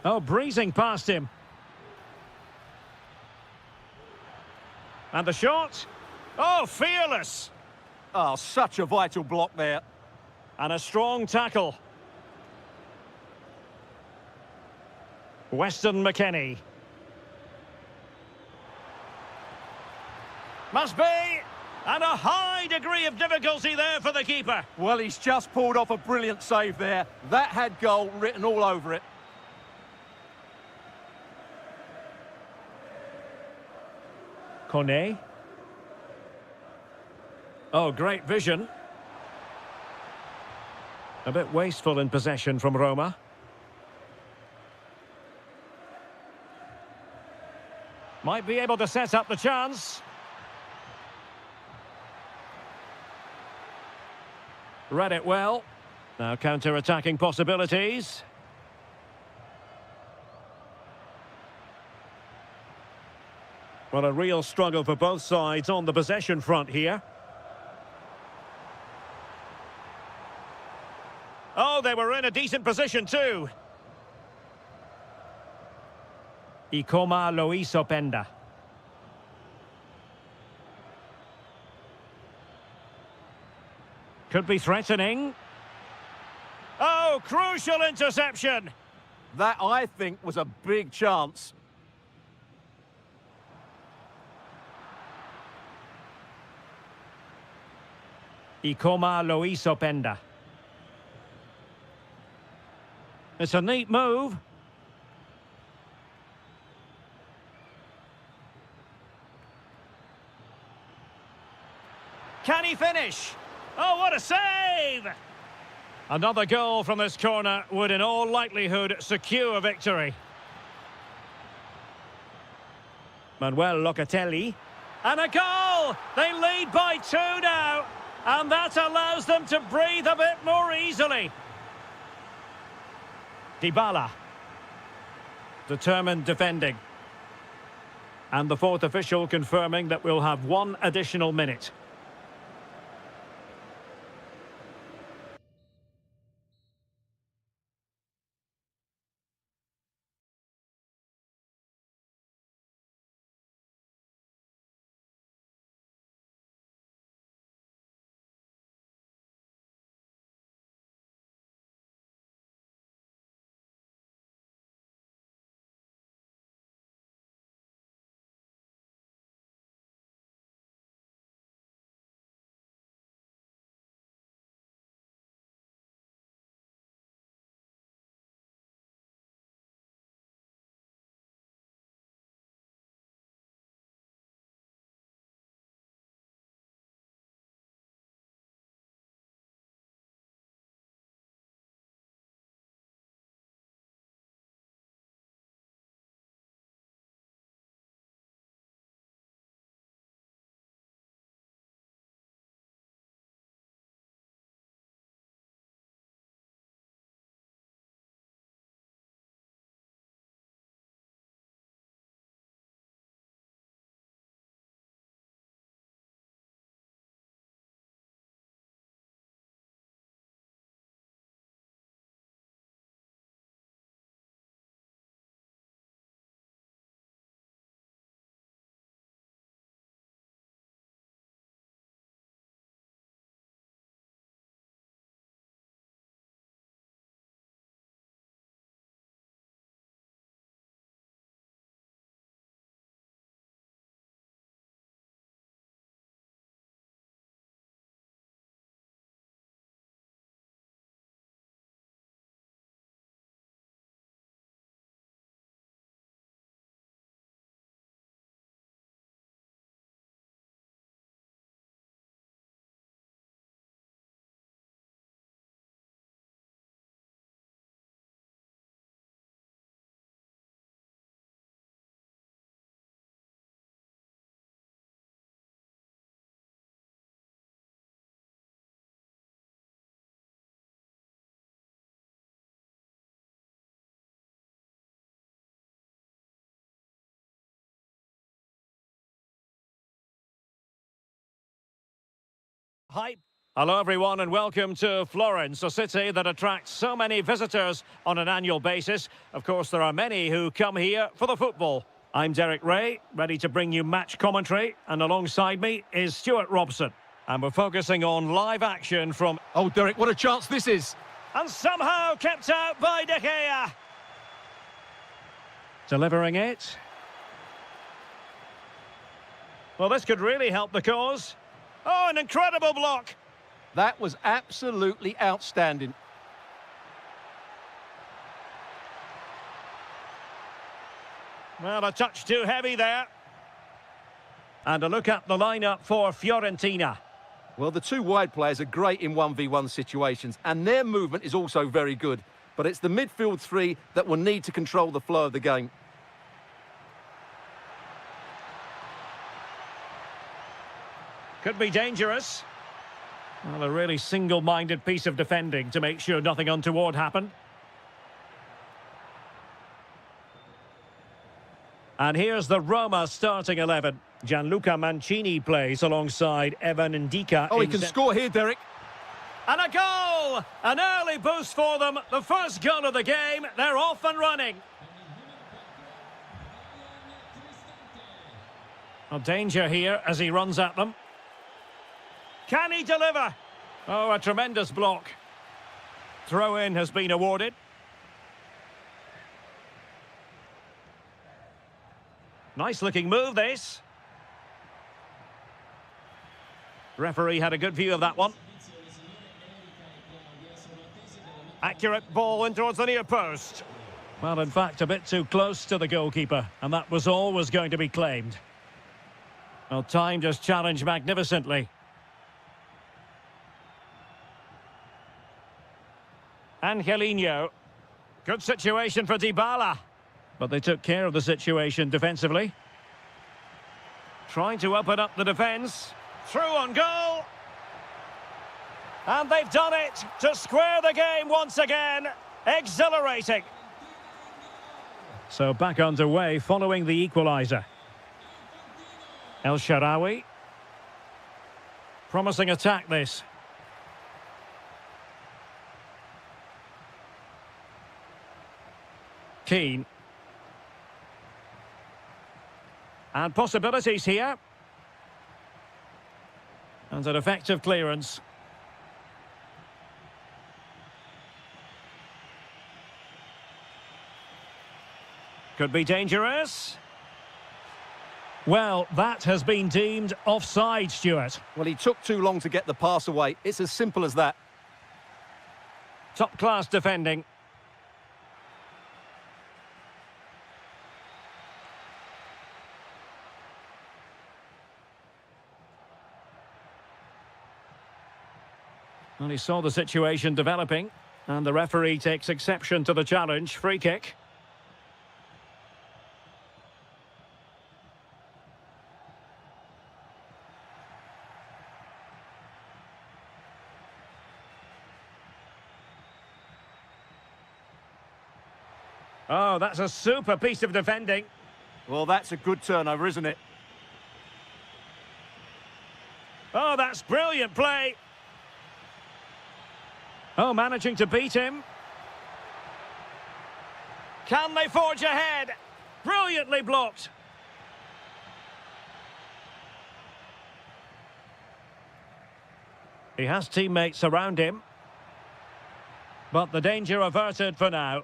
[SPEAKER 1] Oh, breezing past him. And the shot. Oh, fearless.
[SPEAKER 2] Oh, such a vital block there.
[SPEAKER 1] And a strong tackle. Weston McKennie. Must be. And a high degree of difficulty there for the keeper.
[SPEAKER 2] Well, he's just pulled off a brilliant save there. That had goal written all over it.
[SPEAKER 1] Kone. Oh, great vision. A bit wasteful in possession from Roma. Might be able to set up the chance. Read it well. Now counter-attacking possibilities. Well, a real struggle for both sides on the possession front here. Oh, they were in a decent position too. Ikoma Loisopenda. Could be threatening. Oh, crucial interception.
[SPEAKER 2] That, I think, was a big chance.
[SPEAKER 1] Ikoma Loisopenda. It's a neat move. Can he finish? Oh, what a save! Another goal from this corner would in all likelihood secure victory. Manuel Locatelli. And a goal! They lead by 2 now. And that allows them to breathe a bit more easily. Dybala. Determined defending. And the fourth official confirming that we'll have 1 additional minute. hype. Hello everyone and welcome to Florence, a city that attracts so many visitors on an annual basis. Of course, there are many who come here for the football. I'm Derek Ray, ready to bring you match commentary, and alongside me is Stuart Robson. And we're focusing on live action from...
[SPEAKER 2] Oh, Derek, what a chance this is.
[SPEAKER 1] And somehow kept out by De Gea. Delivering it. Well, this could really help the cause. Oh, an incredible block.
[SPEAKER 2] That was absolutely outstanding.
[SPEAKER 1] Well, a touch too heavy there. And a look at the lineup for Fiorentina.
[SPEAKER 2] Well, the two wide players are great in 1v1 situations, and their movement is also very good. But it's the midfield three that will need to control the flow of the game.
[SPEAKER 1] Could be dangerous. Well, a really single-minded piece of defending to make sure nothing untoward happened. And here's the Roma starting 11. Gianluca Mancini plays alongside Evan Ndika.
[SPEAKER 2] Oh, he can score here, Derek.
[SPEAKER 1] And a goal! An early boost for them. The first goal of the game. They're off and running. A danger here as he runs at them. Can he deliver? Oh, a tremendous block. Throw-in has been awarded. Nice-looking move, this. Referee had a good view of that one. Accurate ball in towards the near post. Well, in fact, a bit too close to the goalkeeper, and that was always going to be claimed. Well, timed his challenge magnificently. Angelino. Good situation for Dybala. But they took care of the situation defensively. Trying to open up the defence. Through on goal. And they've done it to square the game once again. Exhilarating. So back underway following the equaliser. El Shaarawy. Promising attack this. Keane. And possibilities here. And an effective clearance. Could be dangerous. Well, that has been deemed offside, Stuart.
[SPEAKER 2] Well, he took too long to get the pass away. It's as simple as that.
[SPEAKER 1] Top-class defending. Well, he saw the situation developing, and the referee takes exception to the challenge. Free kick. Oh, that's a super piece of defending.
[SPEAKER 2] Well, that's a good turnover, isn't it?
[SPEAKER 1] Oh, that's brilliant play. Oh, managing to beat him. Can they forge ahead? Brilliantly blocked. He has teammates around him. But the danger averted for now.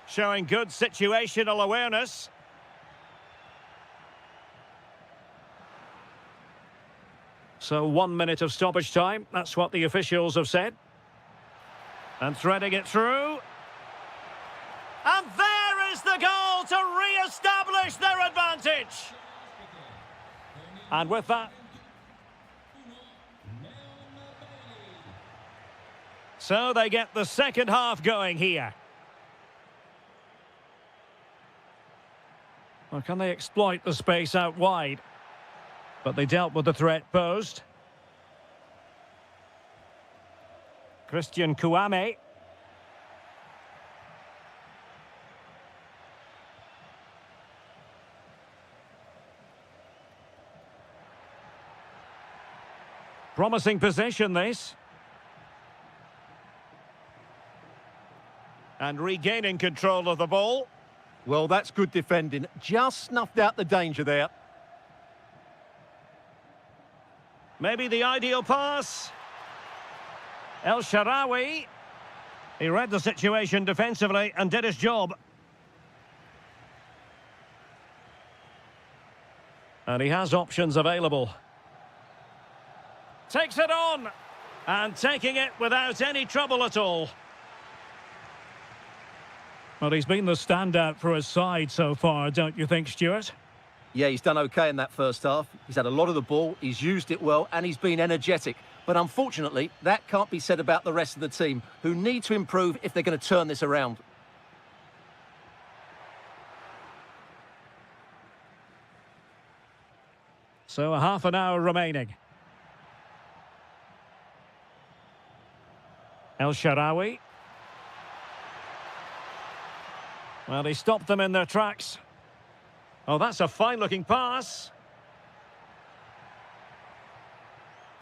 [SPEAKER 1] Showing good situational awareness. So 1 minute of stoppage time. That's what the officials have said. And threading it through. And there is the goal to re-establish their advantage. And with that... So they get the second half going here. Well, can they exploit the space out wide? But they dealt with the threat posed. Christian Kouame. Promising possession, this. And regaining control of the ball.
[SPEAKER 2] Well, that's good defending. Just snuffed out the danger there.
[SPEAKER 1] Maybe the ideal pass. El Shaarawy. He read the situation defensively and did his job. And he has options available. Takes it on. And taking it without any trouble at all. Well, he's been the standout for his side so far, don't you think, Stuart?
[SPEAKER 2] Yeah, he's done okay in that first half. He's had a lot of the ball, he's used it well, and he's been energetic. But unfortunately, that can't be said about the rest of the team, who need to improve if they're going to turn this around.
[SPEAKER 1] So a half an hour remaining. El Shaarawy. Well, he stopped them in their tracks. Oh, that's a fine-looking pass.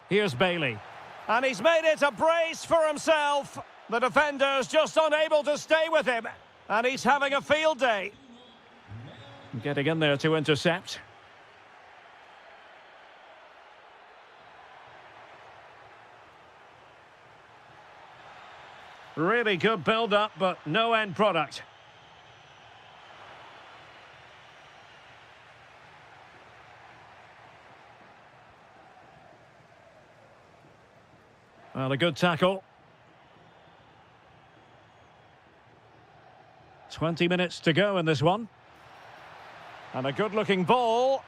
[SPEAKER 1] Here's Bailey. And he's made it a brace for himself. The defender's just unable to stay with him. And he's having a field day. Getting in there to intercept. Really good build-up, but no end product. Well, a good tackle. 20 minutes to go in this one. And a good-looking ball.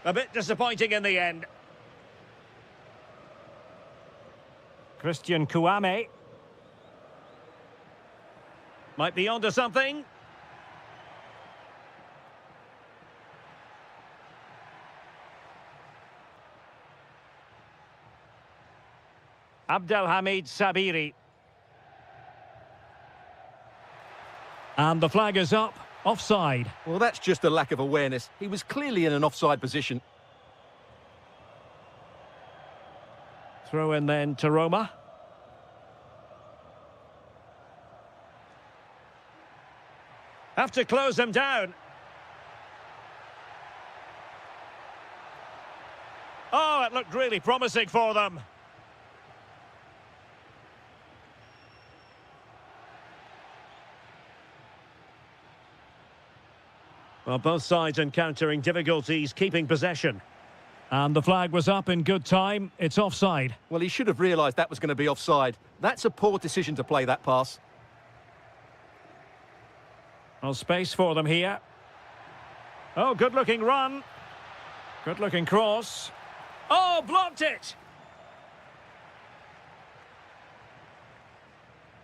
[SPEAKER 1] A bit disappointing in the end. Christian Kouame. Might be onto something. Abdelhamid Sabiri. And the flag is up. Offside.
[SPEAKER 2] Well, that's just a lack of awareness. He was clearly in an offside position.
[SPEAKER 1] Throw in then to Roma. Have to close them down. Oh, it looked really promising for them. Well, both sides encountering difficulties keeping possession. And the flag was up in good time. It's offside.
[SPEAKER 2] Well, he should have realised that was going to be offside. That's a poor decision to play that pass.
[SPEAKER 1] Well, space for them here. Oh, good-looking run. Good-looking cross. Oh, blocked it!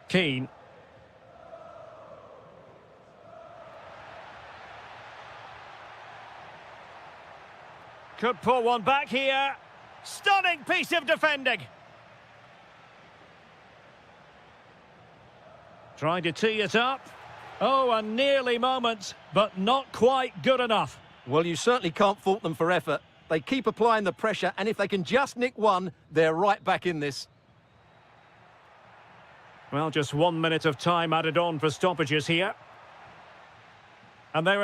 [SPEAKER 1] Keane. Could pull one back here. Stunning piece of defending. Trying to tee it up. Oh, a nearly moment, but not quite good enough.
[SPEAKER 2] Well, you certainly can't fault them for effort. They keep applying the pressure, and if they can just nick one, they're right back in this.
[SPEAKER 1] Well, just 1 minute of time added on for stoppages here. And there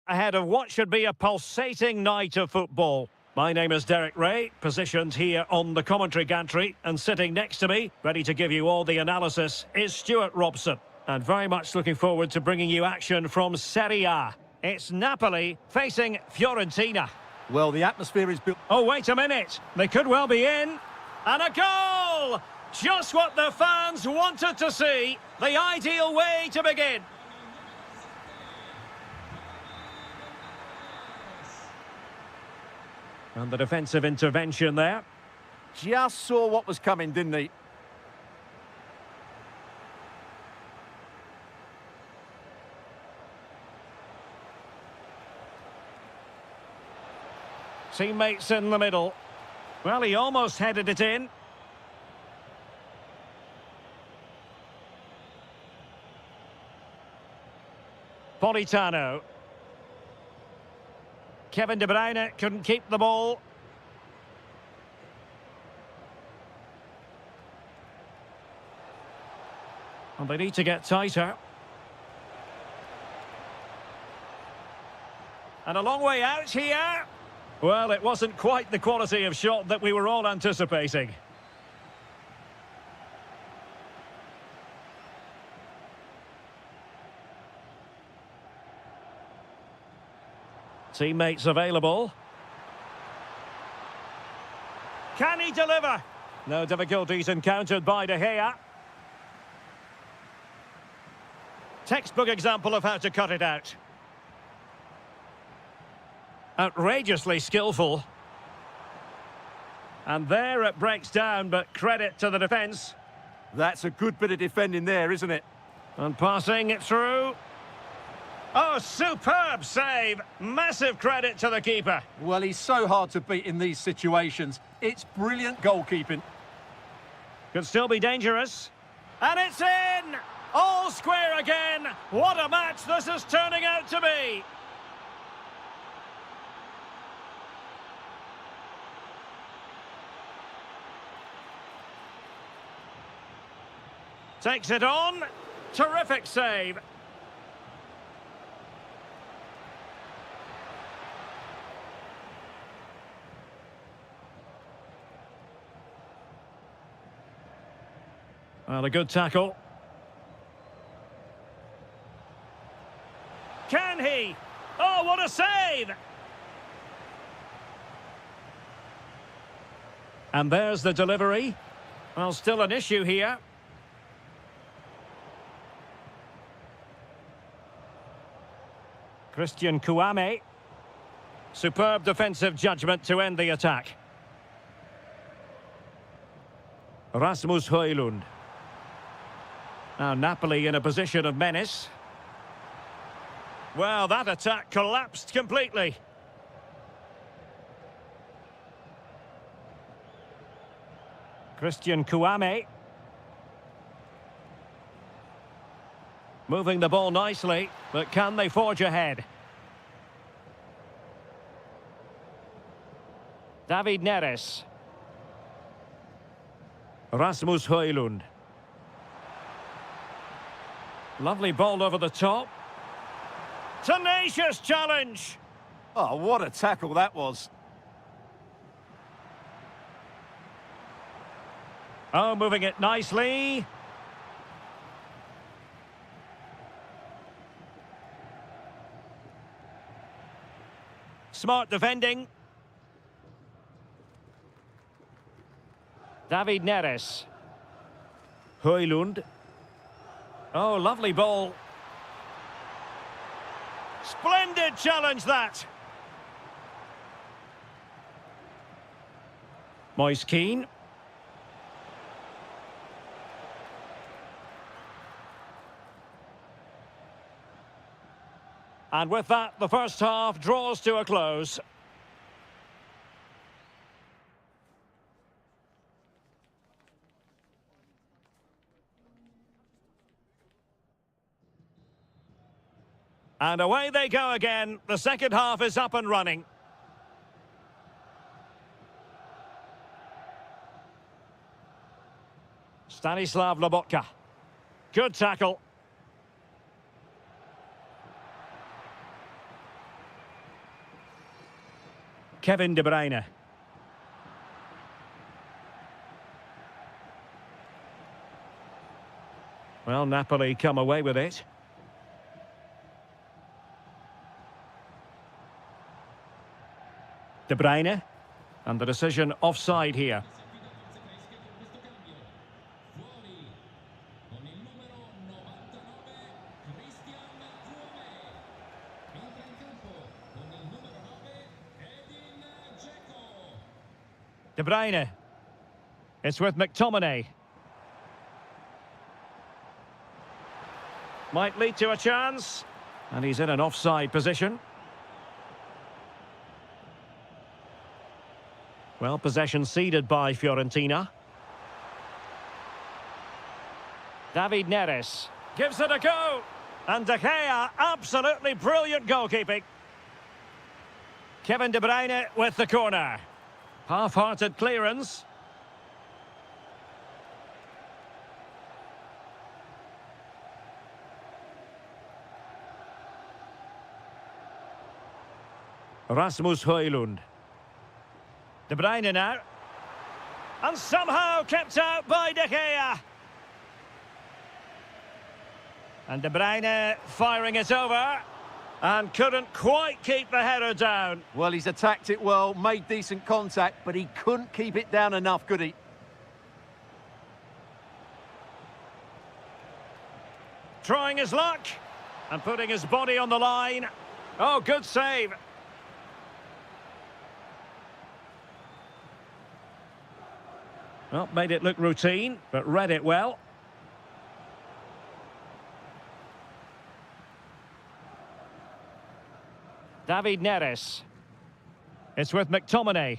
[SPEAKER 1] ahead of what should be a pulsating night of football. My name is Derek Ray, positioned here on the commentary gantry, and sitting next to me, ready to give you all the analysis, is Stuart Robson. And very much looking forward to bringing you action from Serie A. It's Napoli facing Fiorentina.
[SPEAKER 2] Well, the atmosphere is built...
[SPEAKER 1] Oh, wait a minute. They could well be in. And a goal! Just what the fans wanted to see. The ideal way to begin. And the defensive intervention there.
[SPEAKER 2] Just saw what was coming, didn't he?
[SPEAKER 1] Teammates in the middle. Well, he almost headed it in. Politano. Kevin De Bruyne couldn't keep the ball. And they need to get tighter. And a long way out here. Well, it wasn't quite the quality of shot that we were all anticipating. Teammates available. Can he deliver? No difficulties encountered by De Gea. Textbook example of how to cut it out. Outrageously skillful. And there it breaks down, but credit to the defence.
[SPEAKER 2] That's a good bit of defending there, isn't it?
[SPEAKER 1] And passing it through. Oh, superb save. Massive credit to the keeper.
[SPEAKER 2] Well, he's so hard to beat in these situations. It's brilliant goalkeeping.
[SPEAKER 1] Could still be dangerous. And it's in! All square again. What a match this is turning out to be. Takes it on. Terrific save. Well, a good tackle. Can he? Oh, what a save! And there's the delivery. Well, still an issue here. Christian Kouame. Superb defensive judgment to end the attack. Rasmus Højlund. Now Napoli in a position of menace. Well, that attack collapsed completely. Christian Kouame. Moving the ball nicely, but can they forge ahead? David Neres. Rasmus Højlund. Lovely ball over the top. Tenacious challenge.
[SPEAKER 2] Oh, what a tackle that was.
[SPEAKER 1] Oh, moving it nicely. Smart defending. David Neres. Højlund. Oh, lovely ball. Splendid challenge that. Moise Keane. And with that, the first half draws to a close. And away they go again. The second half is up and running. Stanislav Lobotka. Good tackle. Kevin De Bruyne. Well, Napoli come away with it. De Bruyne. And the decision offside here. De Bruyne. It's with McTominay. Might lead to a chance. And he's in an offside position. Well, possession ceded by Fiorentina. David Neres gives it a go. And De Gea, absolutely brilliant goalkeeping. Kevin De Bruyne with the corner. Half-hearted clearance. Rasmus Højlund. De Bruyne now. And somehow kept out by De Gea. And De Bruyne firing it over. And couldn't quite keep the header down.
[SPEAKER 2] Well, he's attacked it well, made decent contact, but he couldn't keep it down enough, could he?
[SPEAKER 1] Trying his luck. And putting his body on the line. Oh, good save. Well, made it look routine, but read it well. David Neres. It's with McTominay.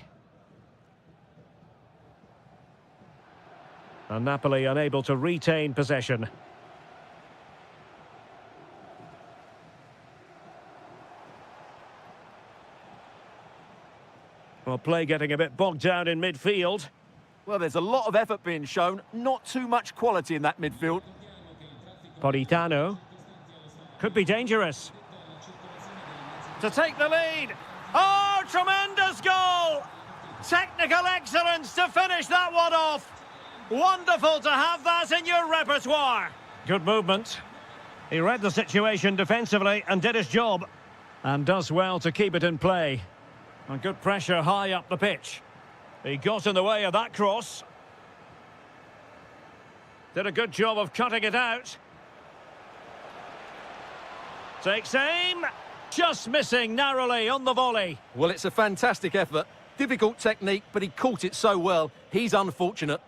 [SPEAKER 1] And Napoli unable to retain possession. Well, play getting a bit bogged down in midfield.
[SPEAKER 2] Well, there's a lot of effort being shown, not too much quality in that midfield.
[SPEAKER 1] Politano. Could be dangerous. To take the lead. Oh, tremendous goal! Technical excellence to finish that one off. Wonderful to have that in your repertoire. Good movement. He read the situation defensively and did his job. And does well to keep it in play. And good pressure high up the pitch. He got in the way of that cross. Did a good job of cutting it out. Takes aim. Just missing narrowly on the volley.
[SPEAKER 2] Well, it's a fantastic effort. Difficult technique, but he caught it so well. He's unfortunate.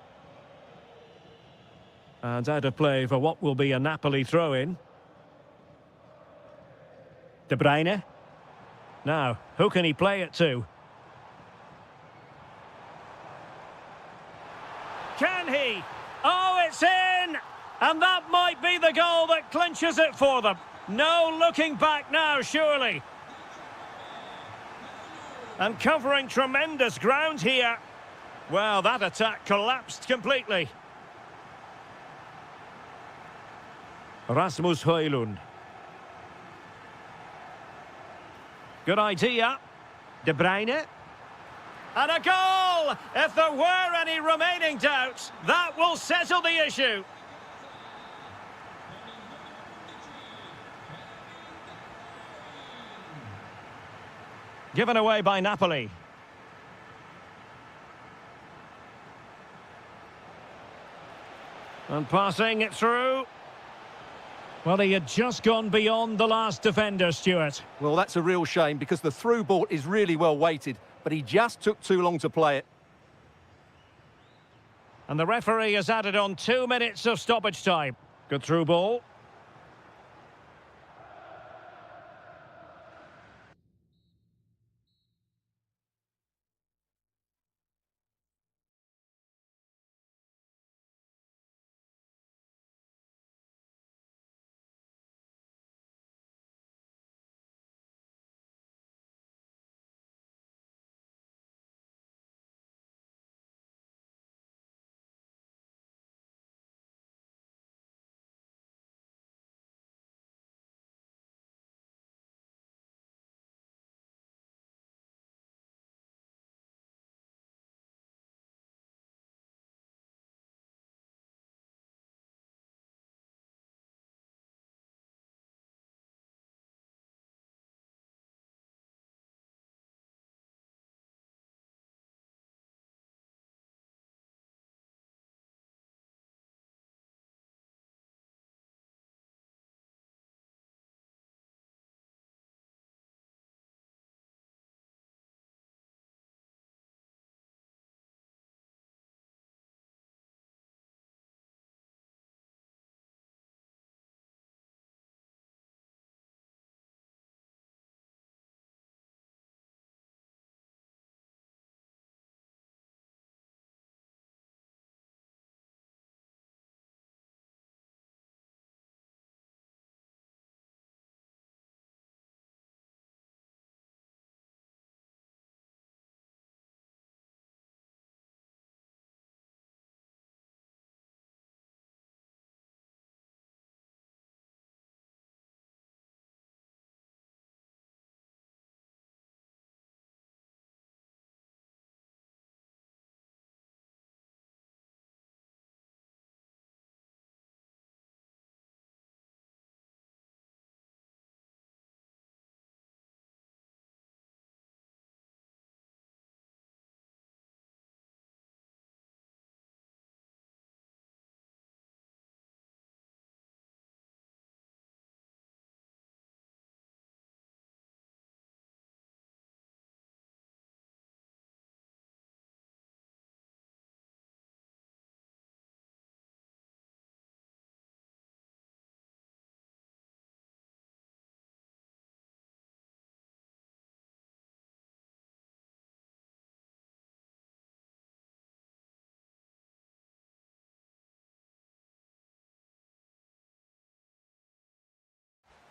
[SPEAKER 1] And out of play for what will be a Napoli throw-in. De Bruyne. Now, who can he play it to? Can he? Oh, it's in! And that might be the goal that clinches it for them. No looking back now, surely. And covering tremendous ground here. Well, that attack collapsed completely. Rasmus Højlund. Good idea. De Bruyne. And a goal! If there were any remaining doubts, that will settle the issue. Given away by Napoli. And passing it through. Well, he had just gone beyond the last defender, Stuart.
[SPEAKER 2] Well, that's a real shame because the through ball is really well weighted, but he just took too long to play it.
[SPEAKER 1] And the referee has added on 2 minutes of stoppage time. Good through ball.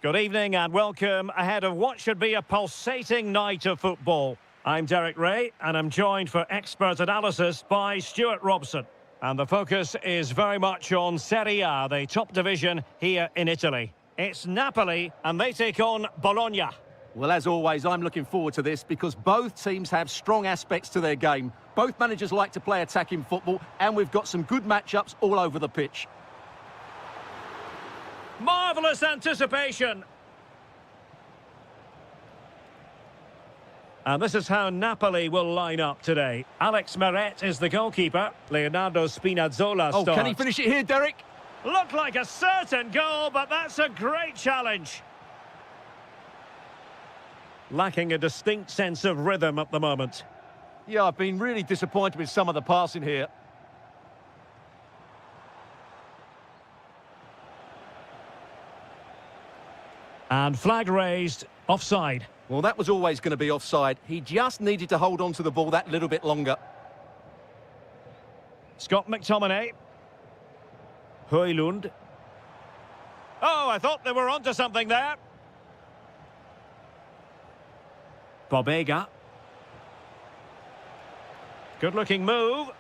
[SPEAKER 1] Good evening and welcome ahead of what should be a pulsating night of football. I'm Derek Ray and I'm joined for expert analysis by Stuart Robson. And the focus is very much on Serie A, the top division here in Italy. It's Napoli and they take on Bologna.
[SPEAKER 2] Well, as always, I'm looking forward to this because both teams have strong aspects to their game. Both managers like to play attacking football, and we've got some good matchups all over the pitch.
[SPEAKER 1] Marvellous anticipation. And this is how Napoli will line up today. Alex Meret is the goalkeeper. Leonardo Spinazzola starts.
[SPEAKER 2] Oh, can he finish it here, Derek?
[SPEAKER 1] Looked like a certain goal, but that's a great challenge. Lacking a distinct sense of rhythm at the moment.
[SPEAKER 2] Yeah, I've been really disappointed with some of the passing here.
[SPEAKER 1] And flag raised, offside.
[SPEAKER 2] Well, that was always going to be offside. He just needed to hold on to the ball that little bit longer.
[SPEAKER 1] Scott McTominay. Højlund. Oh, I thought they were onto something there. Bobega. Good-looking move.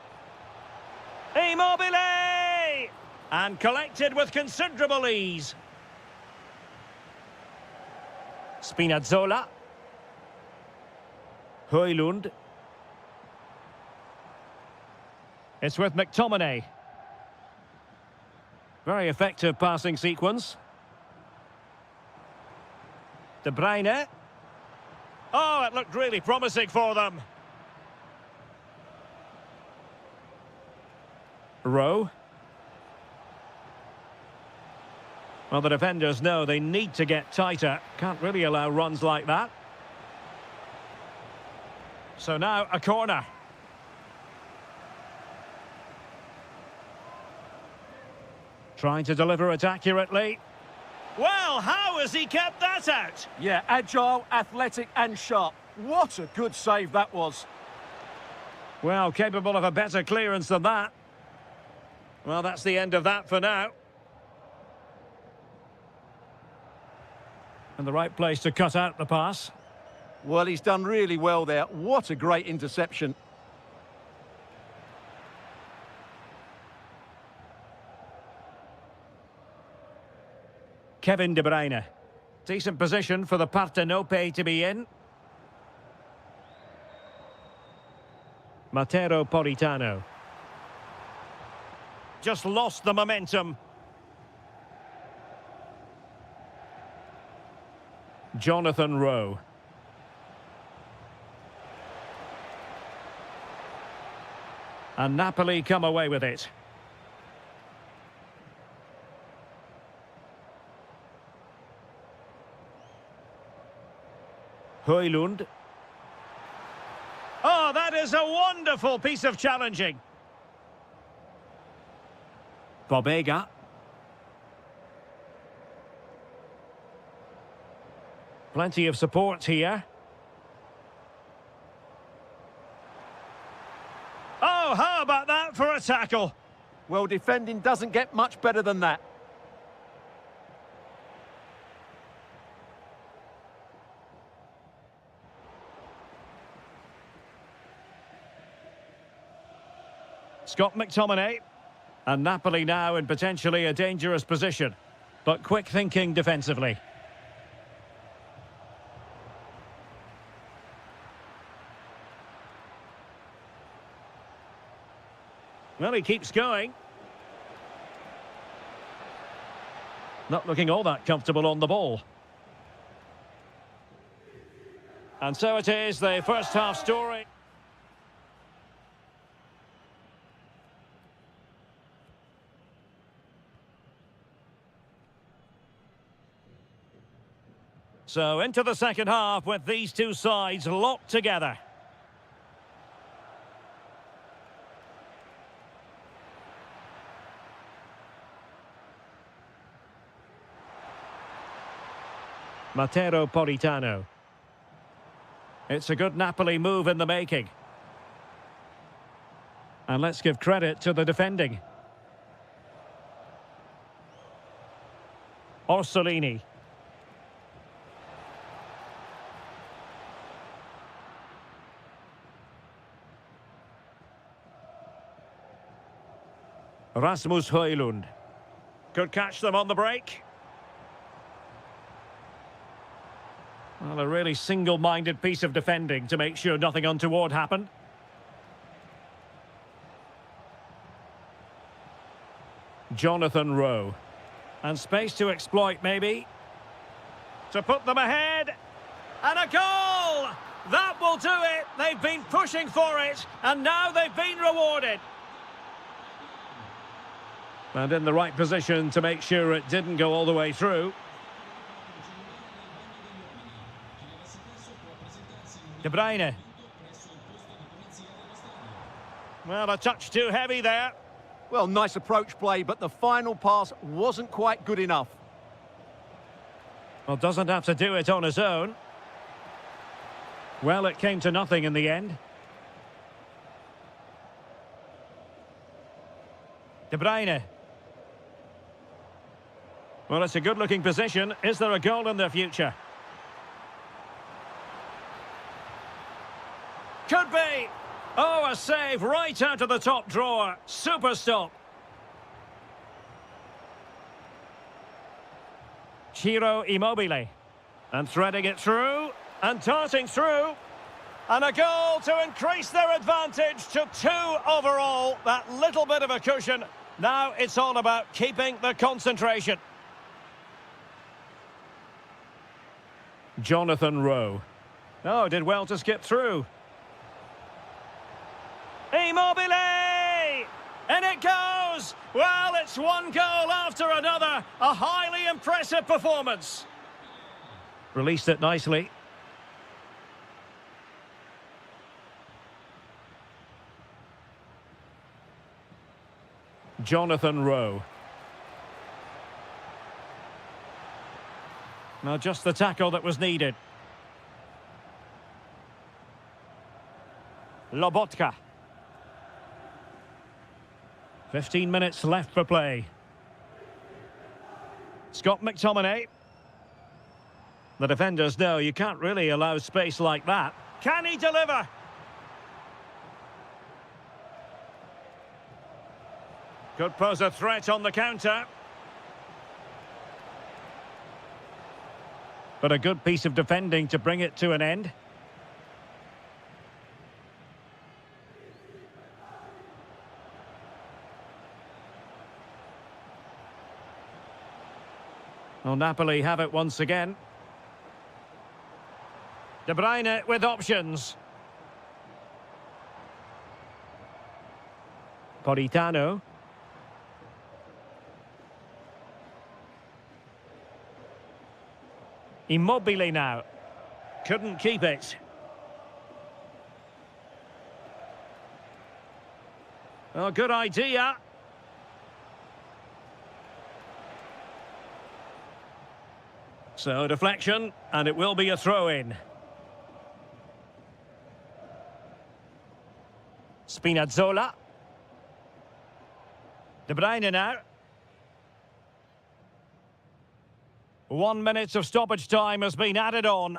[SPEAKER 1] Immobile! And collected with considerable ease. Spinazzola. Højlund. It's with McTominay. Very effective passing sequence. De Bruyne. Oh, it looked really promising for them. Rowe. Well, the defenders know they need to get tighter. Can't really allow runs like that. So now a corner. Trying to deliver it accurately. Well, how has he kept that out?
[SPEAKER 2] Yeah, agile, athletic and sharp. What a good save that was.
[SPEAKER 1] Well, capable of a better clearance than that. Well, that's the end of that for now. And the right place to cut out the pass.
[SPEAKER 2] Well, he's done really well there. What a great interception.
[SPEAKER 1] Kevin De Bruyne. Decent position for the Partenope to be in. Matteo Politano. Just lost the momentum. Jonathan Rowe. And Napoli come away with it. Højlund. Oh, that is a wonderful piece of challenging. Bobega. Plenty of support here. Oh, how about that for a tackle?
[SPEAKER 2] Well, defending doesn't get much better than that.
[SPEAKER 1] Scott McTominay. And Napoli now in potentially a dangerous position. But quick thinking defensively. Well, he keeps going. Not looking all that comfortable on the ball. And so it is, the first half story. So into the second half with these two sides locked together. Matteo Politano. It's a good Napoli move in the making. And let's give credit to the defending. Orsolini. Rasmus Højlund. Could catch them on the break. Well, a really single-minded piece of defending to make sure nothing untoward happened. Jonathan Rowe. And space to exploit, maybe. To put them ahead. And a goal! That will do it. They've been pushing for it, and now they've been rewarded. And in the right position to make sure it didn't go all the way through. De Bruyne. Well, a touch too heavy there.
[SPEAKER 2] Well, nice approach play, but the final pass wasn't quite good enough.
[SPEAKER 1] Well, doesn't have to do it on his own. Well, it came to nothing in the end. De Bruyne. Well, it's a good-looking position. Is there a goal in their future? Could be. Oh, a save right out of the top drawer. Super stop. Ciro Immobile. And threading it through. And darting through. And a goal to increase their advantage to 2 overall. That little bit of a cushion. Now it's all about keeping the concentration. Jonathan Rowe. Oh, did well to skip through. Immobile! And it goes! Well, it's one goal after another. A highly impressive performance. Released it nicely. Jonathan Rowe. Now just the tackle that was needed. Lobotka. 15 minutes left for play. Scott McTominay. The defenders know you can't really allow space like that. Can he deliver? Could pose a threat on the counter. But a good piece of defending to bring it to an end. Well, Napoli have it once again. De Bruyne with options. Politano. Immobile now. Couldn't keep it. Oh, good idea. So, deflection, and it will be a throw-in. Spinazzola. De Bruyne now. 1 minute of stoppage time has been added on.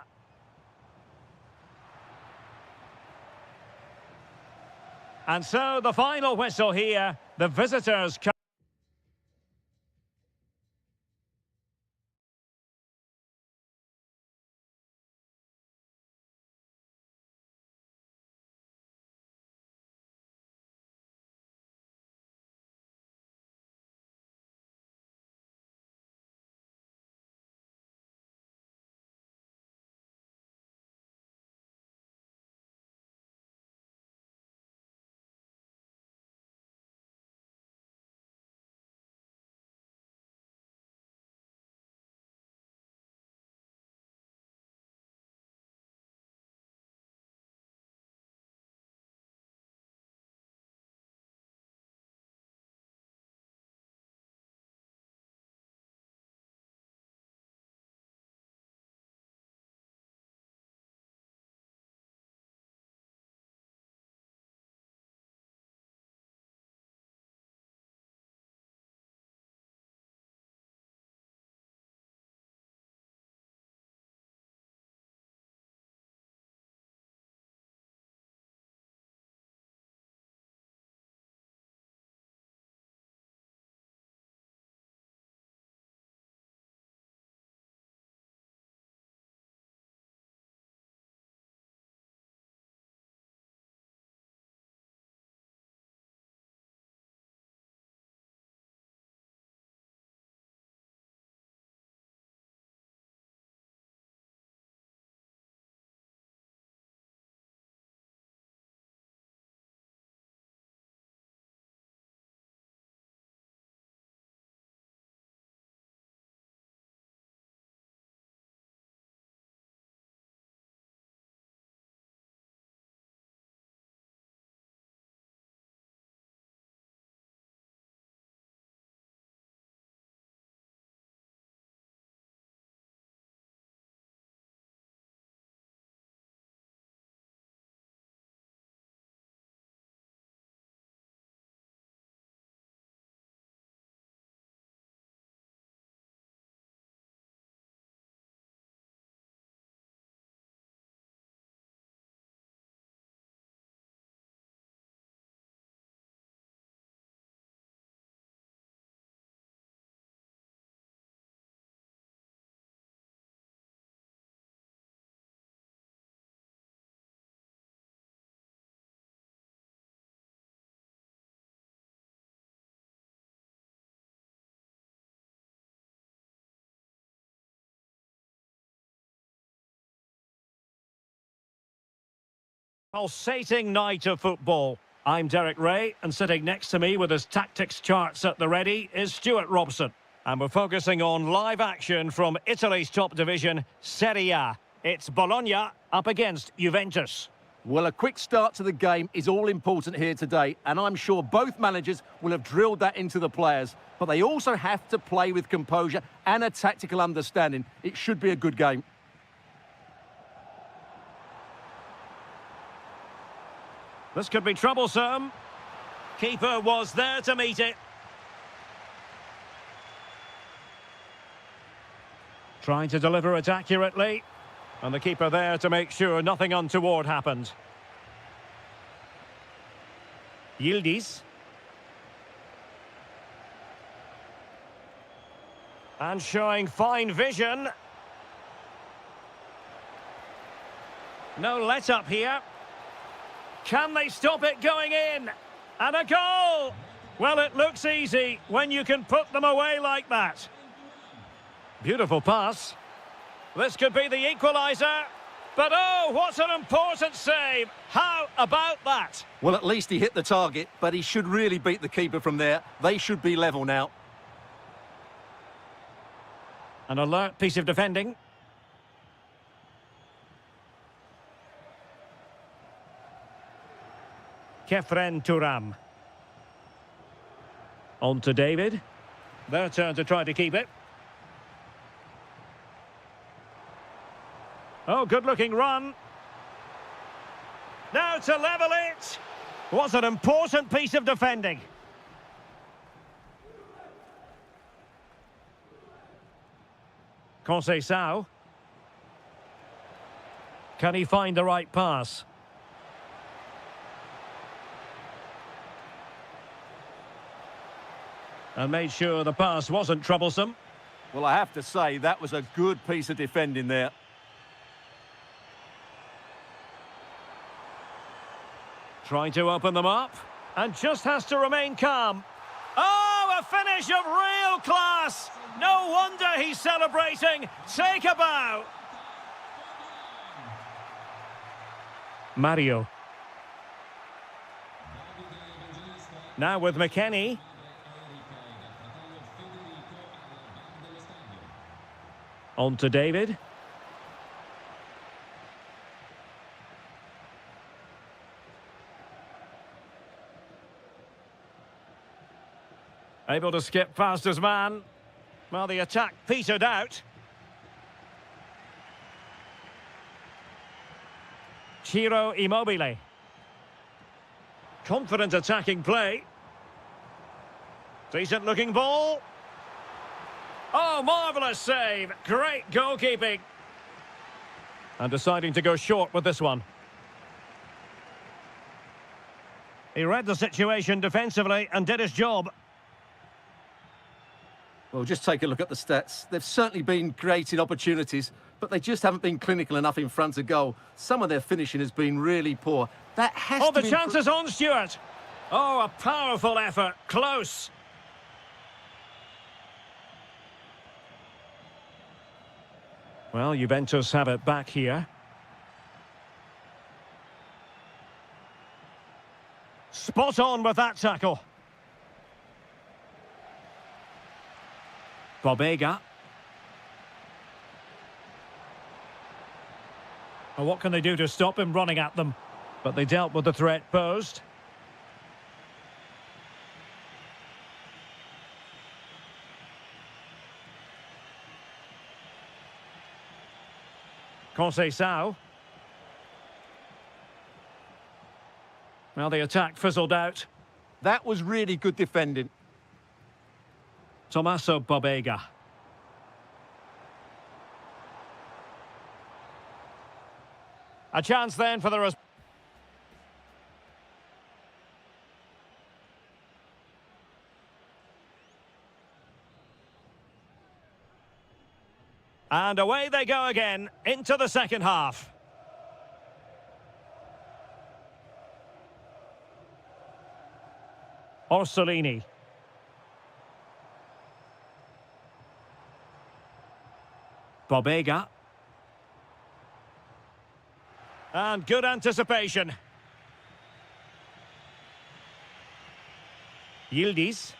[SPEAKER 1] And so the final whistle here. The visitors come. Pulsating night of football. I'm Derek Ray, and sitting next to me with his tactics charts at the ready is Stuart Robson. And we're focusing on live action from Italy's top division, Serie A. It's Bologna up against Juventus.
[SPEAKER 2] Well, a quick start to the game is all important here today, and I'm sure both managers will have drilled that into the players. But they also have to play with composure and a tactical understanding. It should be a good game.
[SPEAKER 1] This could be troublesome. Keeper was there to meet it. Trying to deliver it accurately. And the keeper there to make sure nothing untoward happened. Yildiz. And showing fine vision. No let-up here. Can they stop it going in? And a goal! Well, it looks easy when you can put them away like that. Beautiful pass. This could be the equaliser. But oh, what an important save. How about that?
[SPEAKER 2] Well, at least he hit the target, but he should really beat the keeper from there. They should be level now.
[SPEAKER 1] An alert piece of defending. Kefren Turam. On to David. Their turn to try to keep it. Oh, good-looking run. Now to level it. What an important piece of defending. Conceição. Can he find the right pass? And made sure the pass wasn't troublesome.
[SPEAKER 2] Well, I have to say, that was a good piece of defending there.
[SPEAKER 1] Trying to open them up. And just has to remain calm. Oh, a finish of real class! No wonder he's celebrating. Take a bow. Mario. Now with McKennie. On to David. Able to skip past his man. Well, the attack petered out. Ciro Immobile. Confident attacking play. Decent looking ball. Oh, marvellous save. Great goalkeeping. And deciding to go short with this one. He read the situation defensively and did his job.
[SPEAKER 2] Well, just take a look at the stats. They've certainly been creating opportunities, but they just haven't been clinical enough in front of goal. Some of their finishing has been really poor. That has
[SPEAKER 1] to
[SPEAKER 2] be...
[SPEAKER 1] Oh, the chance is on, Stuart. Oh, a powerful effort. Close. Well, Juventus have it back here. Spot on with that tackle. Bobega. Well, what can they do to stop him running at them? But they dealt with the threat posed. Conceição. Well, the attack fizzled out.
[SPEAKER 2] That was really good defending.
[SPEAKER 1] Tommaso Bobega. A chance then for the... And away they go again, into the second half. Orsolini. Bobega. And good anticipation. Yildiz.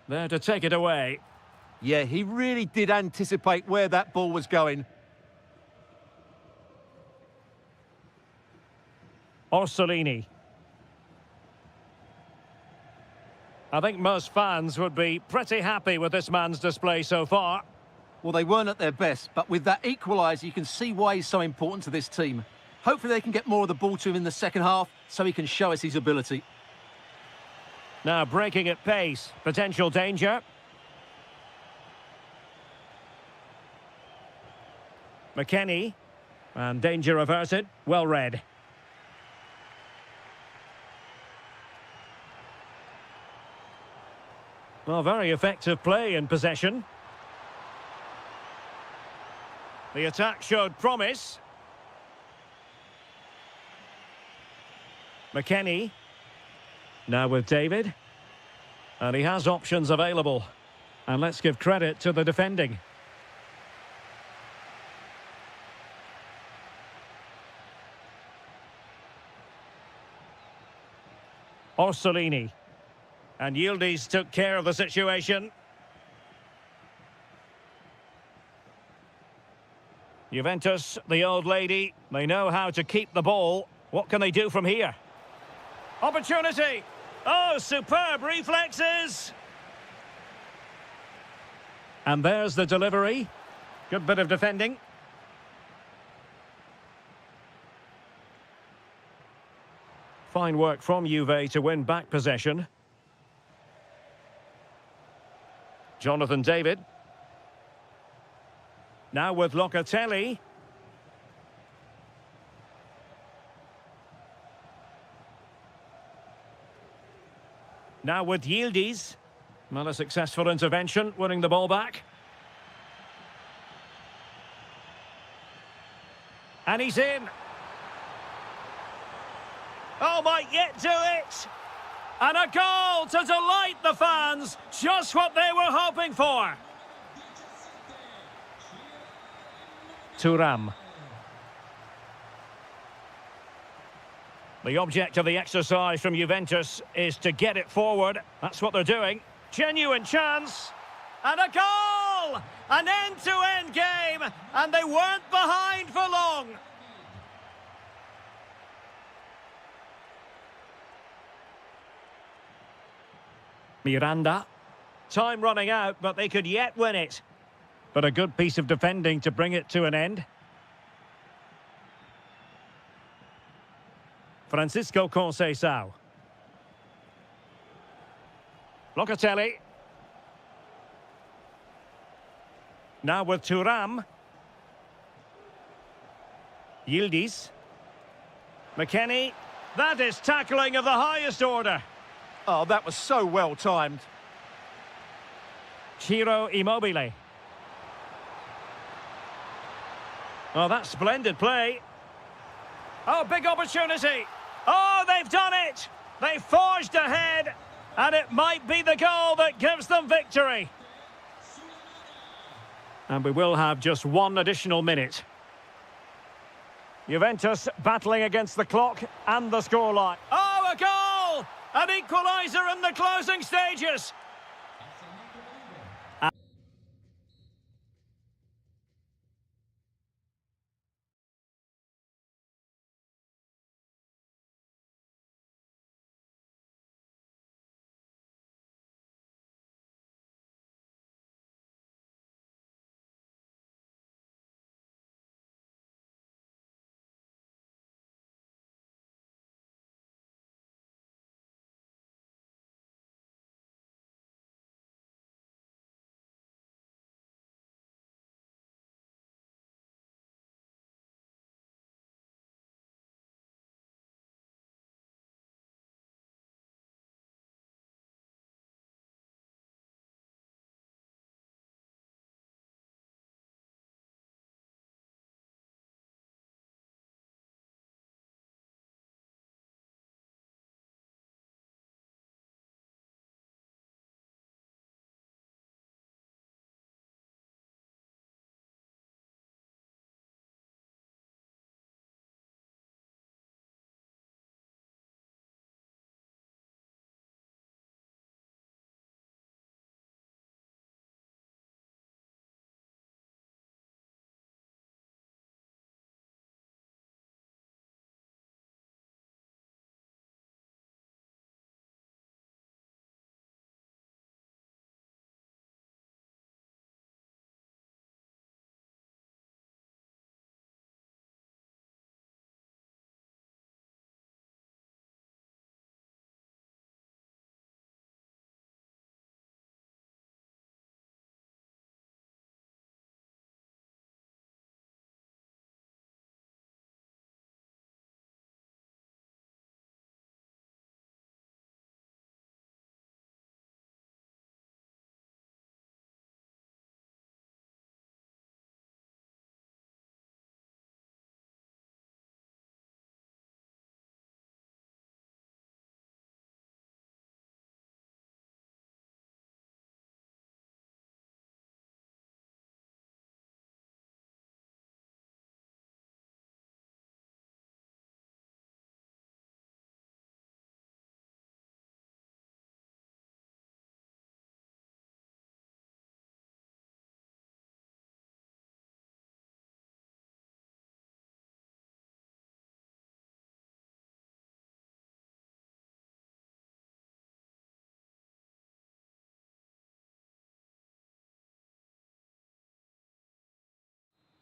[SPEAKER 1] There to take it away.
[SPEAKER 2] Yeah, he really did anticipate where that ball was going.
[SPEAKER 1] Orsolini. I think most fans would be pretty happy with this man's display so far.
[SPEAKER 2] Well, they weren't at their best, but with that equaliser, you can see why he's so important to this team. Hopefully they can get more of the ball to him in the second half so he can show us his ability.
[SPEAKER 1] Now breaking at pace, potential danger. McKennie, and danger averted, well read. Well, very effective play in possession. The attack showed promise. McKennie. Now with David. And he has options available. And let's give credit to the defending. Orsolini. And Yildiz took care of the situation. Juventus, the old lady, they know how to keep the ball. What can they do from here? Opportunity! Oh, superb reflexes! And there's the delivery. Good bit of defending. Fine work from Juve to win back possession. Jonathan David. Now with Locatelli. Now with Yildiz. Well, a successful intervention, winning the ball back. And he's in. Oh, might yet do it. And a goal to delight the fans. Just what they were hoping for. Thuram. The object of the exercise from Juventus is to get it forward. That's what they're doing. Genuine chance. And a goal! An end-to-end game. And they weren't behind for long. Miranda. Time running out, but they could yet win it. But a good piece of defending to bring it to an end. Francisco Conceição. Locatelli. Now with Thuram. Yildiz. McKennie. That is tackling of the highest order.
[SPEAKER 2] Oh, that was so well timed.
[SPEAKER 1] Ciro Immobile. Oh, that's splendid play. Oh, big opportunity. Oh, they've done it. They forged ahead. And it might be the goal that gives them victory. And we will have just one additional minute. Juventus battling against the clock and the scoreline. Oh, a goal! An equaliser in the closing stages.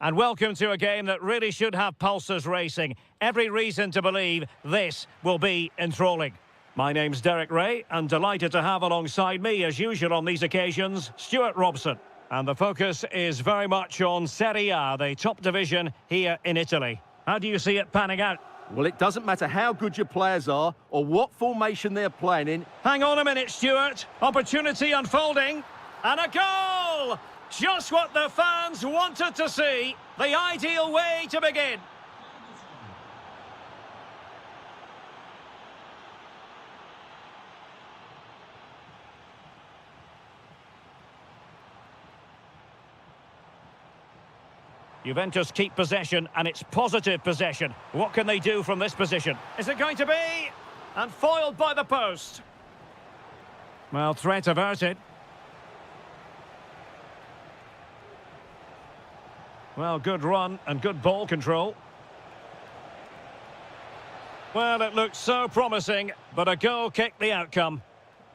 [SPEAKER 1] And welcome to a game that really should have pulses racing. Every reason to believe this will be enthralling. My name's Derek Ray, and delighted to have alongside me, as usual on these occasions, Stuart Robson. And the focus is very much on Serie A, the top division here in Italy. How do you see it panning out?
[SPEAKER 2] Well, it doesn't matter how good your players are or what formation they're playing in.
[SPEAKER 1] Hang on a minute, Stuart. Opportunity unfolding. And a goal! Just what the fans wanted to see. The ideal way to begin. Juventus keep possession, and it's positive possession. What can they do from this position? Is it going to be? And foiled by the post. Well, threat averted. Well, good run and good ball control. Well, it looked so promising, but a goal kicked the outcome.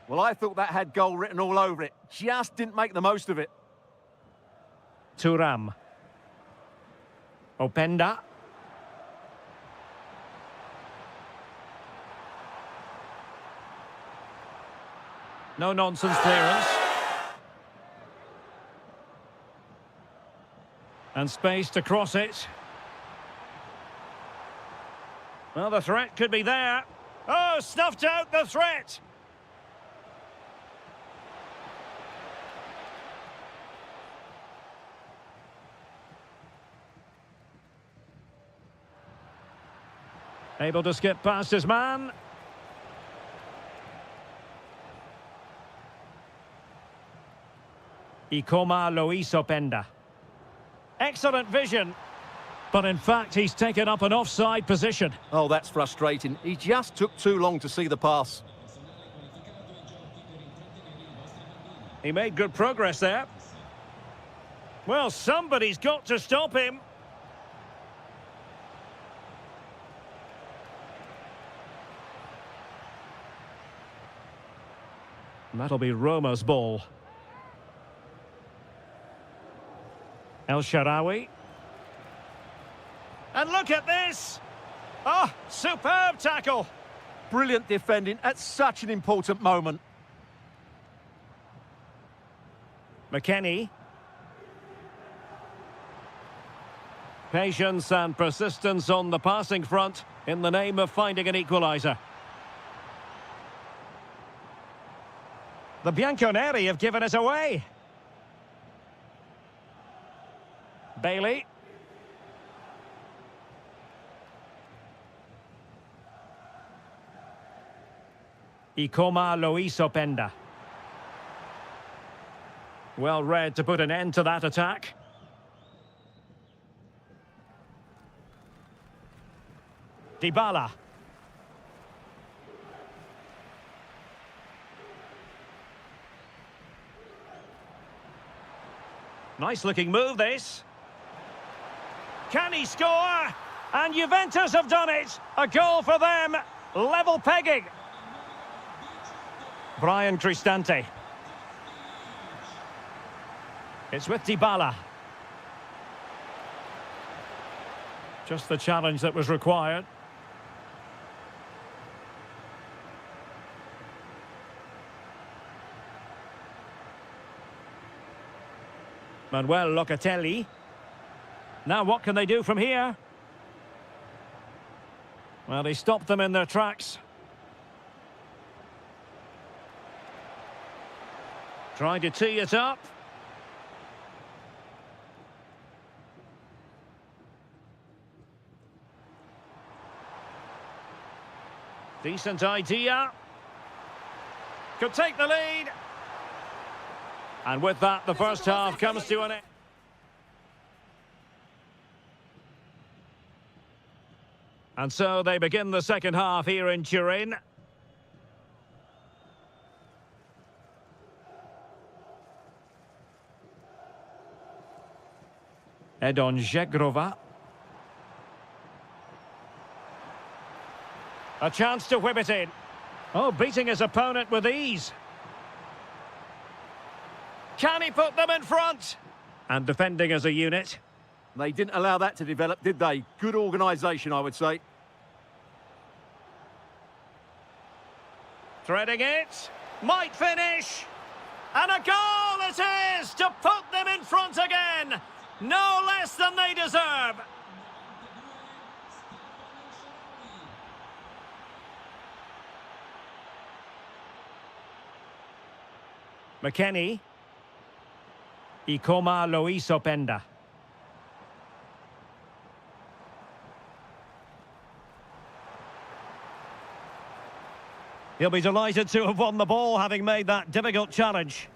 [SPEAKER 2] Well, I thought that had goal written all over it. Just didn't make the most of it.
[SPEAKER 1] Thuram. Openda. No nonsense clearance. And space to cross it. Well, the threat could be there. Oh, snuffed out the threat. Able to skip past his man. Ikoma Luis Openda. Excellent vision. But in fact, he's taken up an offside position.
[SPEAKER 2] Oh, that's frustrating. He just took too long to see the pass.
[SPEAKER 1] He made good progress there. Well, somebody's got to stop him. That'll be Roma's ball. El Shaarawy. And look at this! Oh, superb tackle!
[SPEAKER 2] Brilliant defending at such an important moment.
[SPEAKER 1] McKennie. Patience and persistence on the passing front in the name of finding an equaliser. The Bianconeri have given us away. Bailey. Ikoma Luis Openda. Well read to put an end to that attack. Dybala. Nice looking move, this. Can he score? And Juventus have done it. A goal for them. Level pegging. Brian Cristante. It's with Dybala. Just the challenge that was required. Manuel Locatelli. Now what can they do from here? Well, he stopped them in their tracks. Trying to tee it up. Decent idea. Could take the lead. And with that, the first half comes to an end. And so they begin the second half here in Turin. Edon Žegrova. A chance to whip it in. Oh, beating his opponent with ease. Can he put them in front? And defending as a unit.
[SPEAKER 2] They didn't allow that to develop, did they? Good organisation, I would say.
[SPEAKER 1] Threading it. Might finish. And a goal it is to put them in front again. No less than they deserve. McKennie. Ikoma Lois Openda. He'll be delighted to have won the ball, having made that difficult challenge.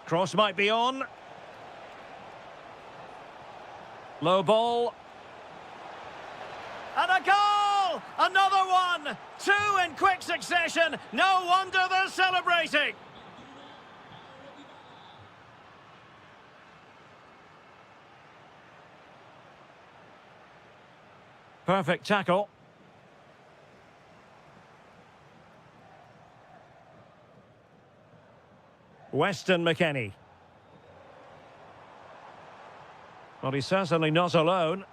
[SPEAKER 1] Cross might be on. Low ball. And a goal! Another one! Two in quick succession. No wonder they're celebrating. Perfect tackle. Weston McKennie. Well, he's certainly not alone.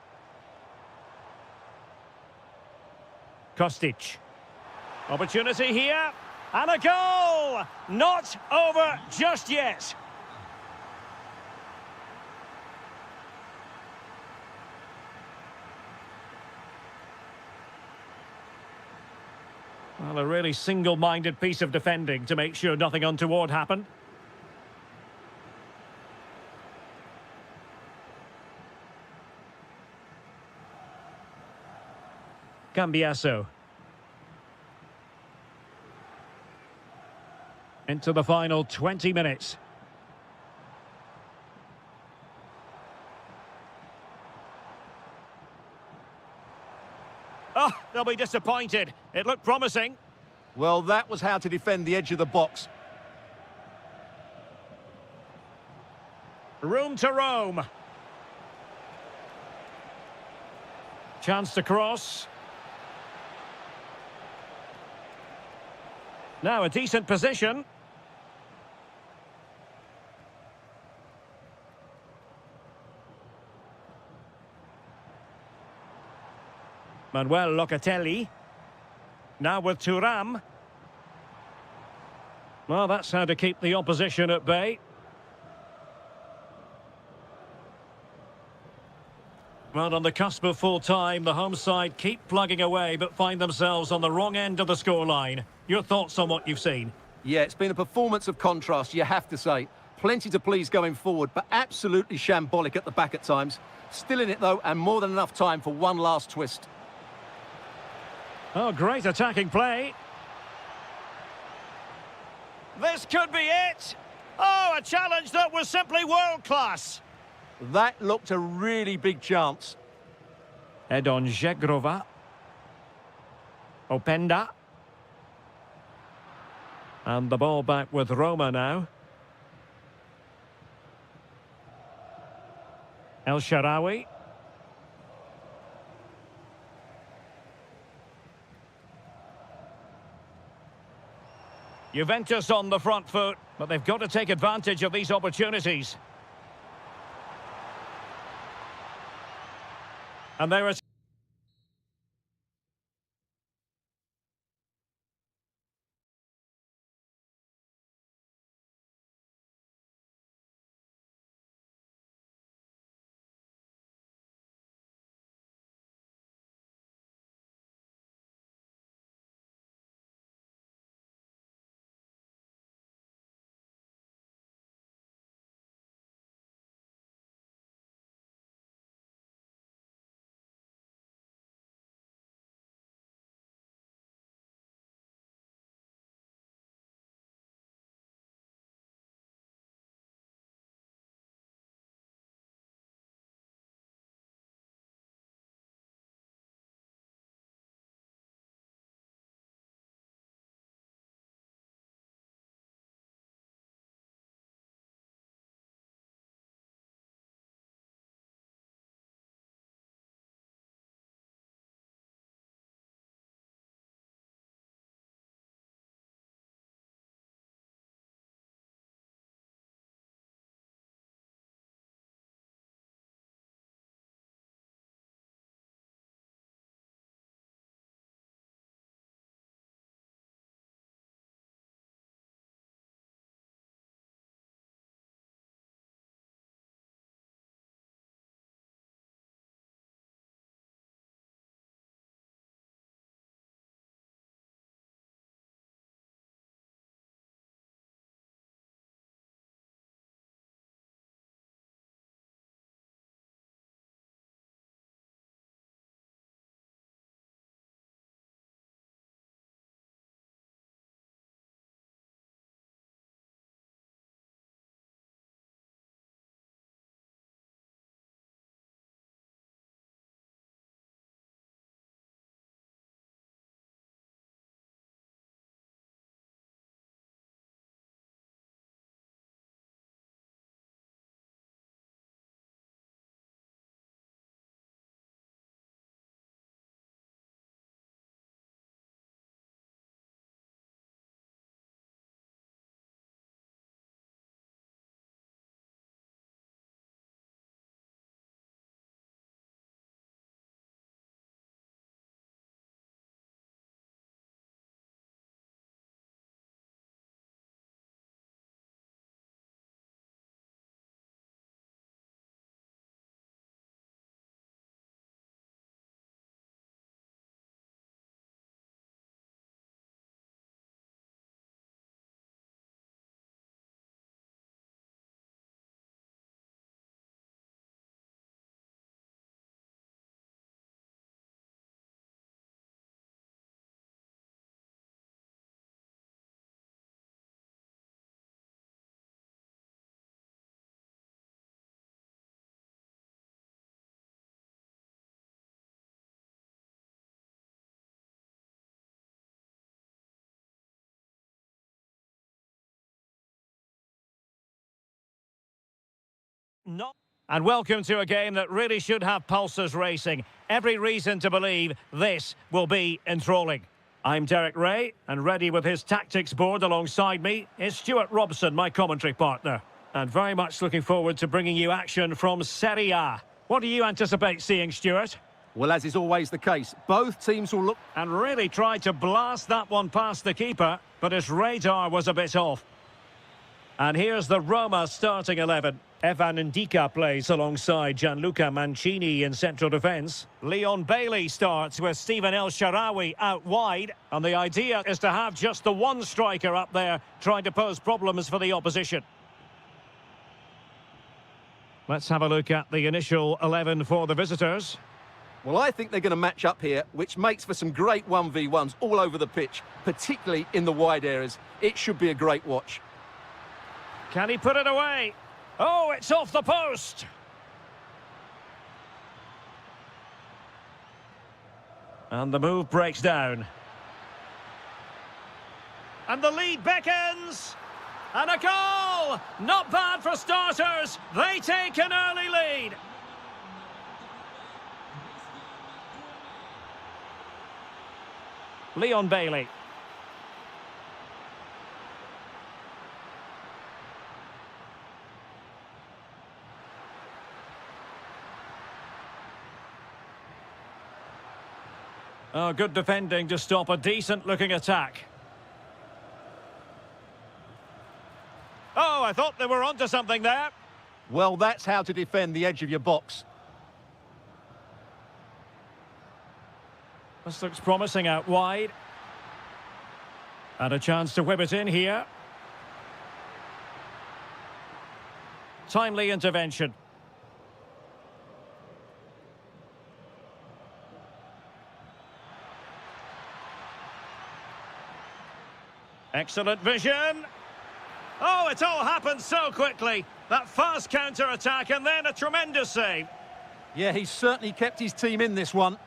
[SPEAKER 1] Kostic. Opportunity here. And a goal! Not over just yet. Well, a really single-minded piece of defending to make sure nothing untoward happened. Cambiasso. Into the final 20 minutes. Oh, they'll be disappointed. It looked promising.
[SPEAKER 2] Well, that was how to defend the edge of the box.
[SPEAKER 1] Room to roam. Chance to cross. Now a decent position. Manuel Locatelli. Now with Thuram. Well, that's how to keep the opposition at bay. Well, on the cusp of full time, the home side keep plugging away but find themselves on the wrong end of the scoreline. Your thoughts on what you've seen?
[SPEAKER 2] Yeah, it's been a performance of contrast, you have to say. Plenty to please going forward, but absolutely shambolic at the back at times. Still in it, though, and more than enough time for one last twist.
[SPEAKER 1] Oh, great attacking play. This could be it. Oh, a challenge that was simply world-class.
[SPEAKER 2] That looked a really big chance.
[SPEAKER 1] Edon Zegrova. Openda. And the ball back with Roma now. El Shaarawy. Juventus on the front foot, but they've got to take advantage of these opportunities. And there is not. And welcome to a game that really should have pulses racing. Every reason to believe this will be enthralling. I'm Derek Ray, and ready with his tactics board alongside me is Stuart Robson, my commentary partner. And very much looking forward to bringing you action from Serie A. What do you anticipate seeing, Stuart?
[SPEAKER 2] Well, as is always the case, both teams will look...
[SPEAKER 1] And really tried to blast that one past the keeper, but his radar was a bit off. And here's the Roma starting 11. Evan Ndika plays alongside Gianluca Mancini in central defence. Leon Bailey starts with Stephen El Shaarawy out wide. And the idea is to have just the one striker up there trying to pose problems for the opposition. Let's have a look at the initial 11 for the visitors.
[SPEAKER 2] Well, I think they're going to match up here, which makes for some great 1v1s all over the pitch, particularly in the wide areas. It should be a great watch.
[SPEAKER 1] Can he put it away? Oh, it's off the post! And the move breaks down. And the lead beckons! And a goal! Not bad for starters. They take an early lead. Leon Bailey. Oh, good defending to stop a decent-looking attack. Oh, I thought they were onto something there.
[SPEAKER 2] Well, that's how to defend the edge of your box.
[SPEAKER 1] This looks promising out wide. And a chance to whip it in here. Timely intervention. Excellent vision. Oh, it all happened so quickly. That fast counter-attack and then a tremendous save.
[SPEAKER 2] Yeah, he's certainly kept his team in this one.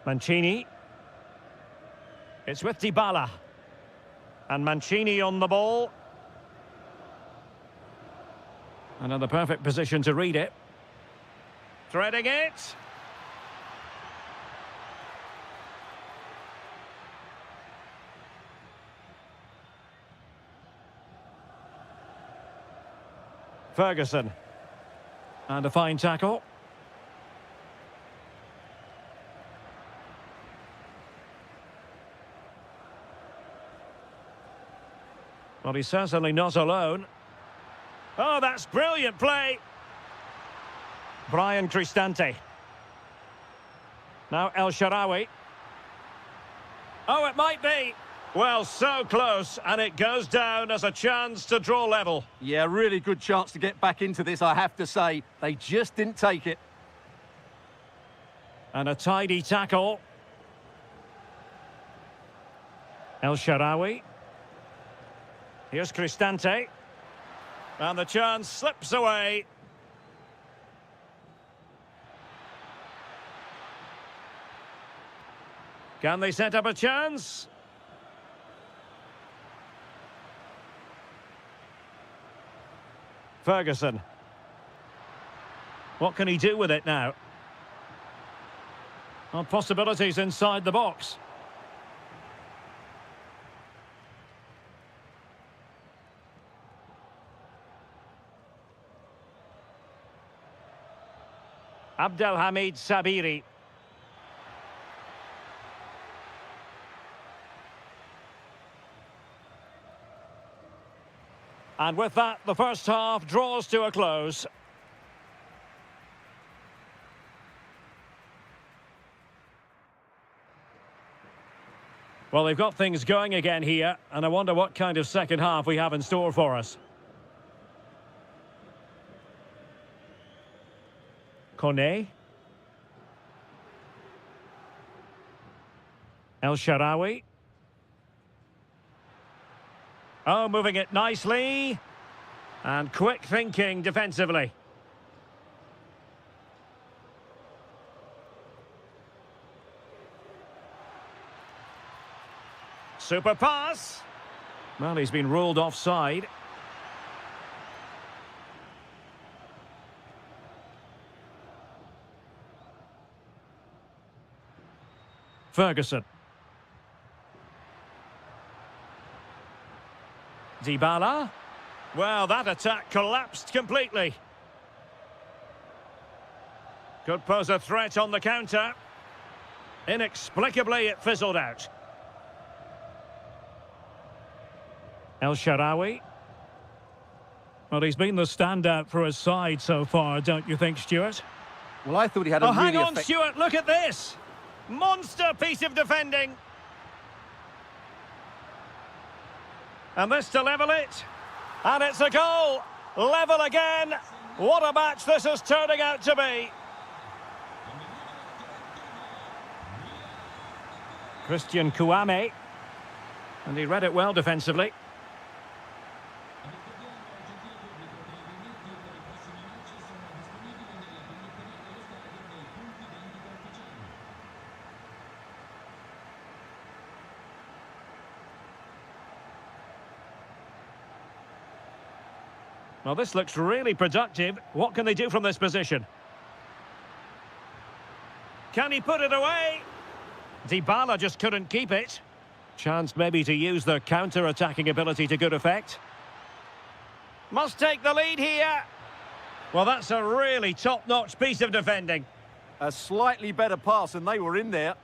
[SPEAKER 1] Mancini. It's with Dybala. And Mancini on the ball. And in the perfect position to read it. Threading it. Ferguson. And a fine tackle. Well, he's certainly not alone. Oh, that's brilliant play. Brian Cristante. Now El Shaarawy. Oh, it might be. Well, so close, and it goes down as a chance to draw level.
[SPEAKER 2] Yeah, really good chance to get back into this, I have to say. They just didn't take it.
[SPEAKER 1] And a tidy tackle. El Shaarawy. Here's Cristante. And the chance slips away. Can they set up a chance? Ferguson. What can he do with it now? Well, possibilities inside the box. Abdelhamid Sabiri. And with that, the first half draws to a close. Well, they've got things going again here, and I wonder what kind of second half we have in store for us. Kone. El Shaarawy. Oh, moving it nicely. And quick thinking defensively. Super pass. Well, he's been ruled offside. Ferguson. Dybala. Well, that attack collapsed completely. Could pose a threat on the counter. Inexplicably, it fizzled out. El Shaarawy. Well, he's been the standout for his side so far, don't you think, Stuart?
[SPEAKER 2] Well, I thought he had a really
[SPEAKER 1] hang on, Stuart, look at this! Monster piece of defending! And this to level it. And it's a goal! Level again! What a match this is turning out to be! Christian Kouame. And he read it well defensively. Well, this looks really productive. What can they do from this position? Can he put it away? Dybala just couldn't keep it. Chance maybe to use their counter-attacking ability to good effect. Must take the lead here. Well, that's a really top-notch piece of defending.
[SPEAKER 2] A slightly better pass and they were in there.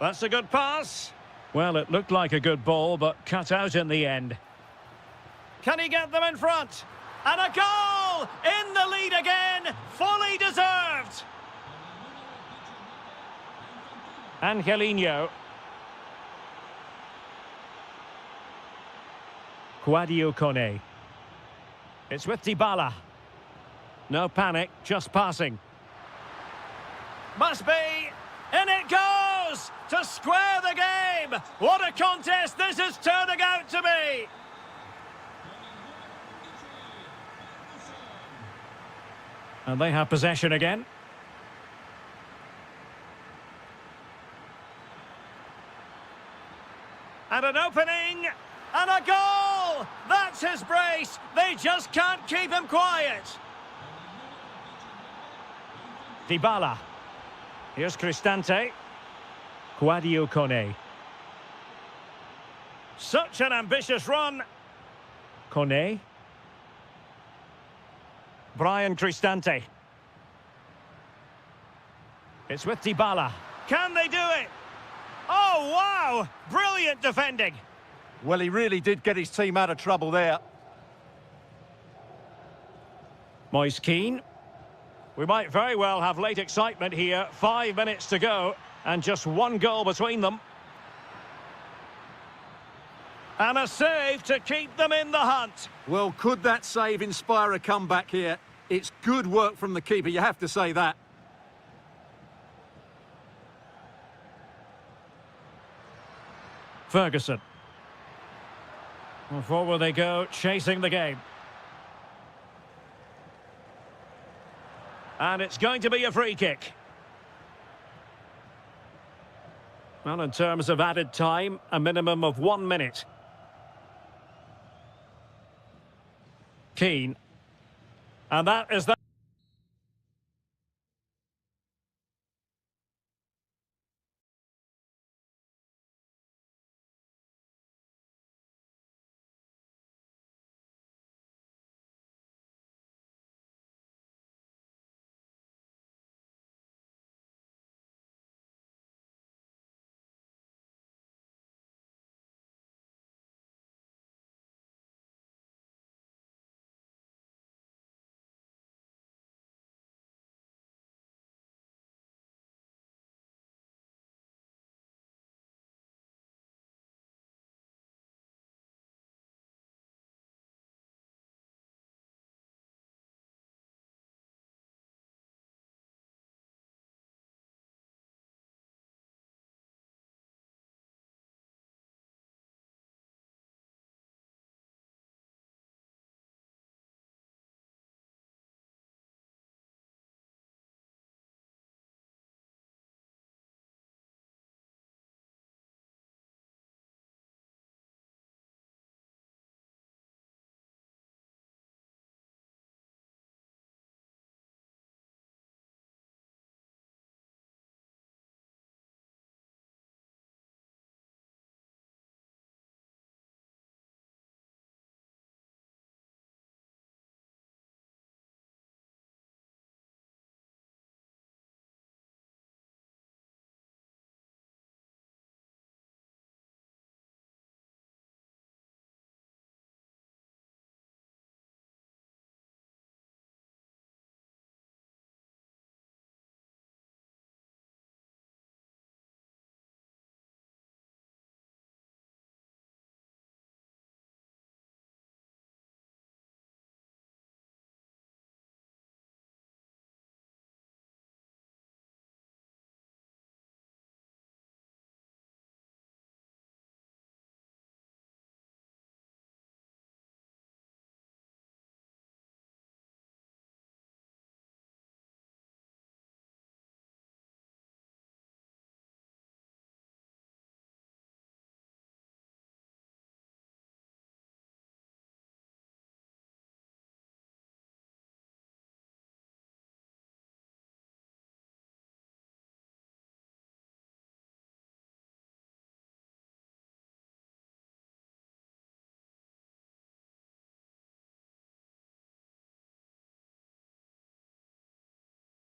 [SPEAKER 1] That's a good pass. Well, it looked like a good ball, but cut out in the end. Can he get them in front? And a goal! In the lead again! Fully deserved! Angelino. Sadio Kone. It's with Dybala. No panic, just passing. Must be! In it goes! To square the game! What a contest this is turning out to be! And they have possession again. And an opening! And a goal! That's his brace! They just can't keep him quiet! Dybala. Here's Cristante. Sadio Kone. Such an ambitious run. Kone. Brian Cristante. It's with Dybala. Can they do it? Oh, wow! Brilliant defending.
[SPEAKER 2] Well, he really did get his team out of trouble there.
[SPEAKER 1] Moise Keane. We might very well have late excitement here. 5 minutes to go, and just one goal between them. And a save to keep them in the hunt.
[SPEAKER 2] Well, could that save inspire a comeback here? It's good work from the keeper, you have to say that.
[SPEAKER 1] Ferguson. Well, forward they go, chasing the game. And it's going to be a free kick. Well, in terms of added time, a minimum of 1 minute. Keane. And that is that.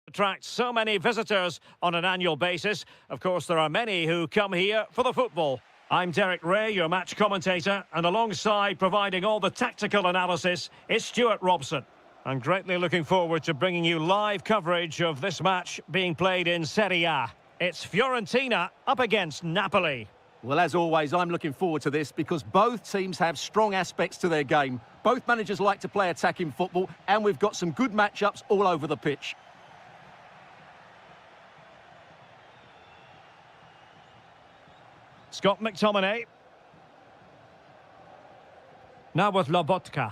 [SPEAKER 1] Attracts so many visitors on an annual basis. Of course, there are many who come here for the football. I'm Derek Ray, your match commentator, and alongside providing all the tactical analysis is Stuart Robson. I'm greatly looking forward to bringing you live coverage of this match being played in Serie A. It's Fiorentina up against Napoli.
[SPEAKER 2] Well, as always, I'm looking forward to this because both teams have strong aspects to their game. Both managers like to play attacking football, and we've got some good matchups all over the pitch.
[SPEAKER 1] Scott McTominay. Now with Lobotka.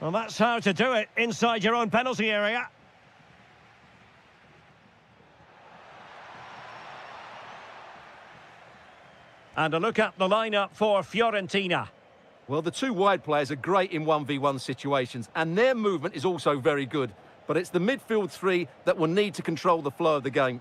[SPEAKER 1] Well, that's how to do it inside your own penalty area. And a look at the lineup for Fiorentina.
[SPEAKER 2] Well, the two wide players are great in 1v1 situations, and their movement is also very good. But it's the midfield three that will need to control the flow of the game.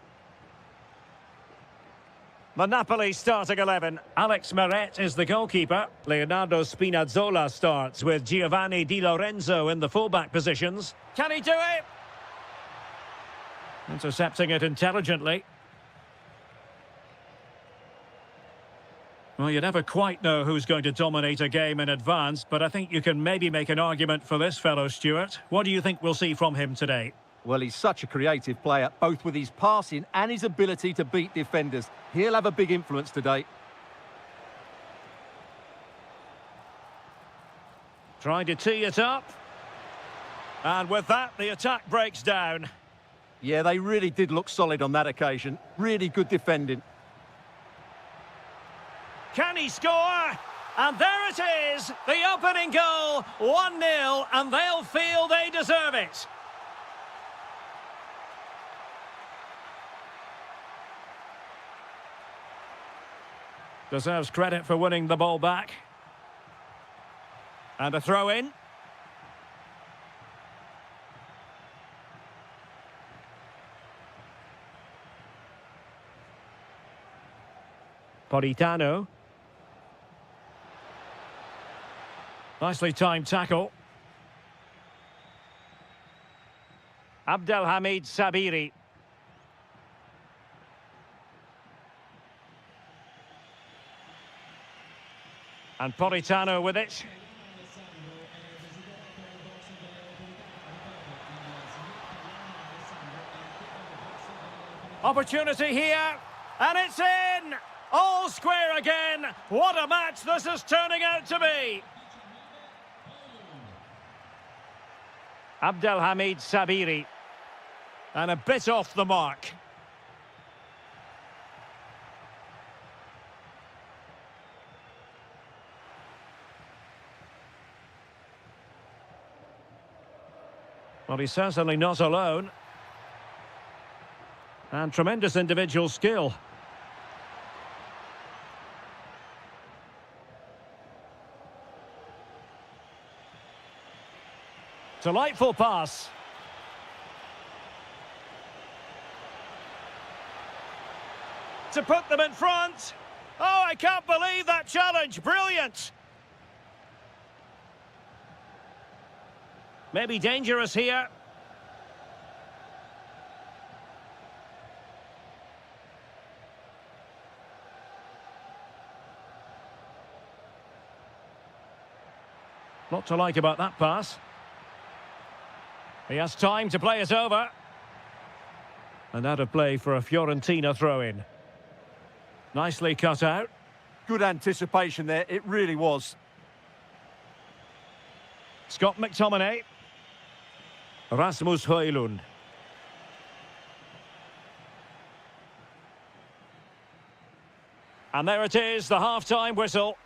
[SPEAKER 1] The Napoli starting 11. Alex Meret is the goalkeeper. Leonardo Spinazzola starts with Giovanni Di Lorenzo in the fullback positions. Can he do it? Intercepting it intelligently. Well, you never quite know who's going to dominate a game in advance, but I think you can maybe make an argument for this fellow, Stuart. What do you think we'll see from him today?
[SPEAKER 2] Well, he's such a creative player, both with his passing and his ability to beat defenders. He'll have a big influence today.
[SPEAKER 1] Trying to tee it up. And with that, the attack breaks down.
[SPEAKER 2] Yeah, they really did look solid on that occasion. Really good defending.
[SPEAKER 1] Can he score? And there it is, the opening goal, 1-0, and they'll feel they deserve it. Deserves credit for winning the ball back. And a throw in. Politano. Nicely timed tackle. Abdelhamid Sabiri. And Politano with it. Opportunity here, and it's in! All square again. What a match this is turning out to be. Abdelhamid Sabiri. And a bit off the mark. Well, he's certainly not alone. And tremendous individual skill. Delightful pass. To put them in front. Oh, I can't believe that challenge. Brilliant. Maybe dangerous here. Lot to like about that pass. He has time to play it over. And out of play for a Fiorentina throw-in. Nicely cut out.
[SPEAKER 2] Good anticipation there, it really was.
[SPEAKER 1] Scott McTominay. Rasmus Højlund. And there it is, the half-time whistle.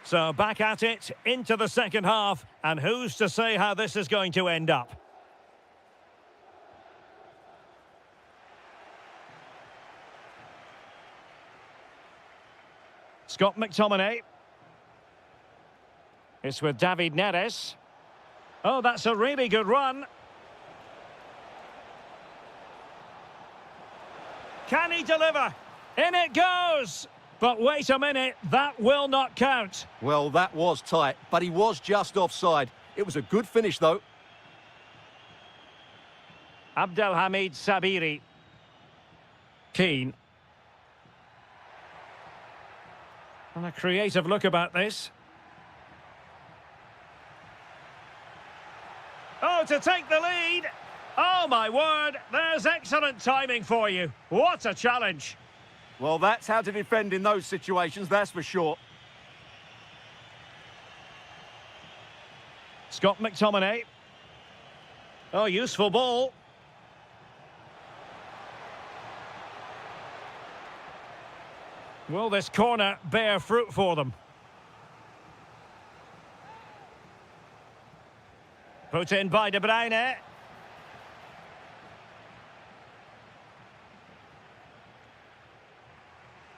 [SPEAKER 1] So back at it, into the second half, and who's to say how this is going to end up? Scott McTominay. It's with David Neres. Oh, that's a really good run. Can he deliver? In it goes! But wait a minute, that will not count.
[SPEAKER 2] Well, that was tight, but he was just offside. It was a good finish, though.
[SPEAKER 1] Abdelhamid Sabiri. Keane. And a creative look about this. Oh, to take the lead! Oh, my word, there's excellent timing for you. What a challenge.
[SPEAKER 2] Well, that's how to defend in those situations, that's for sure.
[SPEAKER 1] Scott McTominay. Oh, useful ball. Will this corner bear fruit for them? Put in by De Bruyne.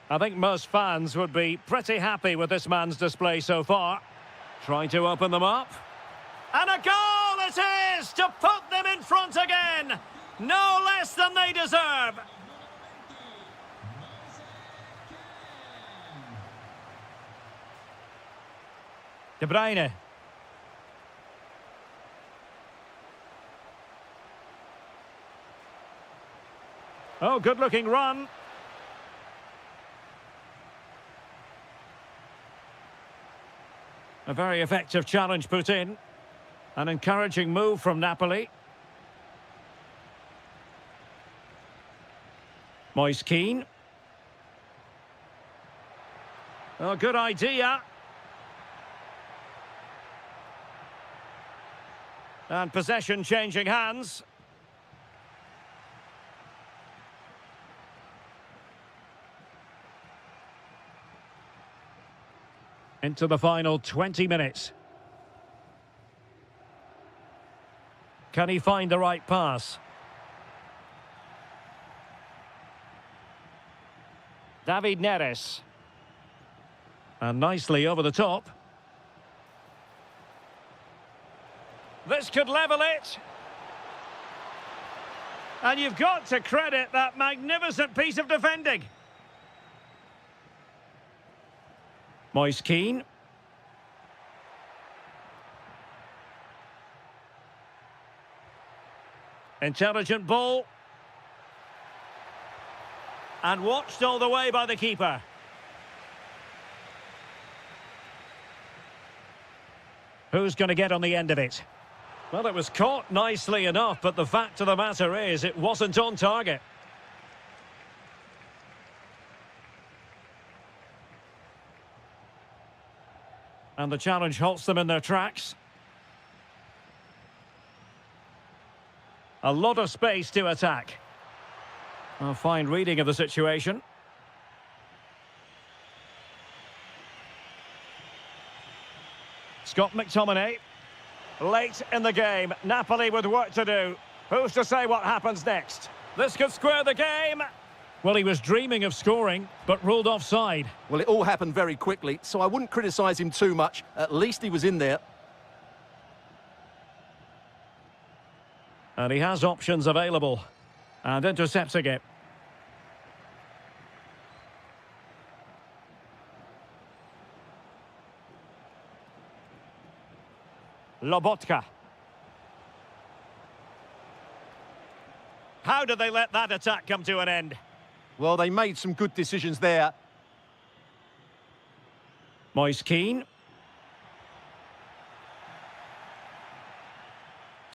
[SPEAKER 1] I think most fans would be pretty happy with this man's display so far. Trying to open them up. And a goal it is to put them in front again. No less than they deserve. De Bruyne. Oh, good-looking run. A very effective challenge put in. An encouraging move from Napoli. Moise Keane. Oh, good idea. And possession changing hands. Into the final 20 minutes. Can he find the right pass? David Neres. And nicely over the top. This could level it. And you've got to credit that magnificent piece of defending. Moise Keane. Intelligent ball. And watched all the way by the keeper. Who's going to get on the end of it? Well, it was caught nicely enough, but the fact of the matter is it wasn't on target. And the challenge halts them in their tracks. A lot of space to attack. A fine reading of the situation. Scott McTominay. Late in the game. Napoli with work to do. Who's to say what happens next? This could square the game. Well, he was dreaming of scoring, but ruled offside.
[SPEAKER 2] Well, it all happened very quickly, so I wouldn't criticise him too much. At least he was in there.
[SPEAKER 1] And he has options available. And intercepting it. Lobotka. How did they let that attack come to an end?
[SPEAKER 2] Well, they made some good decisions there.
[SPEAKER 1] Moise Keane.